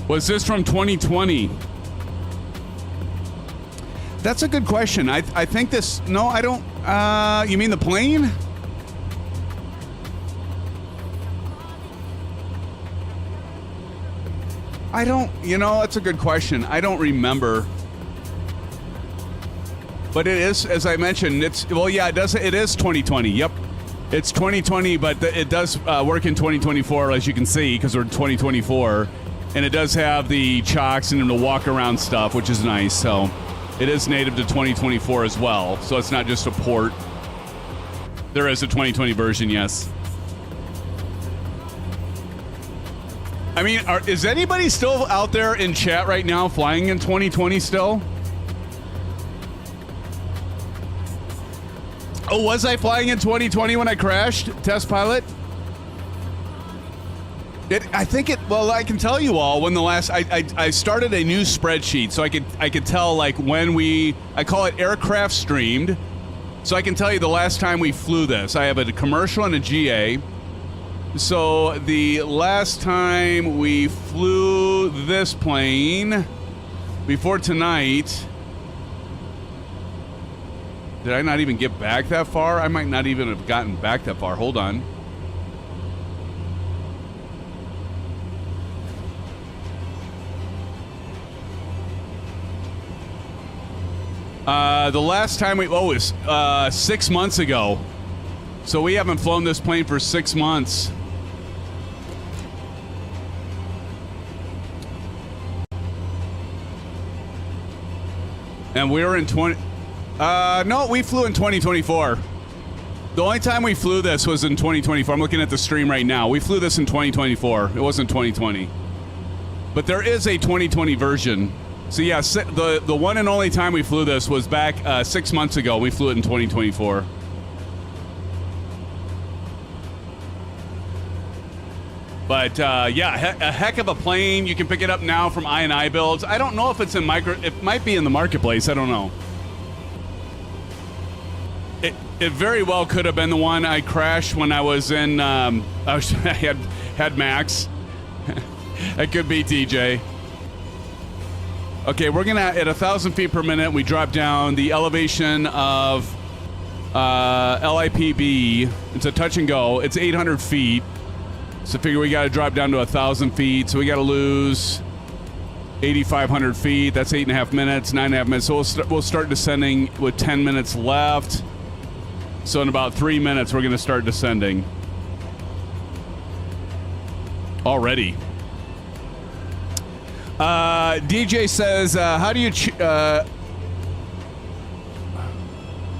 Was this from 2020? That's a good question. I think this. No, I don't. You mean the plane? I don't. You know, that's a good question. I don't remember. But it is, as I mentioned. It's well, yeah. It does. It is 2020. Yep. It's 2020, but it does work in 2024, as you can see, because we're in 2024. And it does have the chocks and the walk-around stuff, which is nice. So it is native to 2024 as well. So it's not just a port. There is a 2020 version, yes. I mean, is anybody still out there in chat right now flying in 2020 still? Oh, was I flying in 2020 when I crashed? Test pilot? I think it. Well, I can tell you all when the last. I started a new spreadsheet, so I could tell like when I call it aircraft streamed, so I can tell you the last time we flew this. I have a commercial and a GA. So the last time we flew this plane before tonight. Did I not even get back that far? I might not even have gotten back that far. Hold on. The last time it was 6 months ago. So we haven't flown this plane for 6 months. And we were in 20... no, we flew in 2024. The only time we flew this was in 2024. I'm looking at the stream right now. We flew this in 2024. It wasn't 2020. But there is a 2020 version. So yeah, the one and only time we flew this was back 6 months ago. We flew it in 2024. But yeah, a heck of a plane. You can pick it up now from iniBuilds. I don't know if it's in it might be in the marketplace. I don't know. It very well could have been the one I crashed when I was in. I had Max. That could be TJ. Okay, we're gonna at 1,000 feet per minute. We drop down the elevation of LIPB. It's a touch and go. It's 800 feet. So figure we got to drop down to 1,000 feet. So we got to lose 8,500 feet. That's 8.5 minutes, 9.5 minutes. So we'll start descending with 10 minutes left. So in about 3 minutes, we're going to start descending. Already. DJ says, how do you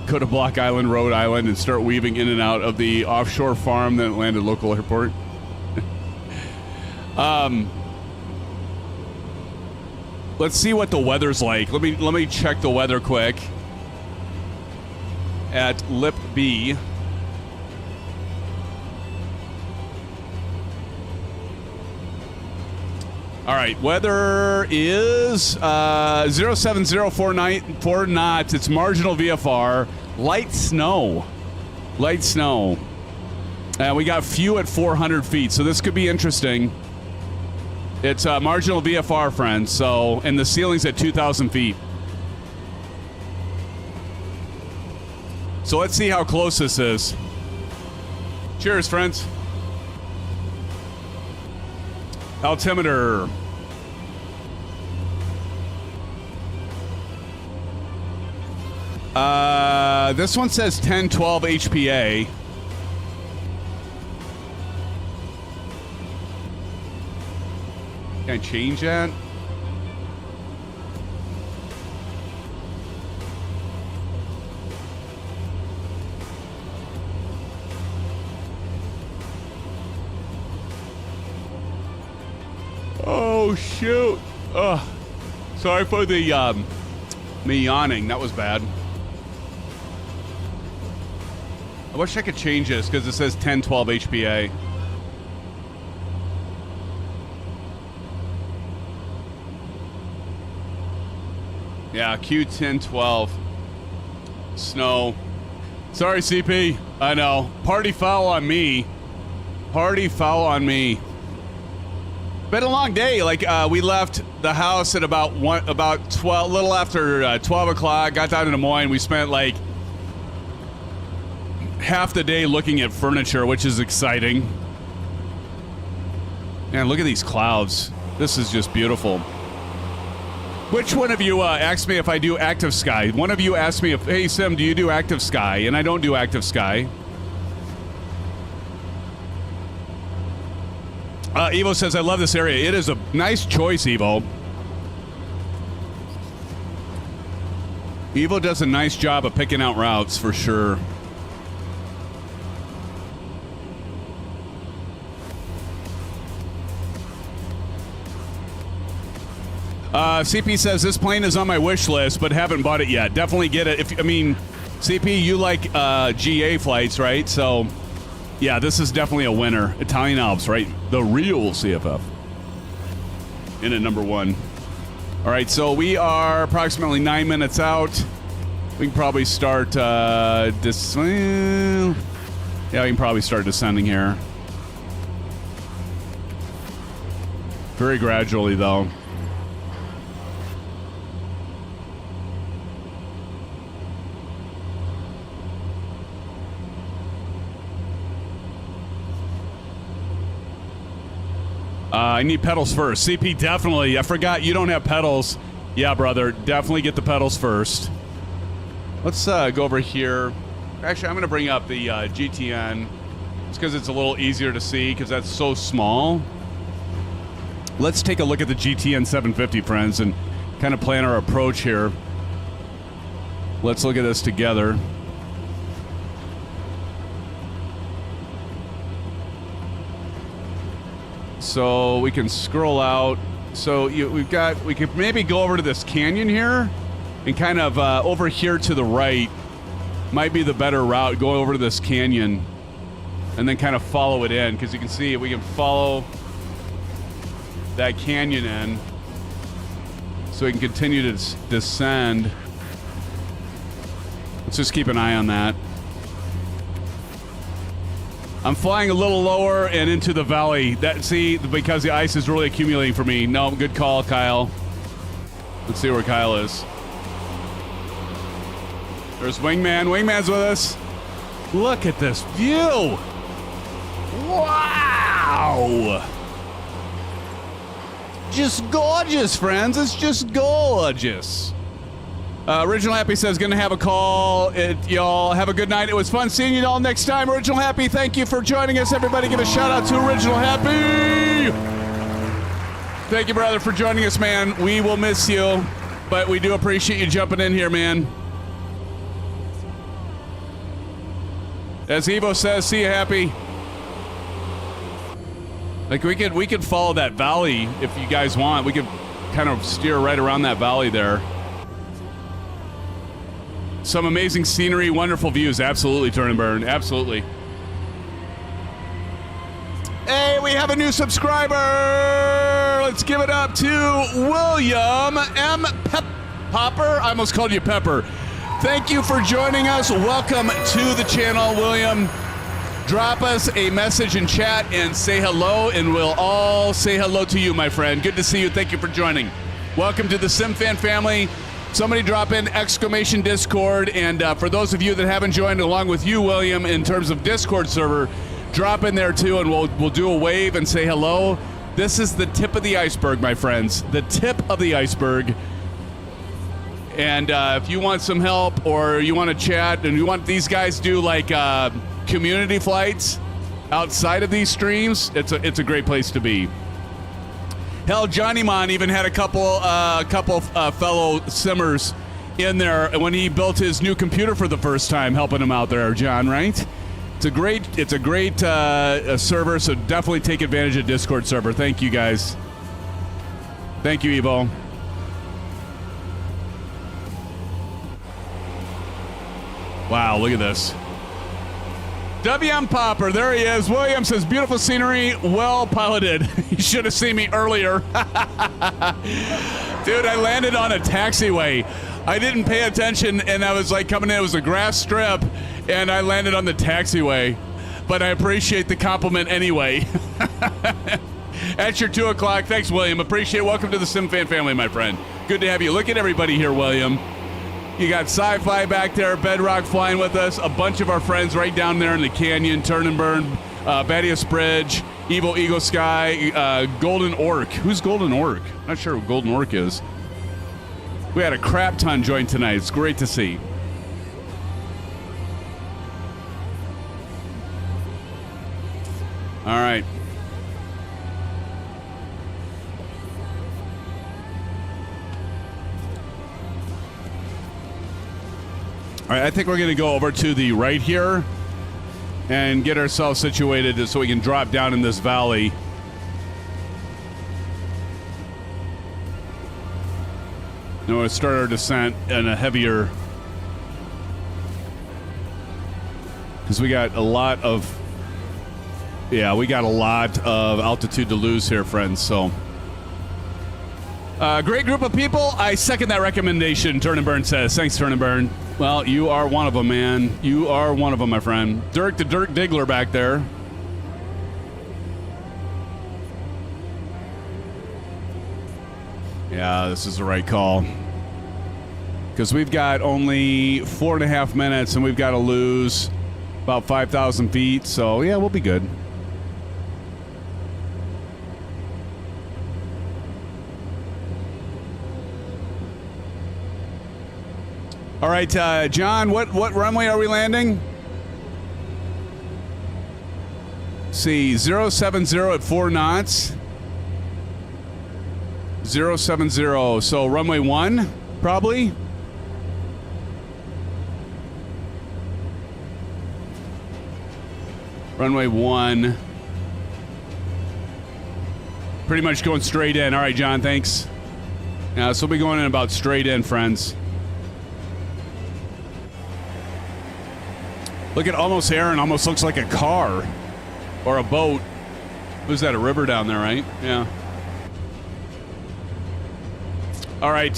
go to Block Island, Rhode Island, and start weaving in and out of the offshore farm that landed local airport? Let's see what the weather's like. Let me check the weather quick. At LIPB. All right, weather is 07049 knots. It's marginal VFR. Light snow. Light snow. We got few at 400 feet, so this could be interesting. It's marginal VFR, friends. So, and the ceiling's at 2,000 feet. So let's see how close this is. Cheers, friends. Altimeter. This one says 10-12 HPA. Can I change that? Oh, shoot. Sorry for the, me yawning. That was bad. I wish I could change this because it says 10-12 HPA. Yeah, Q10-12. Snow. Sorry, CP. I know. Party foul on me. Party foul on me. Been a long day. Like, we left the house at about 12, little after 12 o'clock. Got down to Des Moines. We spent like half the day looking at furniture, which is exciting. Man, look at these clouds. This is just beautiful. Which one of you asked me if I do active sky? One of you asked me if, hey, Sim, do you do active sky? And I don't do active sky. Evo says, I love this area. It is a nice choice, Evo. Evo does a nice job of picking out routes, for sure. CP says, this plane is on my wish list, but haven't bought it yet. Definitely get it. CP, you like GA flights, right? So... yeah, this is definitely a winner. Italian Alps, right? The real CFF. In at number 1. All right, so we are approximately 9 minutes out. We can probably start yeah, we can probably start descending here. Very gradually, though. I need pedals first. CP, definitely. I forgot you don't have pedals. Yeah, brother. Definitely get the pedals first. Let's go over here. Actually, I'm going to bring up the GTN. It's because it's a little easier to see because that's so small. Let's take a look at the GTN 750, friends, and kind of plan our approach here. Let's look at this together. So we can scroll out. So we could maybe go over to this canyon here and kind of over here to the right might be the better route. Go over to this canyon and then kind of follow it in because you can see we can follow that canyon in so we can continue to descend. Let's just keep an eye on that. I'm flying a little lower and into the valley. See, because the ice is really accumulating for me. No, good call, Kyle. Let's see where Kyle is. There's Wingman. Wingman's with us. Look at this view. Wow. Just gorgeous, friends. It's just gorgeous. Original Happy says, gonna have a call. Y'all have a good night. It was fun seeing you all next time. Original Happy, thank you for joining us. Everybody give a shout out to Original Happy. Thank you, brother, for joining us, man. We will miss you, but we do appreciate you jumping in here, man. As Evo says, see you, Happy. Like we could follow that valley if you guys want. We could kind of steer right around that valley there. Some amazing scenery, wonderful views. Absolutely, Turn and Burn. Absolutely. Hey, we have a new subscriber. Let's give it up to William M. Popper. I almost called you Pepper. Thank you for joining us. Welcome to the channel, William. Drop us a message in chat and say hello, and we'll all say hello to you, my friend. Good to see you. Thank you for joining. Welcome to the SimFan family. Somebody drop in exclamation Discord, and for those of you that haven't joined along with you, William, in terms of Discord server, drop in there too, and we'll do a wave and say hello. This is the tip of the iceberg, my friends. The tip of the iceberg. And if you want some help or you want to chat and you want these guys do like community flights outside of these streams, it's a great place to be. Hell, Johnny Mon even had a couple fellow simmers in there when he built his new computer for the first time, helping him out there, John, right? It's a great server, so definitely take advantage of Discord server. Thank you, guys. Thank you, Evo. Wow, look at this. WM Popper, there he is. William says, beautiful scenery, well piloted. You should have seen me earlier. Dude, I landed on a taxiway. I didn't pay attention, and I was like coming in. It was a grass strip, and I landed on the taxiway. But I appreciate the compliment anyway. At your 2 o'clock. Thanks, William. Appreciate it. Welcome to the SimFan family, my friend. Good to have you. Look at everybody here, William. You got Sci-Fi back there, Bedrock flying with us, a bunch of our friends right down there in the canyon, Turn and Burn, Badius Bridge, Evil Eagle Sky, Golden Orc. Who's Golden Orc? Not sure who Golden Orc is. We had a crap ton join tonight. It's great to see. All right. All right, I think we're going to go over to the right here and get ourselves situated so we can drop down in this valley. Now we'll start our descent in a heavier, because we got a lot of altitude to lose here, friends. So, great group of people. I second that recommendation. Turn and Burn says, thanks, Turn and Burn. Well, you are one of them, man. You are one of them, my friend. Dirk the Dirk Diggler back there. Yeah, this is the right call. Because we've got only 4.5 minutes, and we've got to lose about 5,000 feet. So, yeah, we'll be good. All right, John, what runway are we landing? Let's see, 070 at 4 knots. 070, so runway 1, probably? Runway 1. Pretty much going straight in. All right, John, thanks. Yeah, so we'll be going in about straight in, friends. Look at almost Aaron, almost looks like a car or a boat. Who's that, a river down there, right? Yeah. All right,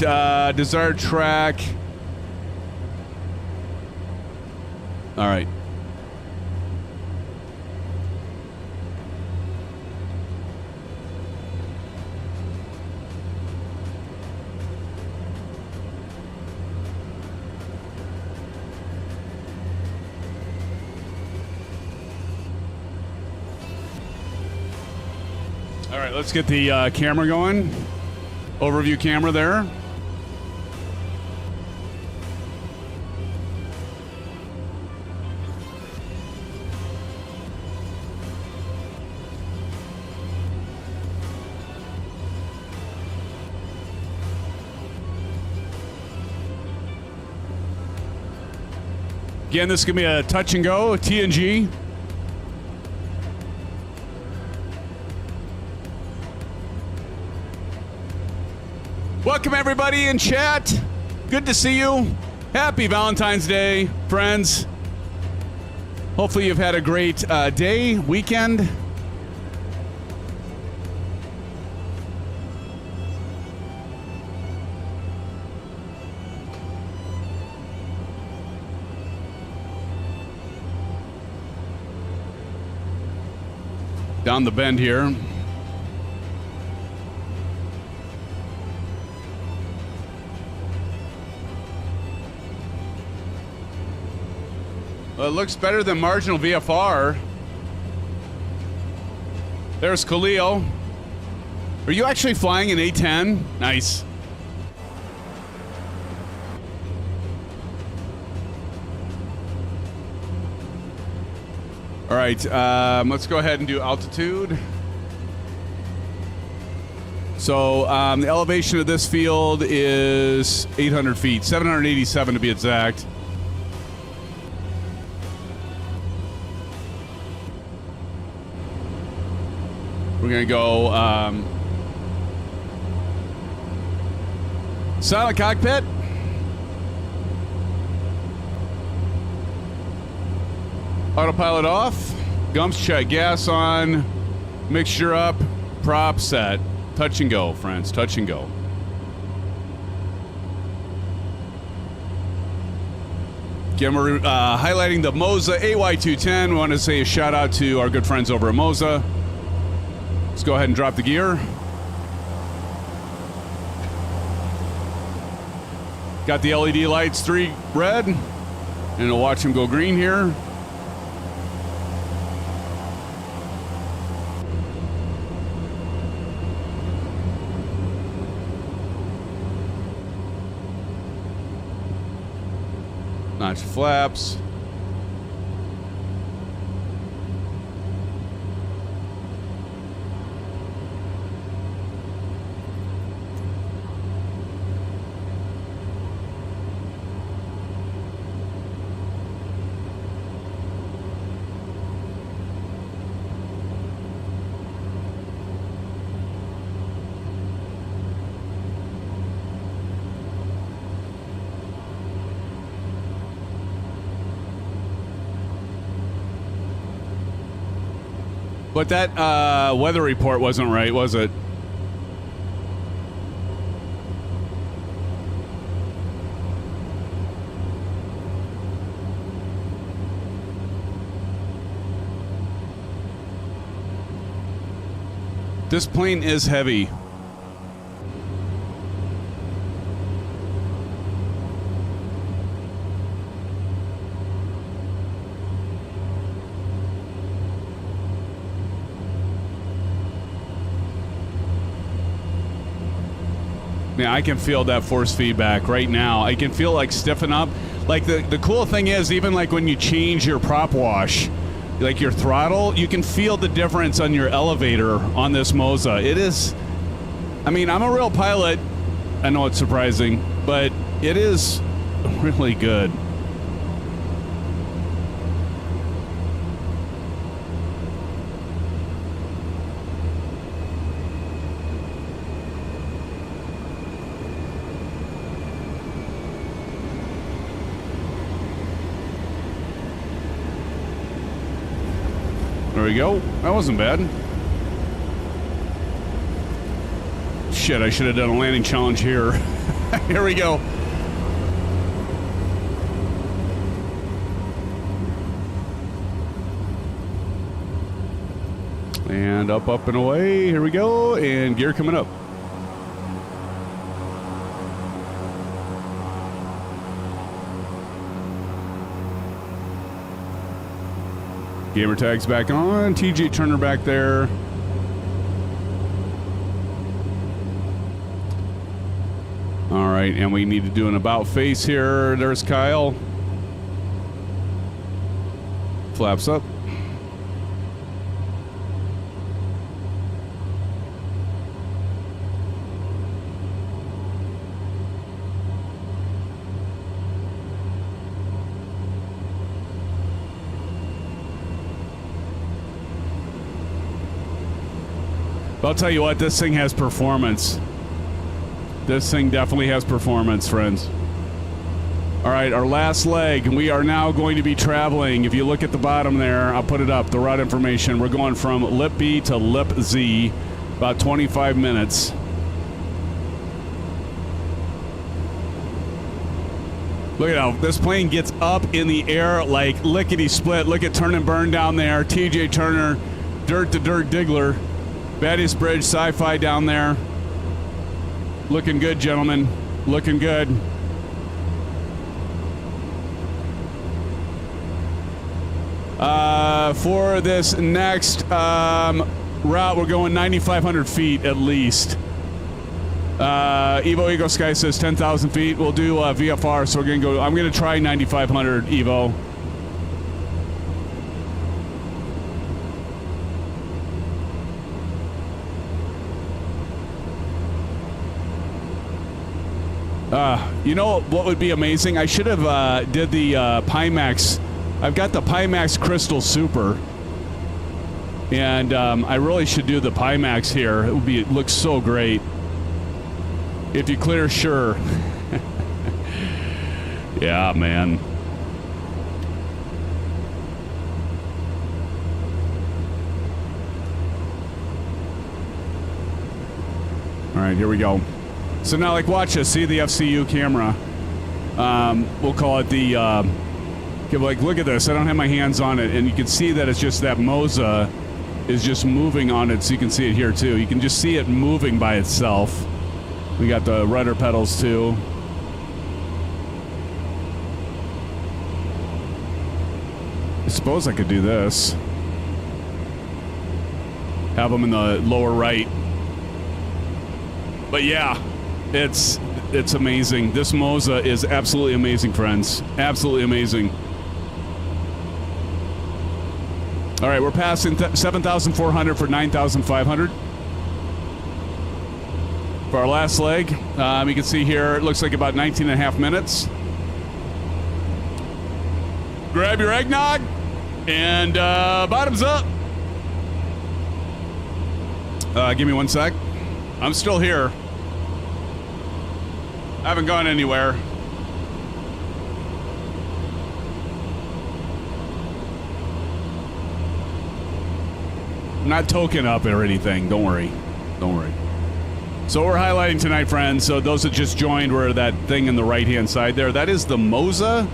desired track. All right. All right, let's get the camera going. Overview camera there. Again, this is going to be a touch and go, TNG. Welcome, everybody in chat. Good to see you. Happy Valentine's Day, friends. Hopefully you've had a great day, weekend. Down the bend here. Well, it looks better than marginal VFR. There's Khalil. Are you actually flying an A10? Nice. All right, let's go ahead and do altitude. So the elevation of this field is 800 feet, 787 to be exact. We're going to go silent cockpit. Autopilot off. Gumps check. Gas on. Mixture up. Prop set. Touch and go, friends. Touch and go. Again, we're highlighting the Moza AY210. We want to say a shout out to our good friends over at Moza. Let's go ahead and drop the gear. Got the LED lights 3 red, and we'll watch them go green here. Notch flaps. But that weather report wasn't right, was it? This plane is heavy. Yeah, I can feel that force feedback right now. I can feel like stiffen up. Like the cool thing is, even like when you change your prop wash, like your throttle, you can feel the difference on your elevator on this Moza. It is, I mean, I'm a real pilot. I know it's surprising, but it is really good. There we go. That wasn't bad. Shit, I should have done a landing challenge here. Here we go. And up, up, and away. Here we go. And gear coming up. Gamer tags back on. TJ Turner back there. All right, and we need to do an about face here. There's Kyle. Flaps up. I'll tell you what, this thing has performance. This thing definitely has performance, friends. All right, our last leg. We are now going to be traveling. If you look at the bottom there, I'll put it up, the route information. We're going from LIPB to LIPZ, about 25 minutes. Look at how this plane gets up in the air like lickety-split. Look at Turn and Burn down there. TJ Turner, Dirt to Dirt Diggler. Betty's Bridge, Sci-Fi down there. Looking good, gentlemen. Looking good. For this next route, we're going 9,500 feet at least. Evo Eagle Sky says 10,000 feet. We'll do VFR, so we're going to go. I'm going to try 9,500 Evo. You know what would be amazing? I should have did the Pimax. I've got the Pimax Crystal Super, and I really should do the Pimax here. It looks so great. If you clear, sure. Yeah, man. All right, here we go. So now, like, watch this. See the FCU camera? We'll call it the. Like, look at this. I don't have my hands on it, and you can see that it's just that Moza is just moving on it. So you can see it here too. You can just see it moving by itself. We got the rudder pedals too. I suppose I could do this. Have them in the lower right. But yeah, it's amazing. This Moza is absolutely amazing, friends. Absolutely amazing. All right, we're passing 7,400 for 9,500. For our last leg, you can see here, it looks like about 19 and a half minutes. Grab your eggnog and bottoms up. Give me 1 sec. I'm still here. I haven't gone anywhere. I'm not token up or anything. Don't worry. Don't worry. So we're highlighting tonight, friends. So those that just joined were that thing in the right-hand side there. That is the Moza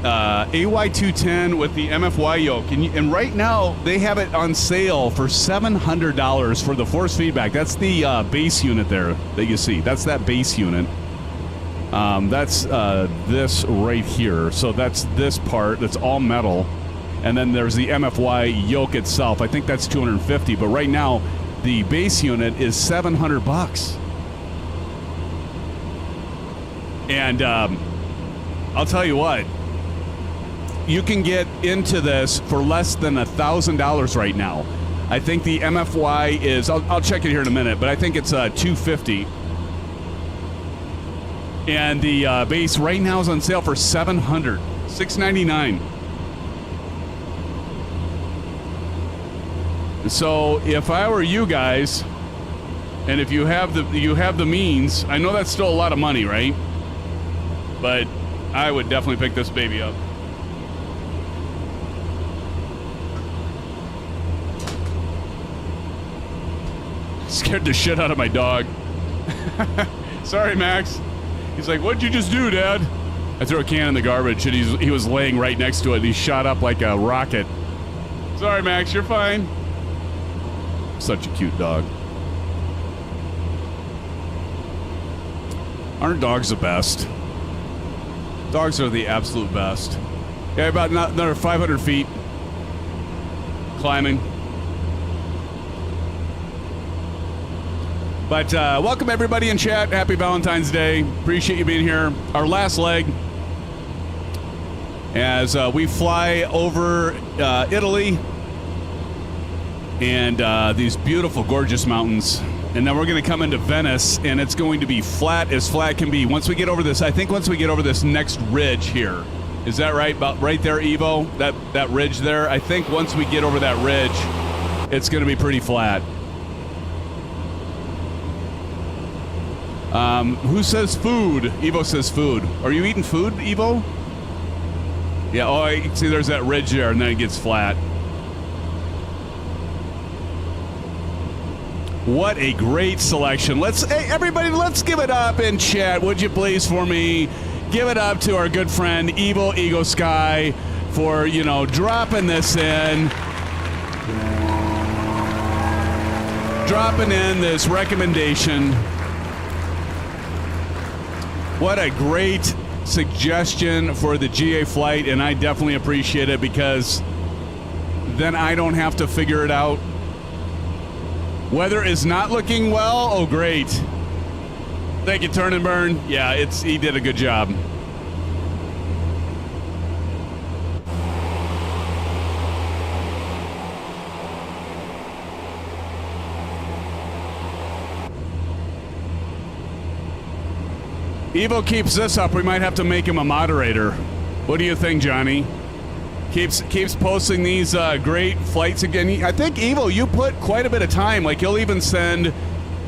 AY210 with the MFY yoke. And right now, they have it on sale for $700 for the force feedback. That's the base unit there that you see. That's that base unit. That's this right here. So that's this part. That's all metal. And then there's the MFY yoke itself. I think that's $250. But right now, the base unit is $700. And I'll tell you what. You can get into this for less than $1,000 right now. I think the MFY is, I'll check it here in a minute, but I think it's $250. And the base right now is on sale for $700, $699. So if I were you guys, and if you have the means, I know that's still a lot of money, right? But I would definitely pick this baby up. Scared the shit out of my dog. Sorry, Max. He's like, what'd you just do, Dad? I threw a can in the garbage, and he was laying right next to it, and he shot up like a rocket. Sorry, Max, you're fine. Such a cute dog. Aren't dogs the best? Dogs are the absolute best. Yeah, about another 500 feet. Climbing. But welcome everybody in chat. Happy Valentine's Day. Appreciate you being here. Our last leg as we fly over Italy and these beautiful, gorgeous mountains. And then we're going to come into Venice, and it's going to be flat as flat can be. Once we get over this, I think once we get over this next ridge here. Is that right? About right there, Evo? That ridge there? I think once we get over that ridge, it's going to be pretty flat. Who says food? Evo says food. Are you eating food, Evo? Yeah, oh, I see there's that ridge there, and then it gets flat. What a great selection. Hey, everybody, let's give it up in chat, would you please, for me? Give it up to our good friend, Evo Ego Sky, for, dropping this in. Dropping in this recommendation. What a great suggestion for the GA flight, and I definitely appreciate it because then I don't have to figure it out. Weather is not looking well. Oh, great. Thank you, Turn and Burn. Yeah, he did a good job. Evo keeps this up, we might have to make him a moderator. What do you think, Johnny? Keeps posting these great flights again. I think, Evo, you put quite a bit of time. Like, you'll even send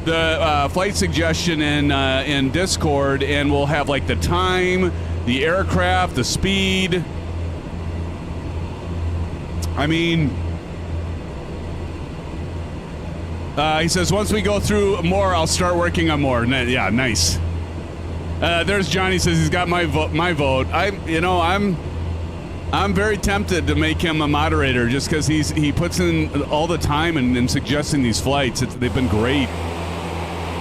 the flight suggestion in Discord, and we'll have, like, the time, the aircraft, the speed. I mean... he says, once we go through more, I'll start working on more. Yeah, nice. There's Johnny, says he's got my vote. I'm very tempted to make him a moderator just because he puts in all the time and suggesting these flights. They've been great.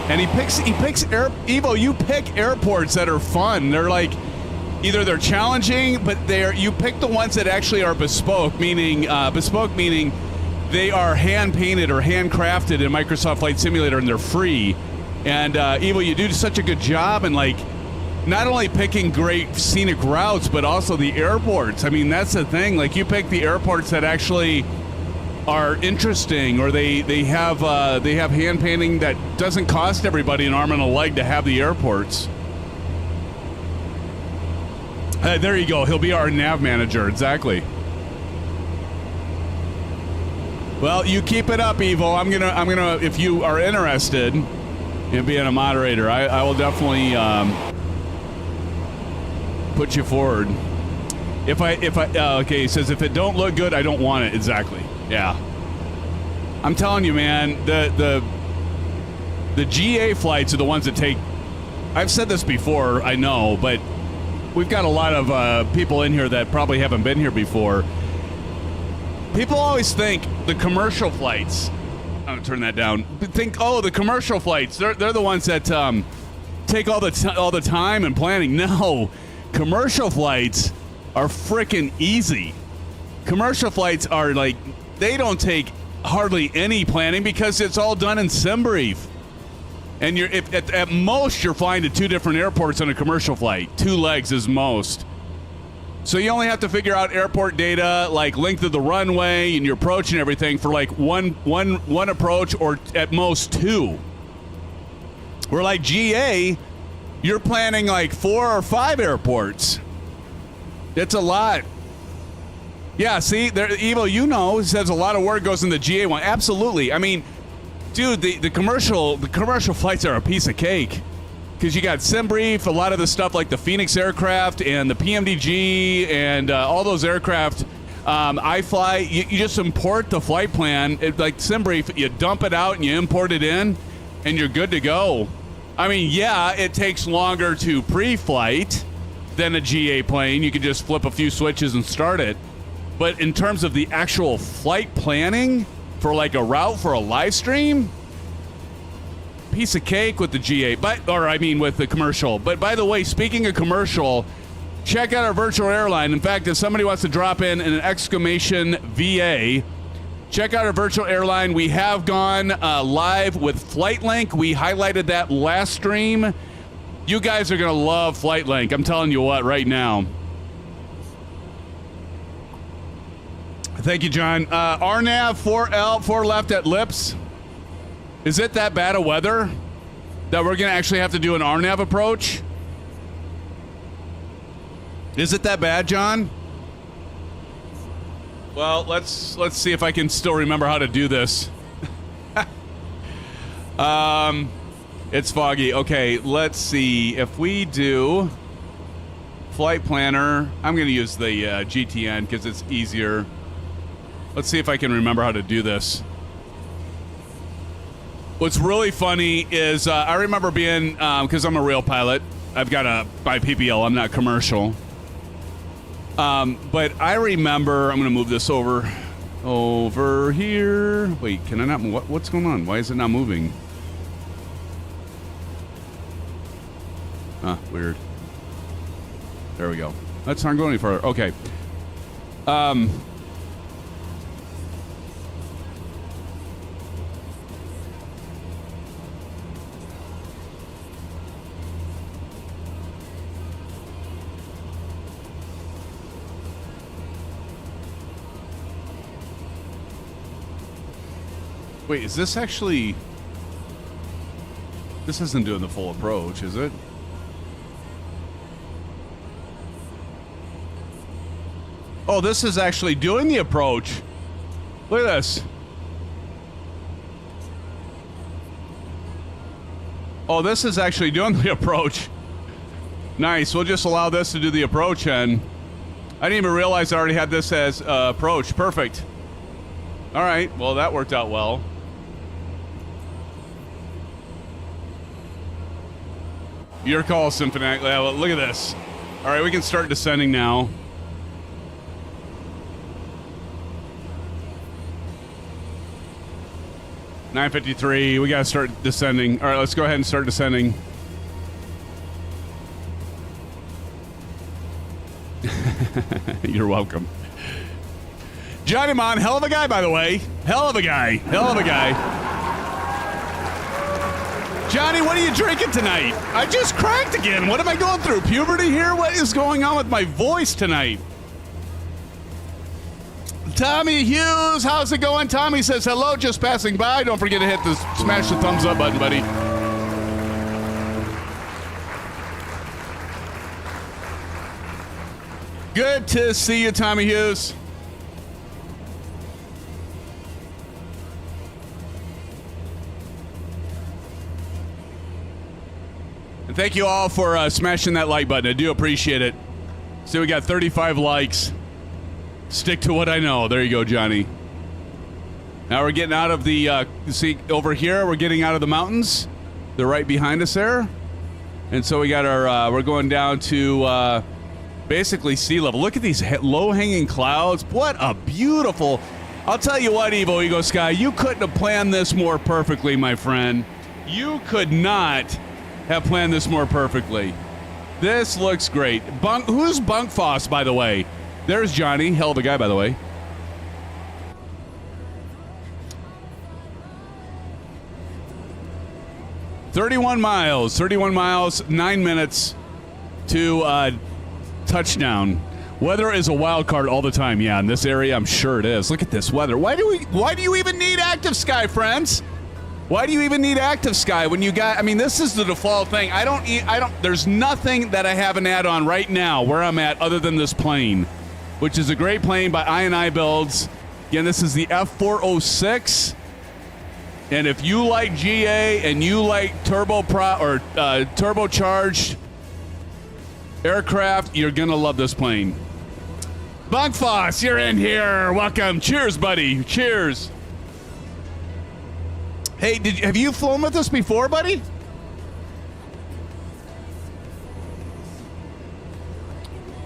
And he picks Evo, you pick airports that are fun. They're like, either they're challenging, but you pick the ones that actually are bespoke, meaning they are hand painted or handcrafted in Microsoft Flight Simulator, and they're free. And Evo, you do such a good job, and like not only picking great scenic routes, but also the airports. I mean, that's the thing. Like, you pick the airports that actually are interesting, or they have hand painting that doesn't cost everybody an arm and a leg to have the airports. There you go. He'll be our nav manager. Exactly. Well, you keep it up, Evo. I'm gonna. If you are interested in being a moderator, I will definitely put you forward. If I okay, he says if it don't look good, I don't want it. Exactly. Yeah. I'm telling you, man. The GA flights are the ones that take. I've said this before, I know, but we've got a lot of people in here that probably haven't been here before. People always think the commercial flights. I'm gonna turn that down. Think, oh, the commercial flights. They're the ones that take all the time and planning. No, commercial flights are freaking easy. Commercial flights are like, they don't take hardly any planning because it's all done in SimBrief. And at most you're flying to 2 different airports on a commercial flight. 2 legs is most. So you only have to figure out airport data, like length of the runway and your approach and everything for like one approach, or at most 2. Where like GA, you're planning like 4 or 5 airports. It's a lot. Yeah, see, there, Evo, says a lot of work goes in the GA one. Absolutely. I mean, dude, the commercial flights are a piece of cake. Because you got SimBrief, a lot of the stuff like the Phoenix aircraft and the PMDG and all those aircraft. iFly, you just import the flight plan. Like SimBrief, you dump it out and you import it in, and you're good to go. I mean, yeah, it takes longer to pre-flight than a GA plane. You can just flip a few switches and start it. But in terms of the actual flight planning for like a route for a live stream, piece of cake with the GA, with the commercial. But by the way, speaking of commercial, check out our virtual airline. In fact, if somebody wants to drop in an exclamation VA, check out our virtual airline. We have gone live with FlightLink. We highlighted that last stream. You guys are going to love FlightLink. I'm telling you what, right now. Thank you, John. RNAV 4L, 4 left at LIPS. Is it that bad of weather that we're going to actually have to do an RNAV approach? Is it that bad, John? Well, let's see if I can still remember how to do this. It's foggy. Okay, let's see. If we do flight planner, I'm going to use the GTN because it's easier. Let's see if I can remember how to do this. What's really funny is I remember being, because I'm a rail pilot, I've got my PPL, I'm not commercial. But I remember, I'm going to move this over here. Wait, can I not move? What's going on? Why is it not moving? Weird. There we go. Let's not go any further. Okay. Wait, is this actually... This isn't doing the full approach, is it? Oh, this is actually doing the approach. Look at this. Oh, this is actually doing the approach. Nice. We'll just allow this to do the approach, and I didn't even realize I already had this as approach. Perfect. All right. Well, that worked out well. Your call, Symphony. Well, look at this. All right, we can start descending now. $9.53. We got to start descending. All right, let's go ahead and start descending. You're welcome. Johnny Mon, hell of a guy, by the way. Hell of a guy. Hell of a guy. Johnny, what are you drinking tonight? I just cracked again. What am I going through? Puberty here? What is going on with my voice tonight? Tommy Hughes, how's it going? Tommy says hello, just passing by. Don't forget to hit the smash the thumbs up button, buddy. Good to see you, Tommy Hughes. And thank you all for smashing that like button. I do appreciate it. So we got 35 likes. Stick to what I know. There you go, Johnny. Now we're getting out of the, see over here, we're getting out of the mountains. They're right behind us there. And so we got our, we're going down to basically sea level. Look at these low-hanging clouds. What a beautiful, I'll tell you what, Evo Ego Sky, you couldn't have planned this more perfectly, my friend. You could not have planned this more perfectly. This looks great. Who's Bunkfoss, by the way? There's Johnny. Hell of a guy, by the way. $31 miles, 9 minutes to touchdown. Weather is a wild card all the time. Yeah, in this area, I'm sure it is. Look at this weather. Why do you even need active sky, friends? Why do you even need active sky when you got, I mean, this is the default thing. There's nothing that I have an add on right now where I'm at other than this plane, which is a great plane by iniBuilds. Again, this is the F406. And if you like GA and you like turbocharged aircraft, you're going to love this plane. Bunkfoss, you're in here. Welcome. Cheers, buddy. Cheers. Hey, have you flown with us before, buddy?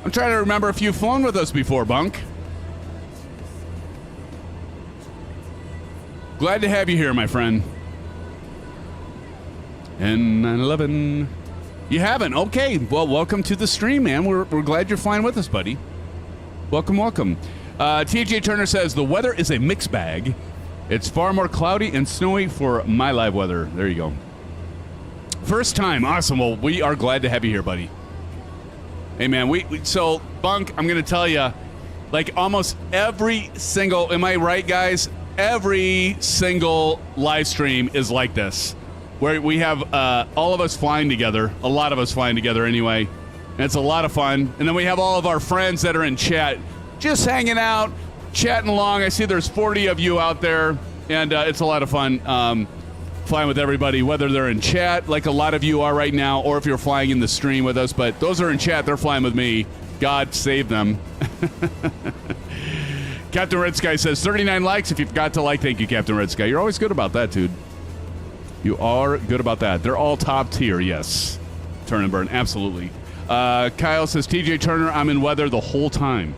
I'm trying to remember if you've flown with us before, Bunk. Glad to have you here, my friend. And 9/11. You haven't? Okay. Well, welcome to the stream, man. We're glad you're flying with us, buddy. Welcome, welcome. TJ Turner says, the weather is a mixed bag. It's far more cloudy and snowy for my live weather. There you go. First time. Awesome. Well, we are glad to have you here, buddy. Hey, man. So, Bunk, I'm going to tell you, like almost every single, am I right, guys? Every single live stream is like this, where we have all of us flying together, a lot of us flying together anyway, and it's a lot of fun. And then we have all of our friends that are in chat, just hanging out, chatting along. I see there's 40 of you out there, and it's a lot of fun flying with everybody, whether they're in chat, like a lot of you are right now, or if you're flying in the stream with us. But those are in chat, they're flying with me. God save them. Captain Red Sky says 39 likes. If you forgot to like, thank you, Captain Red Sky. You're always good about that, dude. You are good about that. They're all top tier, yes. Turn and burn, absolutely. Kyle says, TJ Turner, I'm in weather the whole time.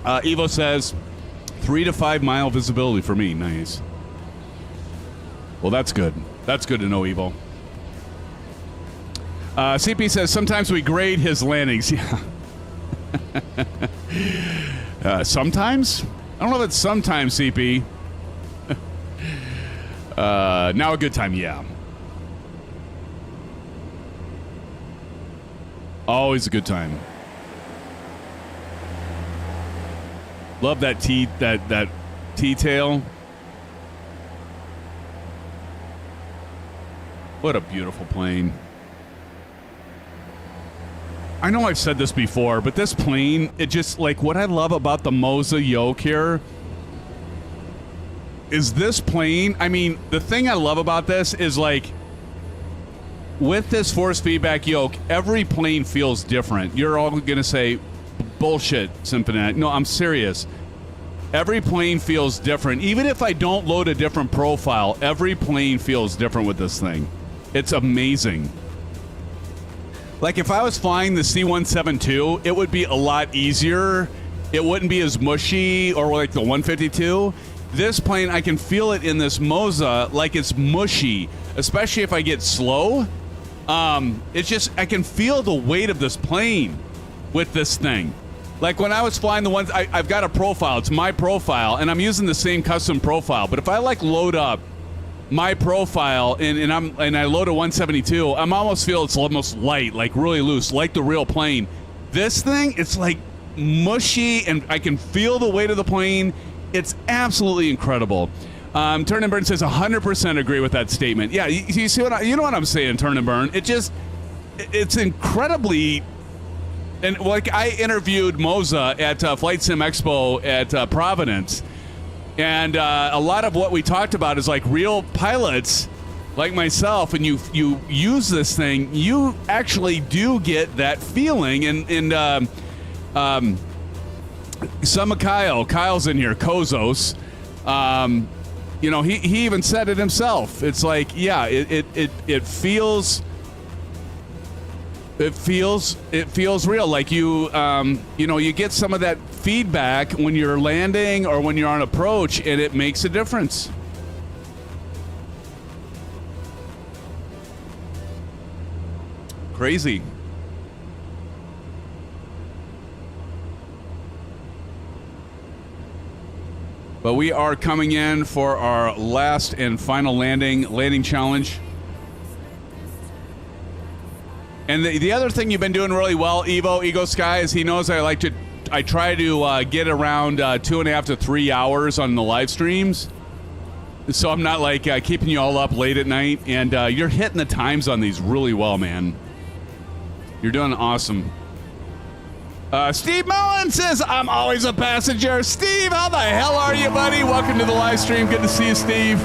Evo says 3 to 5 mile visibility for me. Nice. Well, that's good. That's good to know, Evo. CP says sometimes we grade his landings. Yeah. Sometimes? I don't know if it's sometimes, CP. Now a good time, yeah. Always a good time. Love that T-tail. What a beautiful plane. I know I've said this before, but this plane, it just, like, what I love about the Moza yoke here is this plane. I mean, the thing I love about this is, like, with this force feedback yoke, every plane feels different. You're all going to say, bullshit, Symphony. No, I'm serious. Every plane feels different. Even if I don't load a different profile, every plane feels different with this thing. It's amazing. Like, if I was flying the C-172, it would be a lot easier. It wouldn't be as mushy, or like the 152. This plane, I can feel it in this Moza like it's mushy, especially if I get slow. It's just, I can feel the weight of this plane with this thing. Like, when I was flying the ones, I've got a profile. It's my profile, and I'm using the same custom profile. But if I, like, load up my profile and I load a 172, I'm almost feel it's almost light, like really loose, like the real plane. This thing, it's like mushy, and I can feel the weight of the plane. It's absolutely incredible. Turn and Burn says 100% agree with that statement. Yeah, you see what you know what I'm saying, Turn and Burn. It's incredibly. And like, I interviewed Moza at Flight Sim Expo at Providence. And a lot of what we talked about is like real pilots like myself, and you use this thing, you actually do get that feeling. And some of Kyle's in here, Kozos. You know, he even said it himself. It's like, yeah, it feels real. Like you know, you get some of that feedback when you're landing or when you're on approach, and it makes a difference. Crazy. But we are coming in for our last and final landing challenge. And the other thing you've been doing really well, Ego Sky, is he knows I try to get around 2.5 to 3 hours on the live streams. So I'm not like keeping you all up late at night. And you're hitting the times on these really well, man. You're doing awesome. Steve Mullen says, I'm always a passenger. Steve, how the hell are you, buddy? Welcome to the live stream. Good to see you, Steve.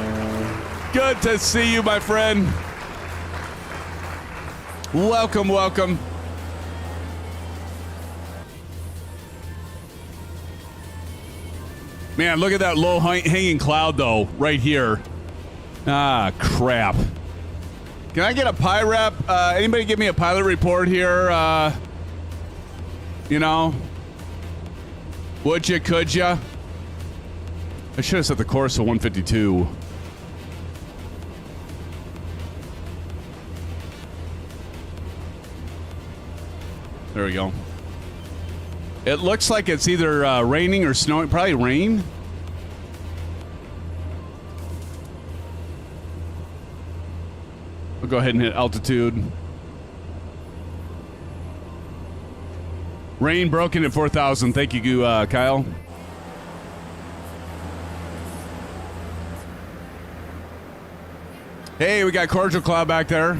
Good to see you, my friend. Welcome, welcome. Man, look at that low hanging cloud, though, right here. Ah, crap. Can I get a PIREP? Anybody give me a pilot report here? You know? Would you, could ya? I should have set the course to 152. There we go. It looks like it's either raining or snowing. Probably rain. We'll go ahead and hit altitude. Rain broken at 4,000. Thank you, Kyle. Hey, we got Cordial Cloud back there.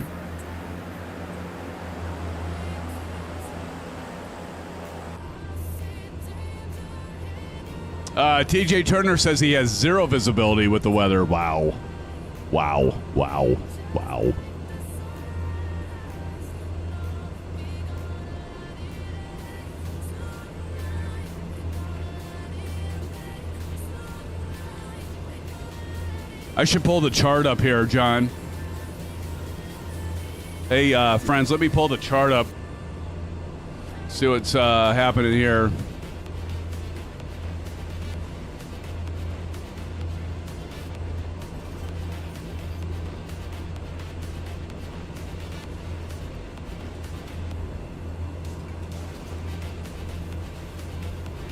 TJ Turner says he has zero visibility with the weather. Wow. Wow. Wow. Wow. I should pull the chart up here, John. Hey, friends, let me pull the chart up. See what's happening here.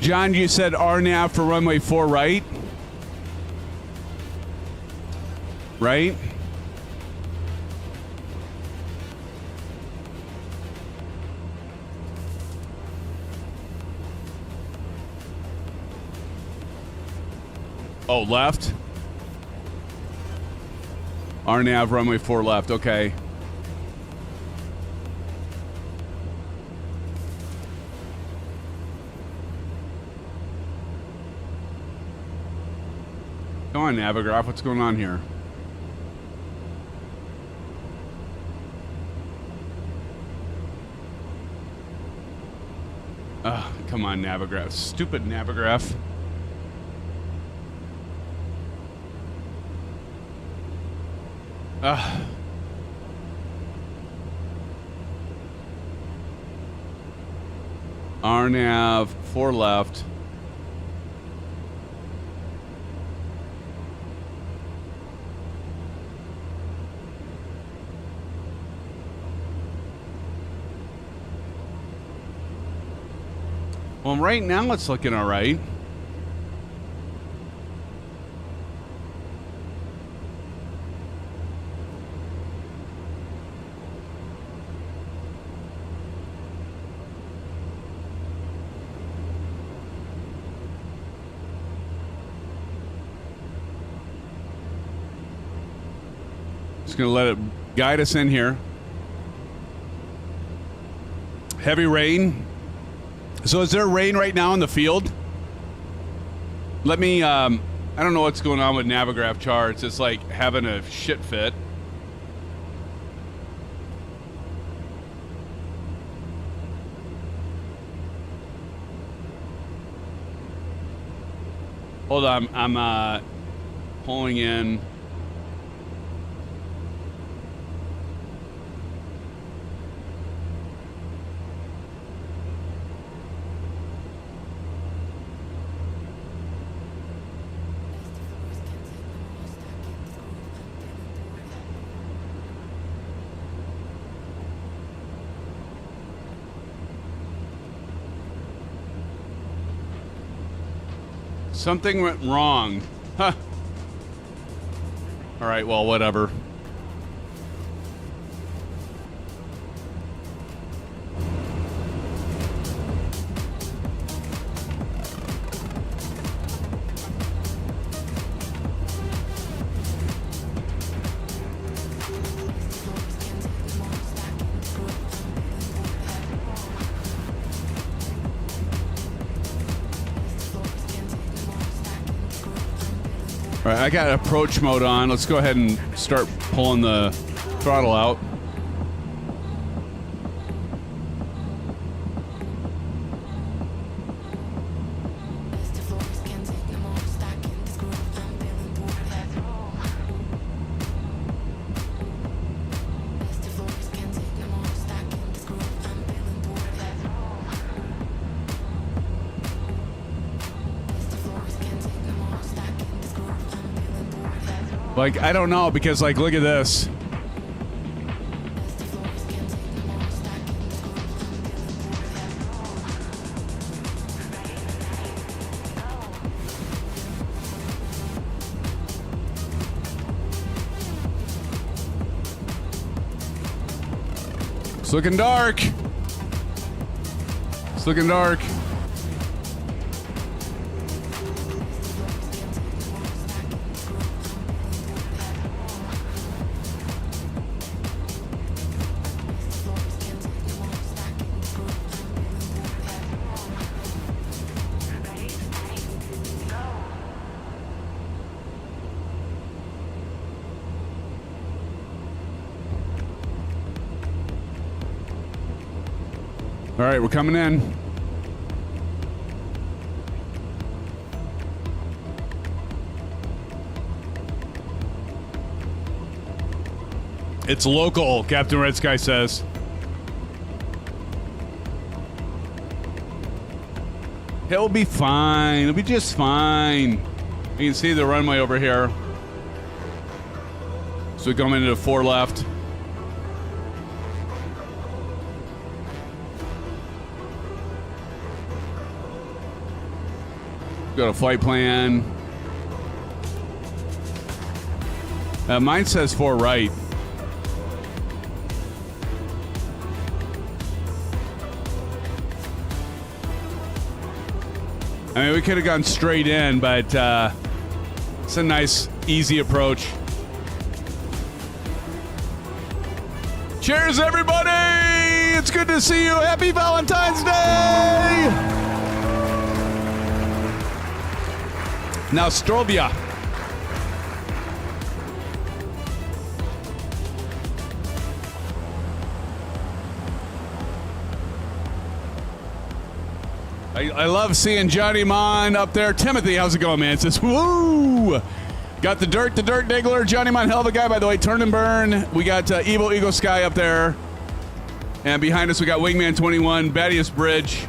John, you said RNAV for runway 4 right? Right? Oh, left? RNAV runway 4 left, okay. Come on, Navigraph. What's going on here? Come on, Navigraph. Stupid Navigraph. RNav, 4 left. Well, right now it's looking all right. Just going to let it guide us in here. Heavy rain. So is there rain right now in the field? Let me, I don't know what's going on with Navigraph charts. It's like having a shit fit. Hold on, I'm pulling in. Something went wrong. Huh. All right, well, whatever. All right, I got approach mode on. Let's go ahead and start pulling the throttle out. Like, I don't know, because, like, look at this. It's looking dark. It's looking dark. All right, we're coming in. It's local, Captain Red Sky says. He'll be fine. It'll be just fine. You can see the runway over here. So we're coming into 4 left. Got a flight plan. Mine says 4 right. I mean, we could have gone straight in, but it's a nice, easy approach. Cheers, everybody! It's good to see you. Happy Valentine's Day! Now, Strovia. I love seeing Johnny Mon up there. Timothy, how's it going, man? It says, woo! Got the Dirt Diggler. Johnny Mon, hell of a guy, by the way. Turn and Burn. We got Eagle Sky up there. And behind us, we got Wingman 21, Badius Bridge.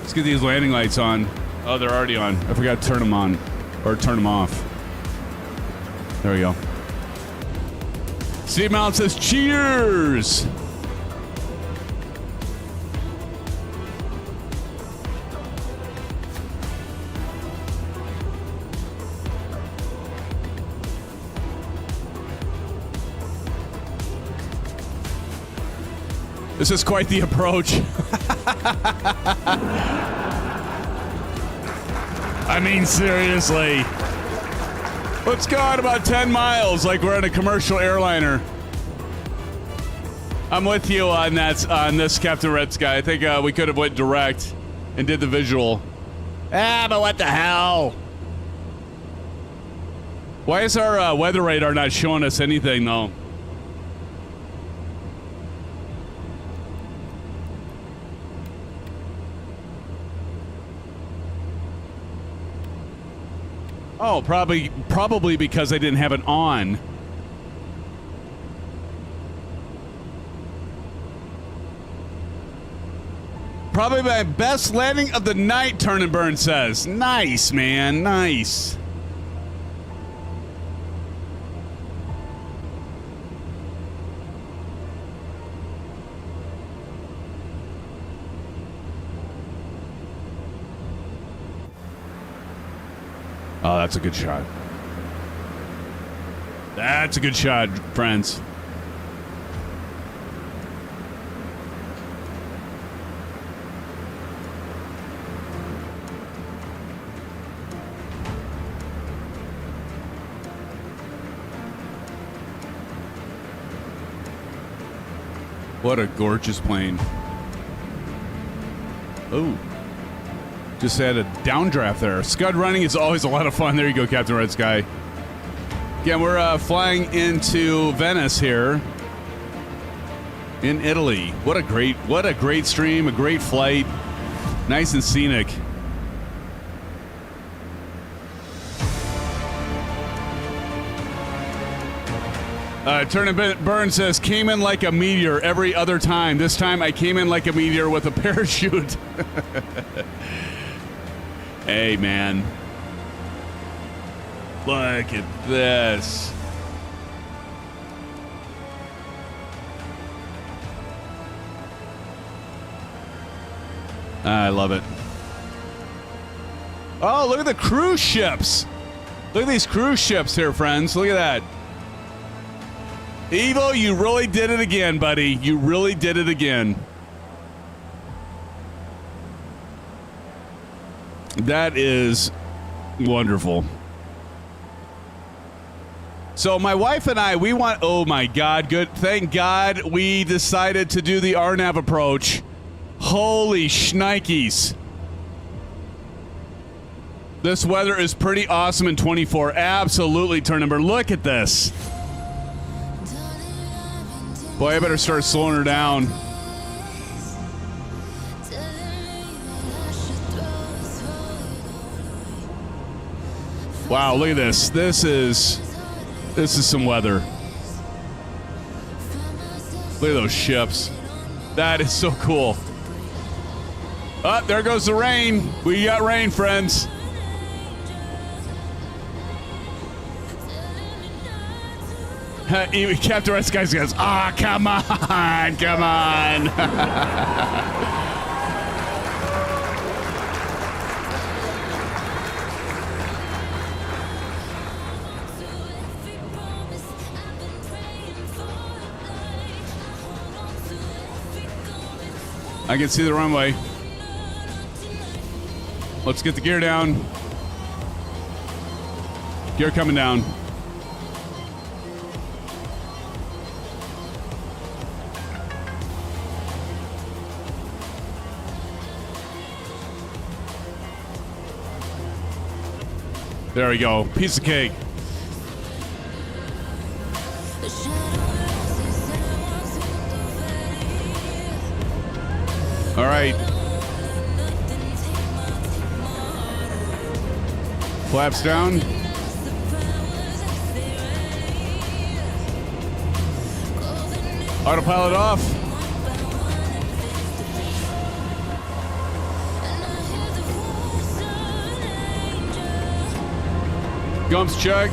Let's get these landing lights on. Oh, they're already on. I forgot to turn them on. Or turn them off. There we go. Steve Mount says, cheers! This is quite the approach. I mean, seriously. Let's go at about 10 miles like we're on a commercial airliner. I'm with you on that, on this, Captain Red Sky. I think we could have went direct and did the visual. But what the hell? Why is our weather radar not showing us anything, though? Oh, probably because I didn't have it on. Probably my best landing of the night, Turn and Burn says. Nice, man, nice. Oh, that's a good shot. That's a good shot, friends. What a gorgeous plane. Oh. Just had a downdraft there. Scud running is always a lot of fun. There you go, Captain Red Sky. Again, we're flying into Venice here in Italy. What a great stream, a great flight. Nice and scenic. Turn and Burn says, came in like a meteor every other time. This time I came in like a meteor with a parachute. Hey, man. Look at this. I love it. Oh, look at the cruise ships. Look at these cruise ships here, friends. Look at that. Evo, you really did it again, buddy. You really did it again. That is wonderful. So my wife and I, we want, oh my God, good. Thank God we decided to do the RNAV approach. Holy shnikes. This weather is pretty awesome in 24. Absolutely, turn number. Look at this. Boy, I better start slowing her down. Wow, look at this. This is some weather. Look at those ships. That is so cool. Oh, there goes the rain. We got rain, friends. Captain Red Skies goes, ah, come on, come on. I can see the runway. Let's get the gear down. Gear coming down. There we go. Piece of cake. right. Flaps down. Autopilot off. Gumps check.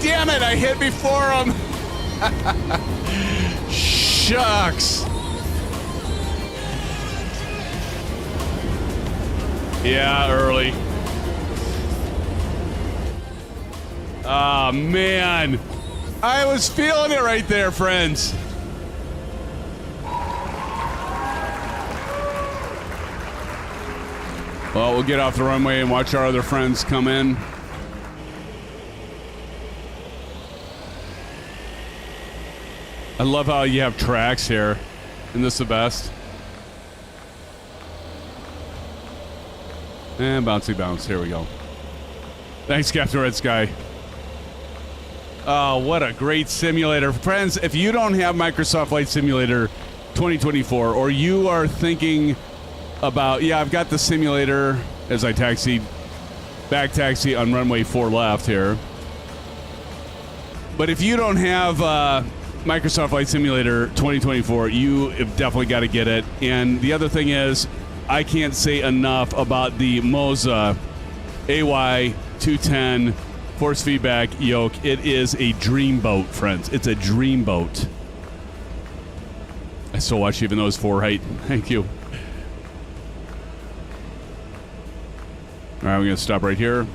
Damn it, I hit before him. Shucks. Yeah, early. Oh, man. I was feeling it right there, friends. Well, we'll get off the runway and watch our other friends come in. I love how you have tracks here. Isn't this the best? And bouncy bounce. Here we go. Thanks, Captain Red Sky. Oh, what a great simulator. Friends, if you don't have Microsoft Flight Simulator 2024, or you are thinking about, yeah, I've got the simulator as I back taxi on runway 4 left here. But if you don't have Microsoft Flight Simulator 2024, you have definitely got to get it. And the other thing is, I can't say enough about the Moza AY210 force feedback yoke. It is a dream boat, friends. It's a dream boat. I still watch even though it's 4 height. Thank you. All right, we're going to stop right here.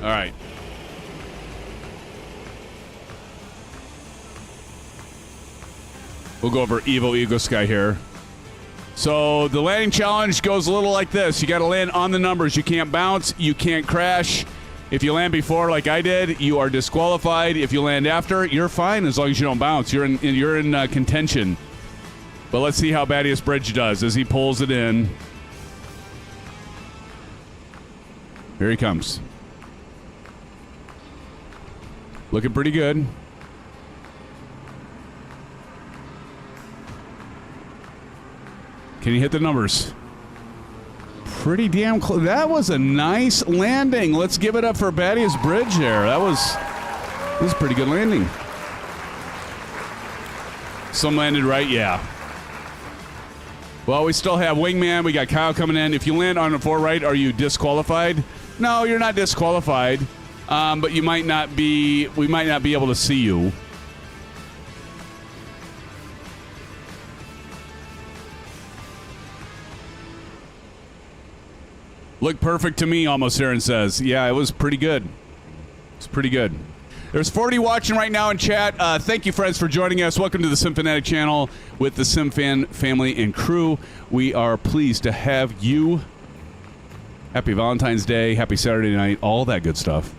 All right. We'll go over Evo Eagle Sky here. So the landing challenge goes a little like this. You got to land on the numbers. You can't bounce. You can't crash. If you land before, like I did, you are disqualified. If you land after, you're fine as long as you don't bounce. You're in contention. But let's see how Badius Bridge does as he pulls it in. Here he comes. Looking pretty good. Can you hit the numbers? Pretty damn close. That was a nice landing. Let's give it up for Badius Bridge there. This is a pretty good landing. Some landed right, yeah. Well, we still have Wingman. We got Kyle coming in. If you land on a 4 right, are you disqualified? No, you're not disqualified. But we might not be able to see you. Looked perfect to me, almost, Aaron says. Yeah, it was pretty good. It's pretty good. There's 40 watching right now in chat. Thank you, friends, for joining us. Welcome to the SimFanatic channel with the SimFan family and crew. We are pleased to have you. Happy Valentine's Day. Happy Saturday night. All that good stuff.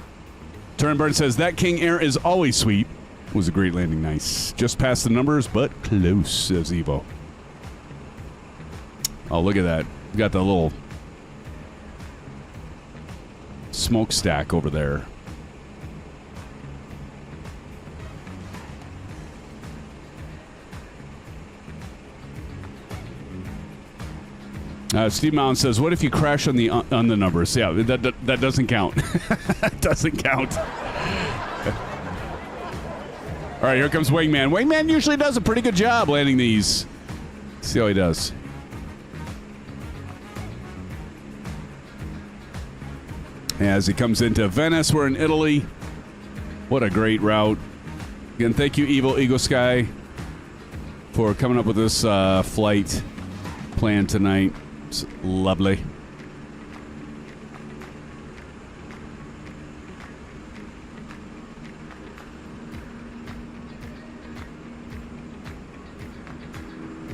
Turnburn says, that King Air is always sweet. Was a great landing. Nice. Just past the numbers, but close, says Evo. Oh, look at that. Got the little smokestack over there. Steve Mountain says, what if you crash on the numbers? Yeah, that doesn't count. That doesn't count. All right, here comes Wingman. Wingman usually does a pretty good job landing these. Let's see how he does. As he comes into Venice, we're in Italy. What a great route. Again, thank you, Evil Eagle Sky, for coming up with this flight plan tonight. It's lovely.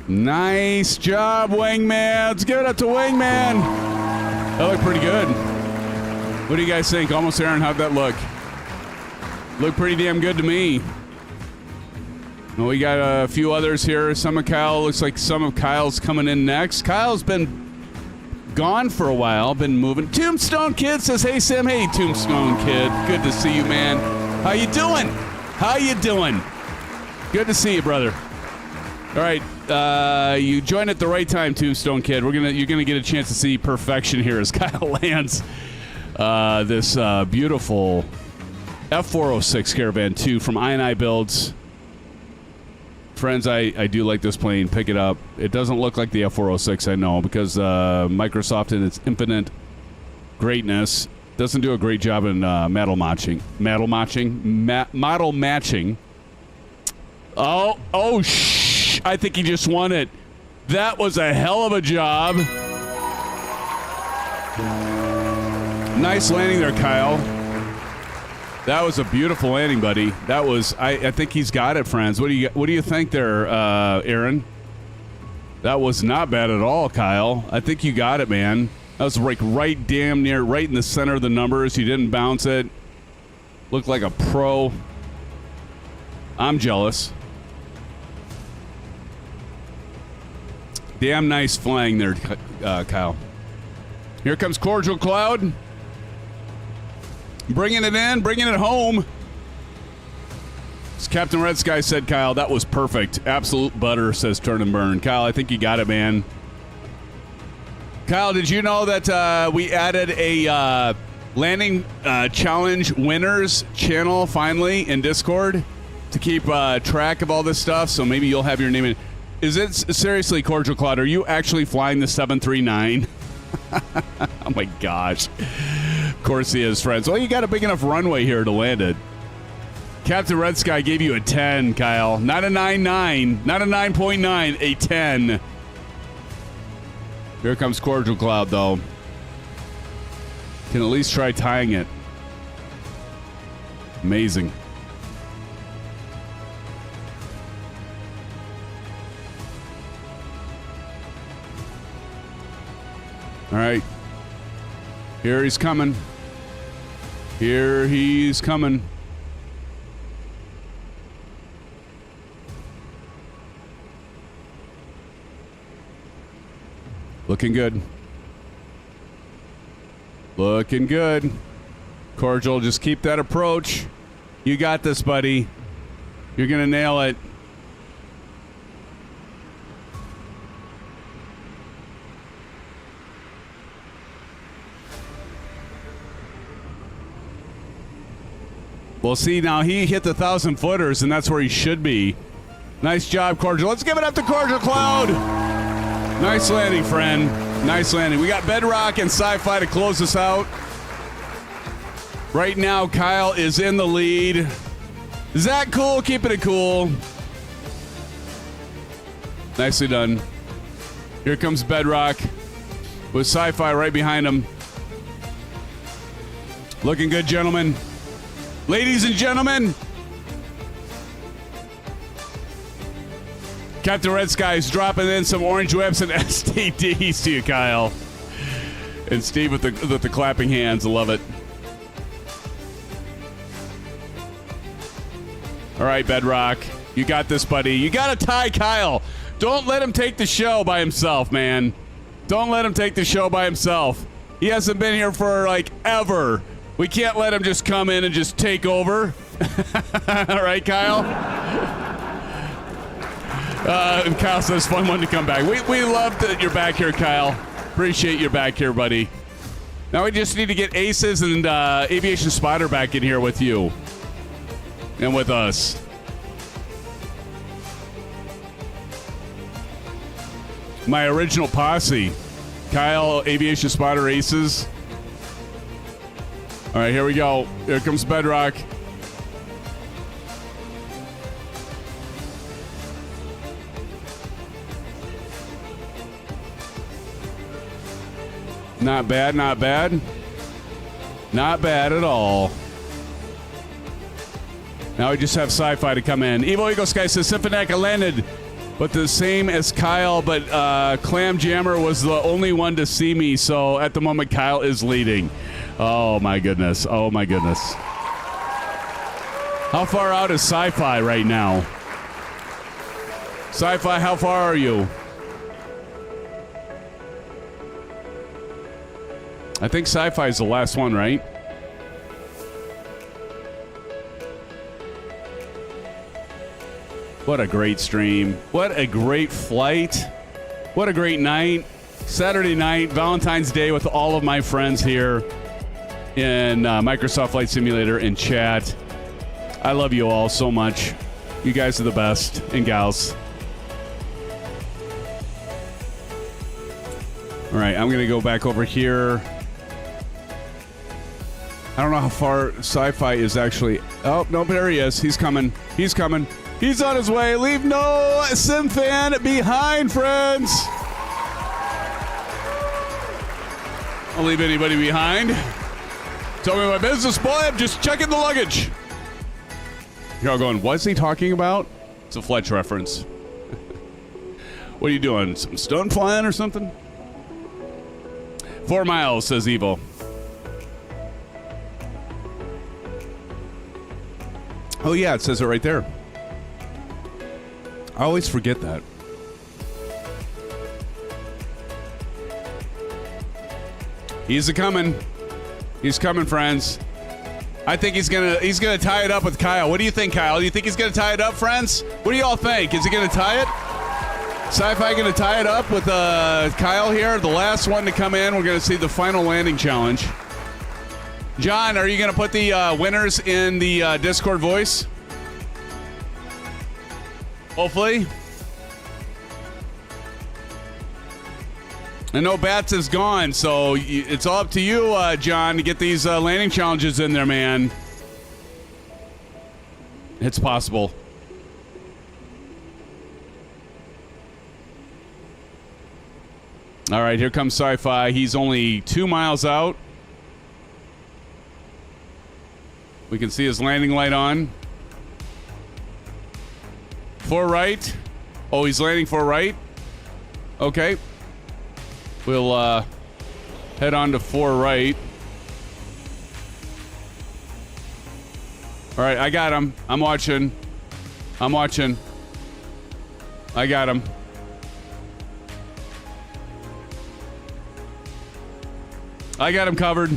Nice job, Wingman. Let's give it up to Wingman. That looked pretty good. What do you guys think? Almost Aaron, how'd that look? Looked pretty damn good to me. Well, we got a few others here. Some of Kyle, looks like some of Kyle's coming in next. Kyle's been gone for a while, been moving. Tombstone Kid says, hey, Sim. Hey, Tombstone Kid. Good to see you, man. How you doing? How you doing? Good to see you, brother. All right, you joined at the right time, Tombstone Kid. You're gonna get a chance to see perfection here as Kyle lands this beautiful F406 Caravan II from iniBuilds. Friends, I do like this plane. Pick it up. It doesn't look like the F406, I know, because Microsoft in its infinite greatness doesn't do a great job in model matching. Oh, shh! I think he just won it. That was a hell of a job. Nice landing there, Kyle. That was a beautiful landing, buddy. That was. I think he's got it, friends. What do you think there, Aaron? That was not bad at all, Kyle. I think you got it, man. That was like right damn near, right in the center of the numbers. You didn't bounce it. Looked like a pro. I'm jealous. Damn nice flying there, Kyle. Here comes Cordial Cloud. Bringing it in, bringing it home. As Captain Red Sky said, Kyle, that was perfect. Absolute butter, says Turn and Burn. Kyle, I think you got it, man. Kyle, did you know that we added a landing challenge winners channel finally in Discord to keep track of all this stuff? So maybe you'll have your name in. Is it seriously, Cordial Cloud? Are you actually flying the 739? Oh my gosh. Of course he is, friends. Well, you got a big enough runway here to land it. Captain Red Sky gave you a 10, Kyle. Not a 9.9, not a 9.9, a 10. Here comes Cordial Cloud, though. Can at least try tying it. Amazing. All right. Here he's coming. Here he's coming. Looking good. Looking good. Cordial, just keep that approach. You got this, buddy. You're going to nail it. Well, see, now he hit the 1,000-footers, and that's where he should be. Nice job, Cordial. Let's give it up to Cordial Cloud. Nice landing, friend. Nice landing. We got Bedrock and Sci-Fi to close us out. Right now, Kyle is in the lead. Is that cool? Keeping it cool. Nicely done. Here comes Bedrock with Sci-Fi right behind him. Looking good, gentlemen. Ladies and gentlemen, Captain Red Sky is dropping in some orange whips and STDs to you, Kyle. And Steve with the clapping hands. I love it. All right, Bedrock. You got this, buddy. You got to tie Kyle. Don't let him take the show by himself, man. Don't let him take the show by himself. He hasn't been here for, like, ever. We can't let him just come in and just take over. All right, Kyle? And Kyle says, fun one to come back. We love that you're back here, Kyle. Appreciate you back here, buddy. Now we just need to get Aces and Aviation Spotter back in here with you. And with us. My original posse. Kyle, Aviation Spotter, Aces. All right, here we go. Here comes Bedrock. Not bad, not bad. Not bad at all. Now we just have Sci-Fi to come in. Evo Eagle Sky says, Symphonic landed But the same as Kyle, but Clam Jammer was the only one to see me, so at the moment Kyle is leading. Oh my goodness. Oh my goodness. How far out is Sci-Fi right now? Sci-Fi, how far are you? I think Sci-Fi is the last one, right? What a great stream. What a great flight. What a great night. Saturday night, Valentine's Day with all of my friends here in Microsoft Flight Simulator in chat. I love you all so much. You guys are the best, and gals. All right, I'm going to go back over here. I don't know how far Sci-Fi is actually. Oh, no, there he is. He's coming. He's coming. He's on his way. Leave no sim fan behind, friends. I'll leave anybody behind. Tell me my business, boy. I'm just checking the luggage. You're all going, what's he talking about? It's a Fletch reference. What are you doing? Some stone flying or something? 4 miles, says Evo. Oh, yeah, it says it right there. I always forget that. He's a-coming. He's coming, friends. I think he's gonna tie it up with Kyle. What do you think, Kyle? Do you think he's gonna tie it up, friends? What do y'all think? Is he gonna tie it? Sci-Fi gonna tie it up with Kyle here, the last one to come in. We're gonna see the final landing challenge. John, are you gonna put the winners in the Discord voice? Hopefully. I know Bats is gone, so it's all up to you, John, to get these landing challenges in there, man. It's possible. All right, here comes Sci-Fi. He's only 2 miles out. We can see his landing light on. 4 right. Oh, he's landing 4 right. Okay. We'll head on to 4 right. All right, I got him. I'm watching. I got him. I got him covered.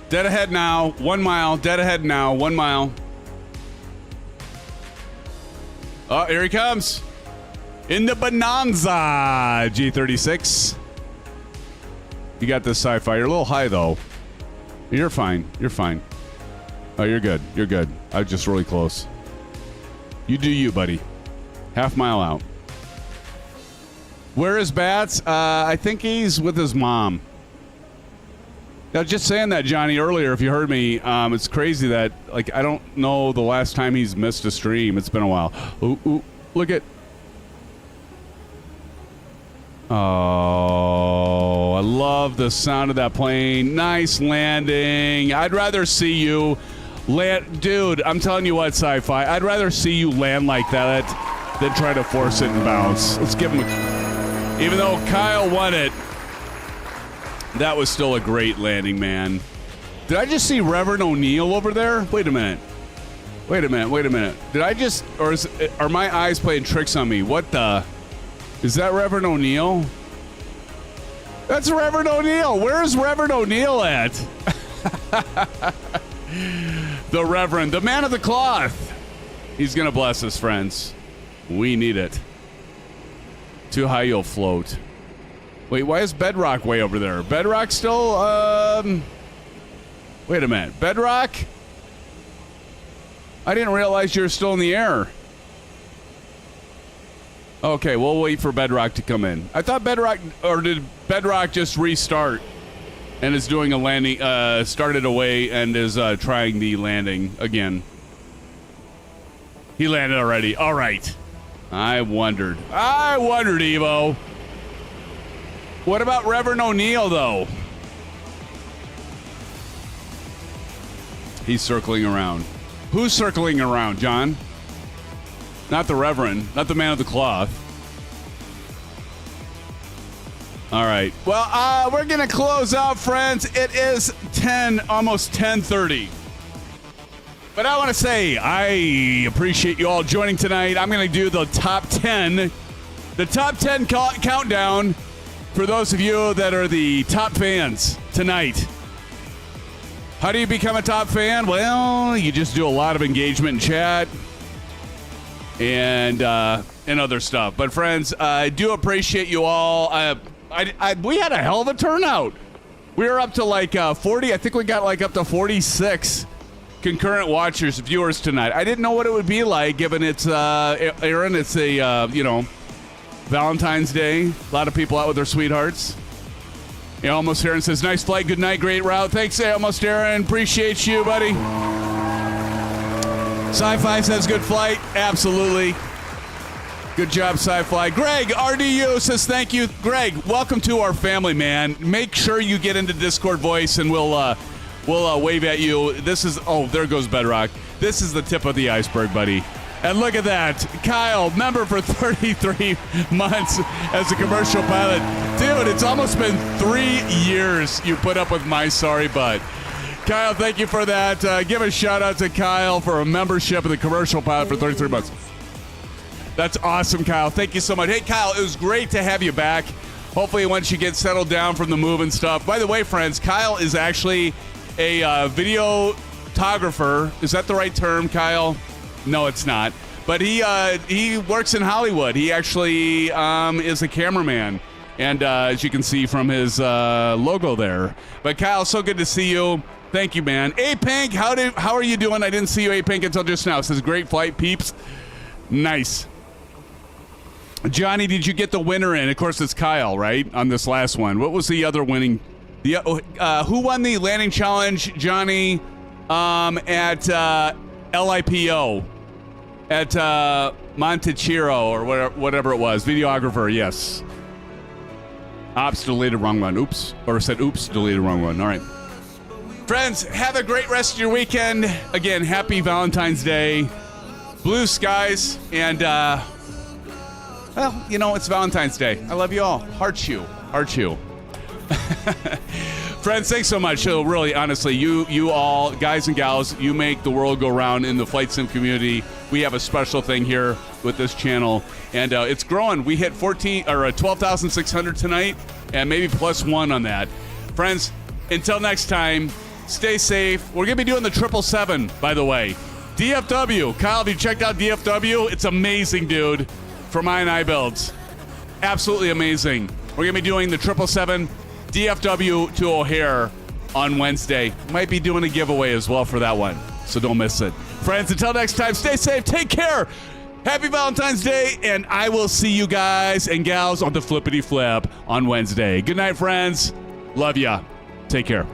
Dead ahead now. 1 mile. Dead ahead now. 1 mile. Oh, here he comes. In the Bonanza G36. You got this, Sci-Fi. You're a little high, though. You're fine. You're fine. Oh, you're good. You're good. I was just really close. You do you, buddy. Half mile out. Where is Bats? I think he's with his mom. Now, just saying that, Johnny, earlier, if you heard me, it's crazy that, like, I don't know the last time he's missed a stream. It's been a while. Ooh, look at... Oh, I love the sound of that plane. Nice landing. I'd rather see you land. Dude, I'm telling you what, Sci-Fi. I'd rather see you land like that than try to force it and bounce. Let's give him a... Even though Kyle won it, that was still a great landing, man. Did I just see Reverend O'Neill over there? Wait a minute. Did I just... Or are my eyes playing tricks on me? What the... Is that Reverend O'Neill? That's Reverend O'Neill. Where's Reverend O'Neill at? The Reverend, the man of the cloth. He's going to bless us, friends. We need it. Too high, you'll float. Wait, why is Bedrock way over there? Bedrock still, Wait a minute. Bedrock? I didn't realize you're still in the air. Okay, we'll wait for Bedrock to come in. I thought Bedrock, or did Bedrock just restart and is doing a landing, started away and is trying the landing again? He landed already. All right. I wondered, Evo. What about Reverend O'Neill, though? He's circling around. Who's circling around, John? Not the Reverend, not the man of the cloth. All right. Well, we're going to close out, friends. It is almost 10:30. But I want to say I appreciate you all joining tonight. I'm going to do the top 10. The top 10 countdown for those of you that are the top fans tonight. How do you become a top fan? Well, you just do a lot of engagement in chat and other stuff. But friends, I do appreciate you all. We had a hell of a turnout. We were up to like 40. I think we got like up to 46 concurrent watchers, viewers tonight. I didn't know what it would be like, given it's Aaron. It's a Valentine's Day. A lot of people out with their sweethearts. Almost Aaron says, nice flight, good night, great route. Thanks, Almost Aaron. Appreciate you, buddy. Sci-Fi says, good flight. Absolutely. Good job, Sci-Fi. Greg, RDU says, thank you. Greg, welcome to our family, man. Make sure you get into Discord voice, and we'll wave at you. This is, there goes Bedrock. This is the tip of the iceberg, buddy. And look at that. Kyle, member for 33 months as a commercial pilot. Dude, it's almost been 3 years you put up with my sorry butt. Kyle, thank you for that. Give a shout out to Kyle for a membership of the commercial pilot for 33 months. That's awesome, Kyle. Thank you so much. Hey, Kyle, it was great to have you back. Hopefully once you get settled down from the move and stuff. By the way, friends, Kyle is actually a videographer. Is that the right term, Kyle? No, it's not. But he works in Hollywood. He actually is a cameraman. And as you can see from his logo there. But Kyle, so good to see you. Thank you, man. Hey, Pink, how are you doing? I didn't see you, Hey, Pink, until just now. It says, great flight, peeps. Nice. Johnny, did you get the winner in? Of course, it's Kyle, right? On this last one. What was the other winning? Who won the landing challenge, Johnny, at LIPO? At Montechiro or whatever it was. Videographer, yes. Ops, deleted wrong one. Oops. Or said oops, deleted wrong one. All right. Friends, have a great rest of your weekend. Again, happy Valentine's Day. Blue skies. And, it's Valentine's Day. I love you all. Heart you. Friends, thanks so much. So really, honestly, you all, guys and gals, you make the world go round in the flight sim community. We have a special thing here with this channel, and it's growing. We hit 12,600 tonight, and maybe +1 on that. Friends, until next time, stay safe. We're going to be doing the 777, by the way. DFW. Kyle, have you checked out DFW? It's amazing, dude, from iniBuilds. Absolutely amazing. We're going to be doing the 777 DFW to O'Hare on Wednesday. Might be doing a giveaway as well for that one, so don't miss it. Friends, until next time, stay safe, take care. Happy Valentine's Day, and I will see you guys and gals on the Flippity Flip on Wednesday. Good night, friends. Love ya. Take care.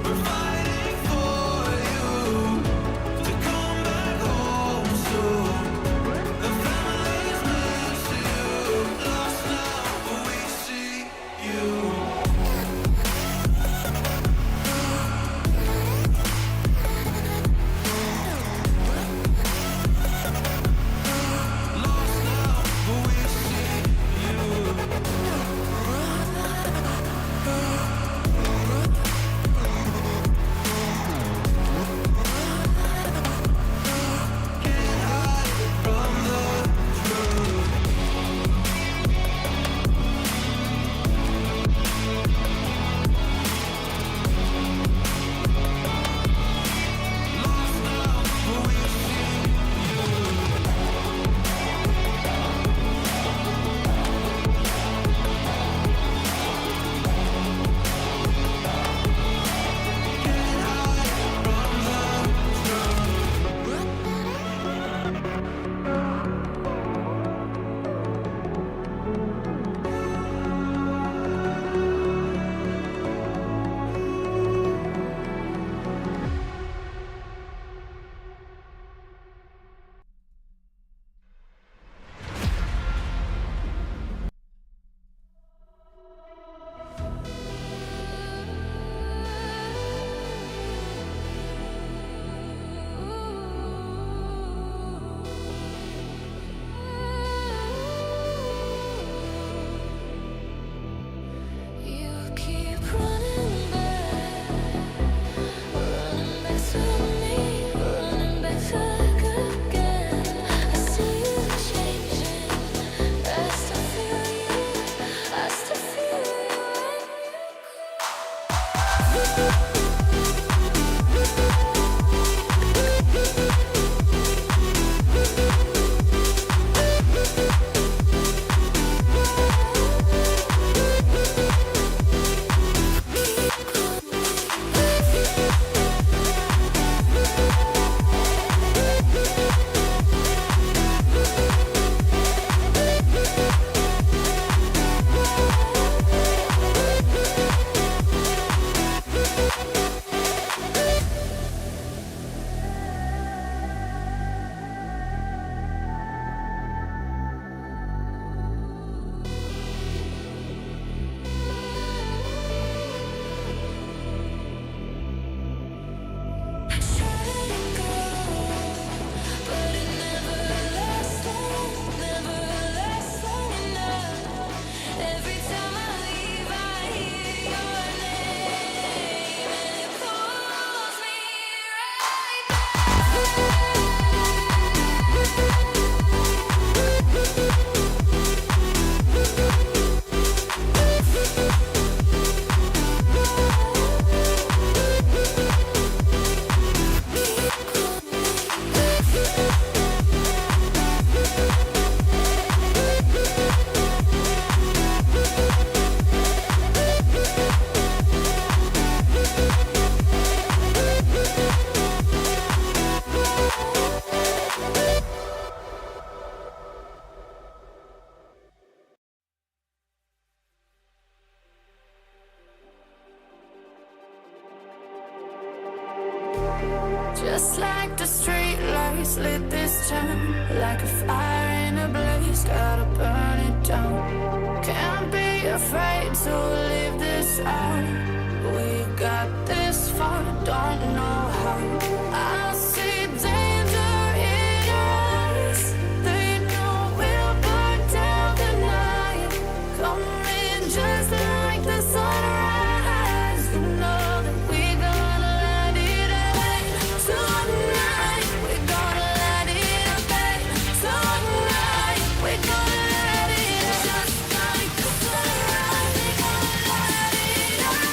We're the street lights lit this town like a fire in a blaze, gotta burn it down. Can't be afraid to leave this out. We got this far, don't know how. I see danger in your eyes. They know we'll burn down the night. Coming just like the sunrise. You know that we gonna let it away. Tonight, we gonna let it away. Tonight, we gonna let it away. Just like the sunrise, we gonna let it away.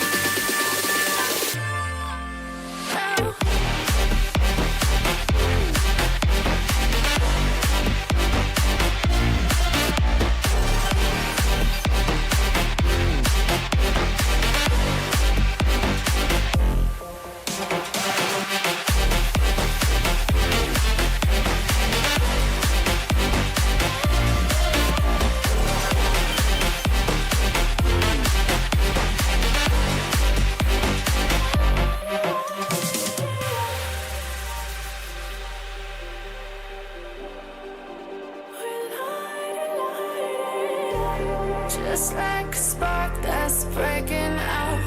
Just like a spark that's breaking out.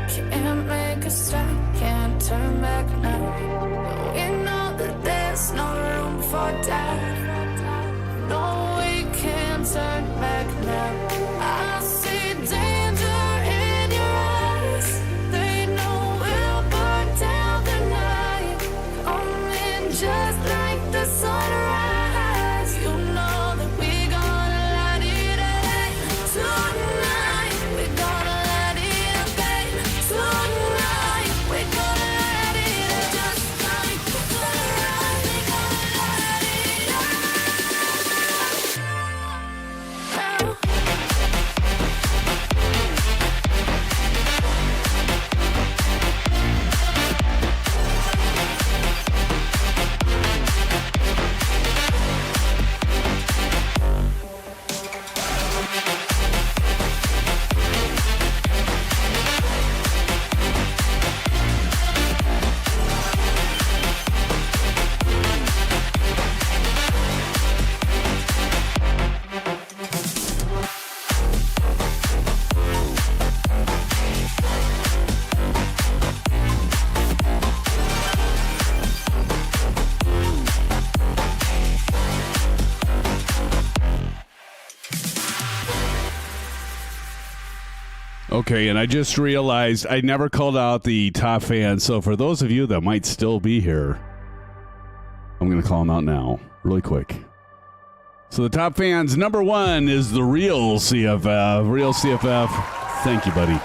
Can't make a stop, can't turn back now. We know that there's no room for doubt. No, we can't turn back now. I see danger in your eyes. They know we'll burn down the night. Coming just like the sunrise. You know that we gonna let it away. Tonight, we gonna let it away. Tonight, we gonna let it away. Just like the sunrise, we gonna let it away. Okay, and I just realized I never called out the top fans, so for those of you that might still be here, I'm going to call them out now, really quick. So the top fans, number one is the real CFF. Real CFF, thank you, buddy,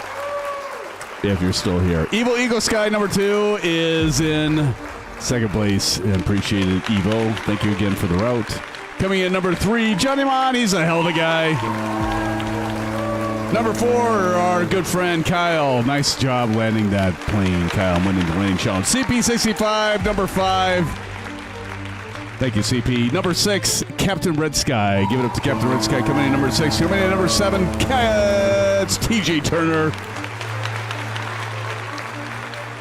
if you're still here. Evil Eagle Sky, number two, is in second place, and appreciate it, Evo. Thank you again for the route. Coming in number three, Johnny Mon, he's a hell of a guy. Number four, our good friend Kyle. Nice job landing that plane, Kyle, winning the landing challenge. CP65, number five. Thank you, CP. Number six, Captain Red Sky. Give it up to Captain Red Sky coming in number six. Coming in number seven, it's TJ Turner.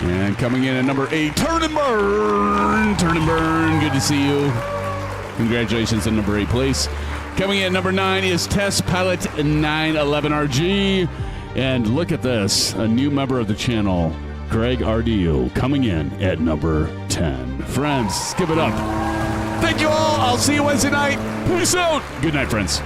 And coming in at number eight, Turn and Burn. Turn and Burn, good to see you. Congratulations on number 8 place. Coming in at number 9 is Test Pilot 911RG. And look at this, a new member of the channel, Greg RDU, coming in at number 10. Friends, give it up. Thank you all. I'll see you Wednesday night. Peace out. Good night, friends.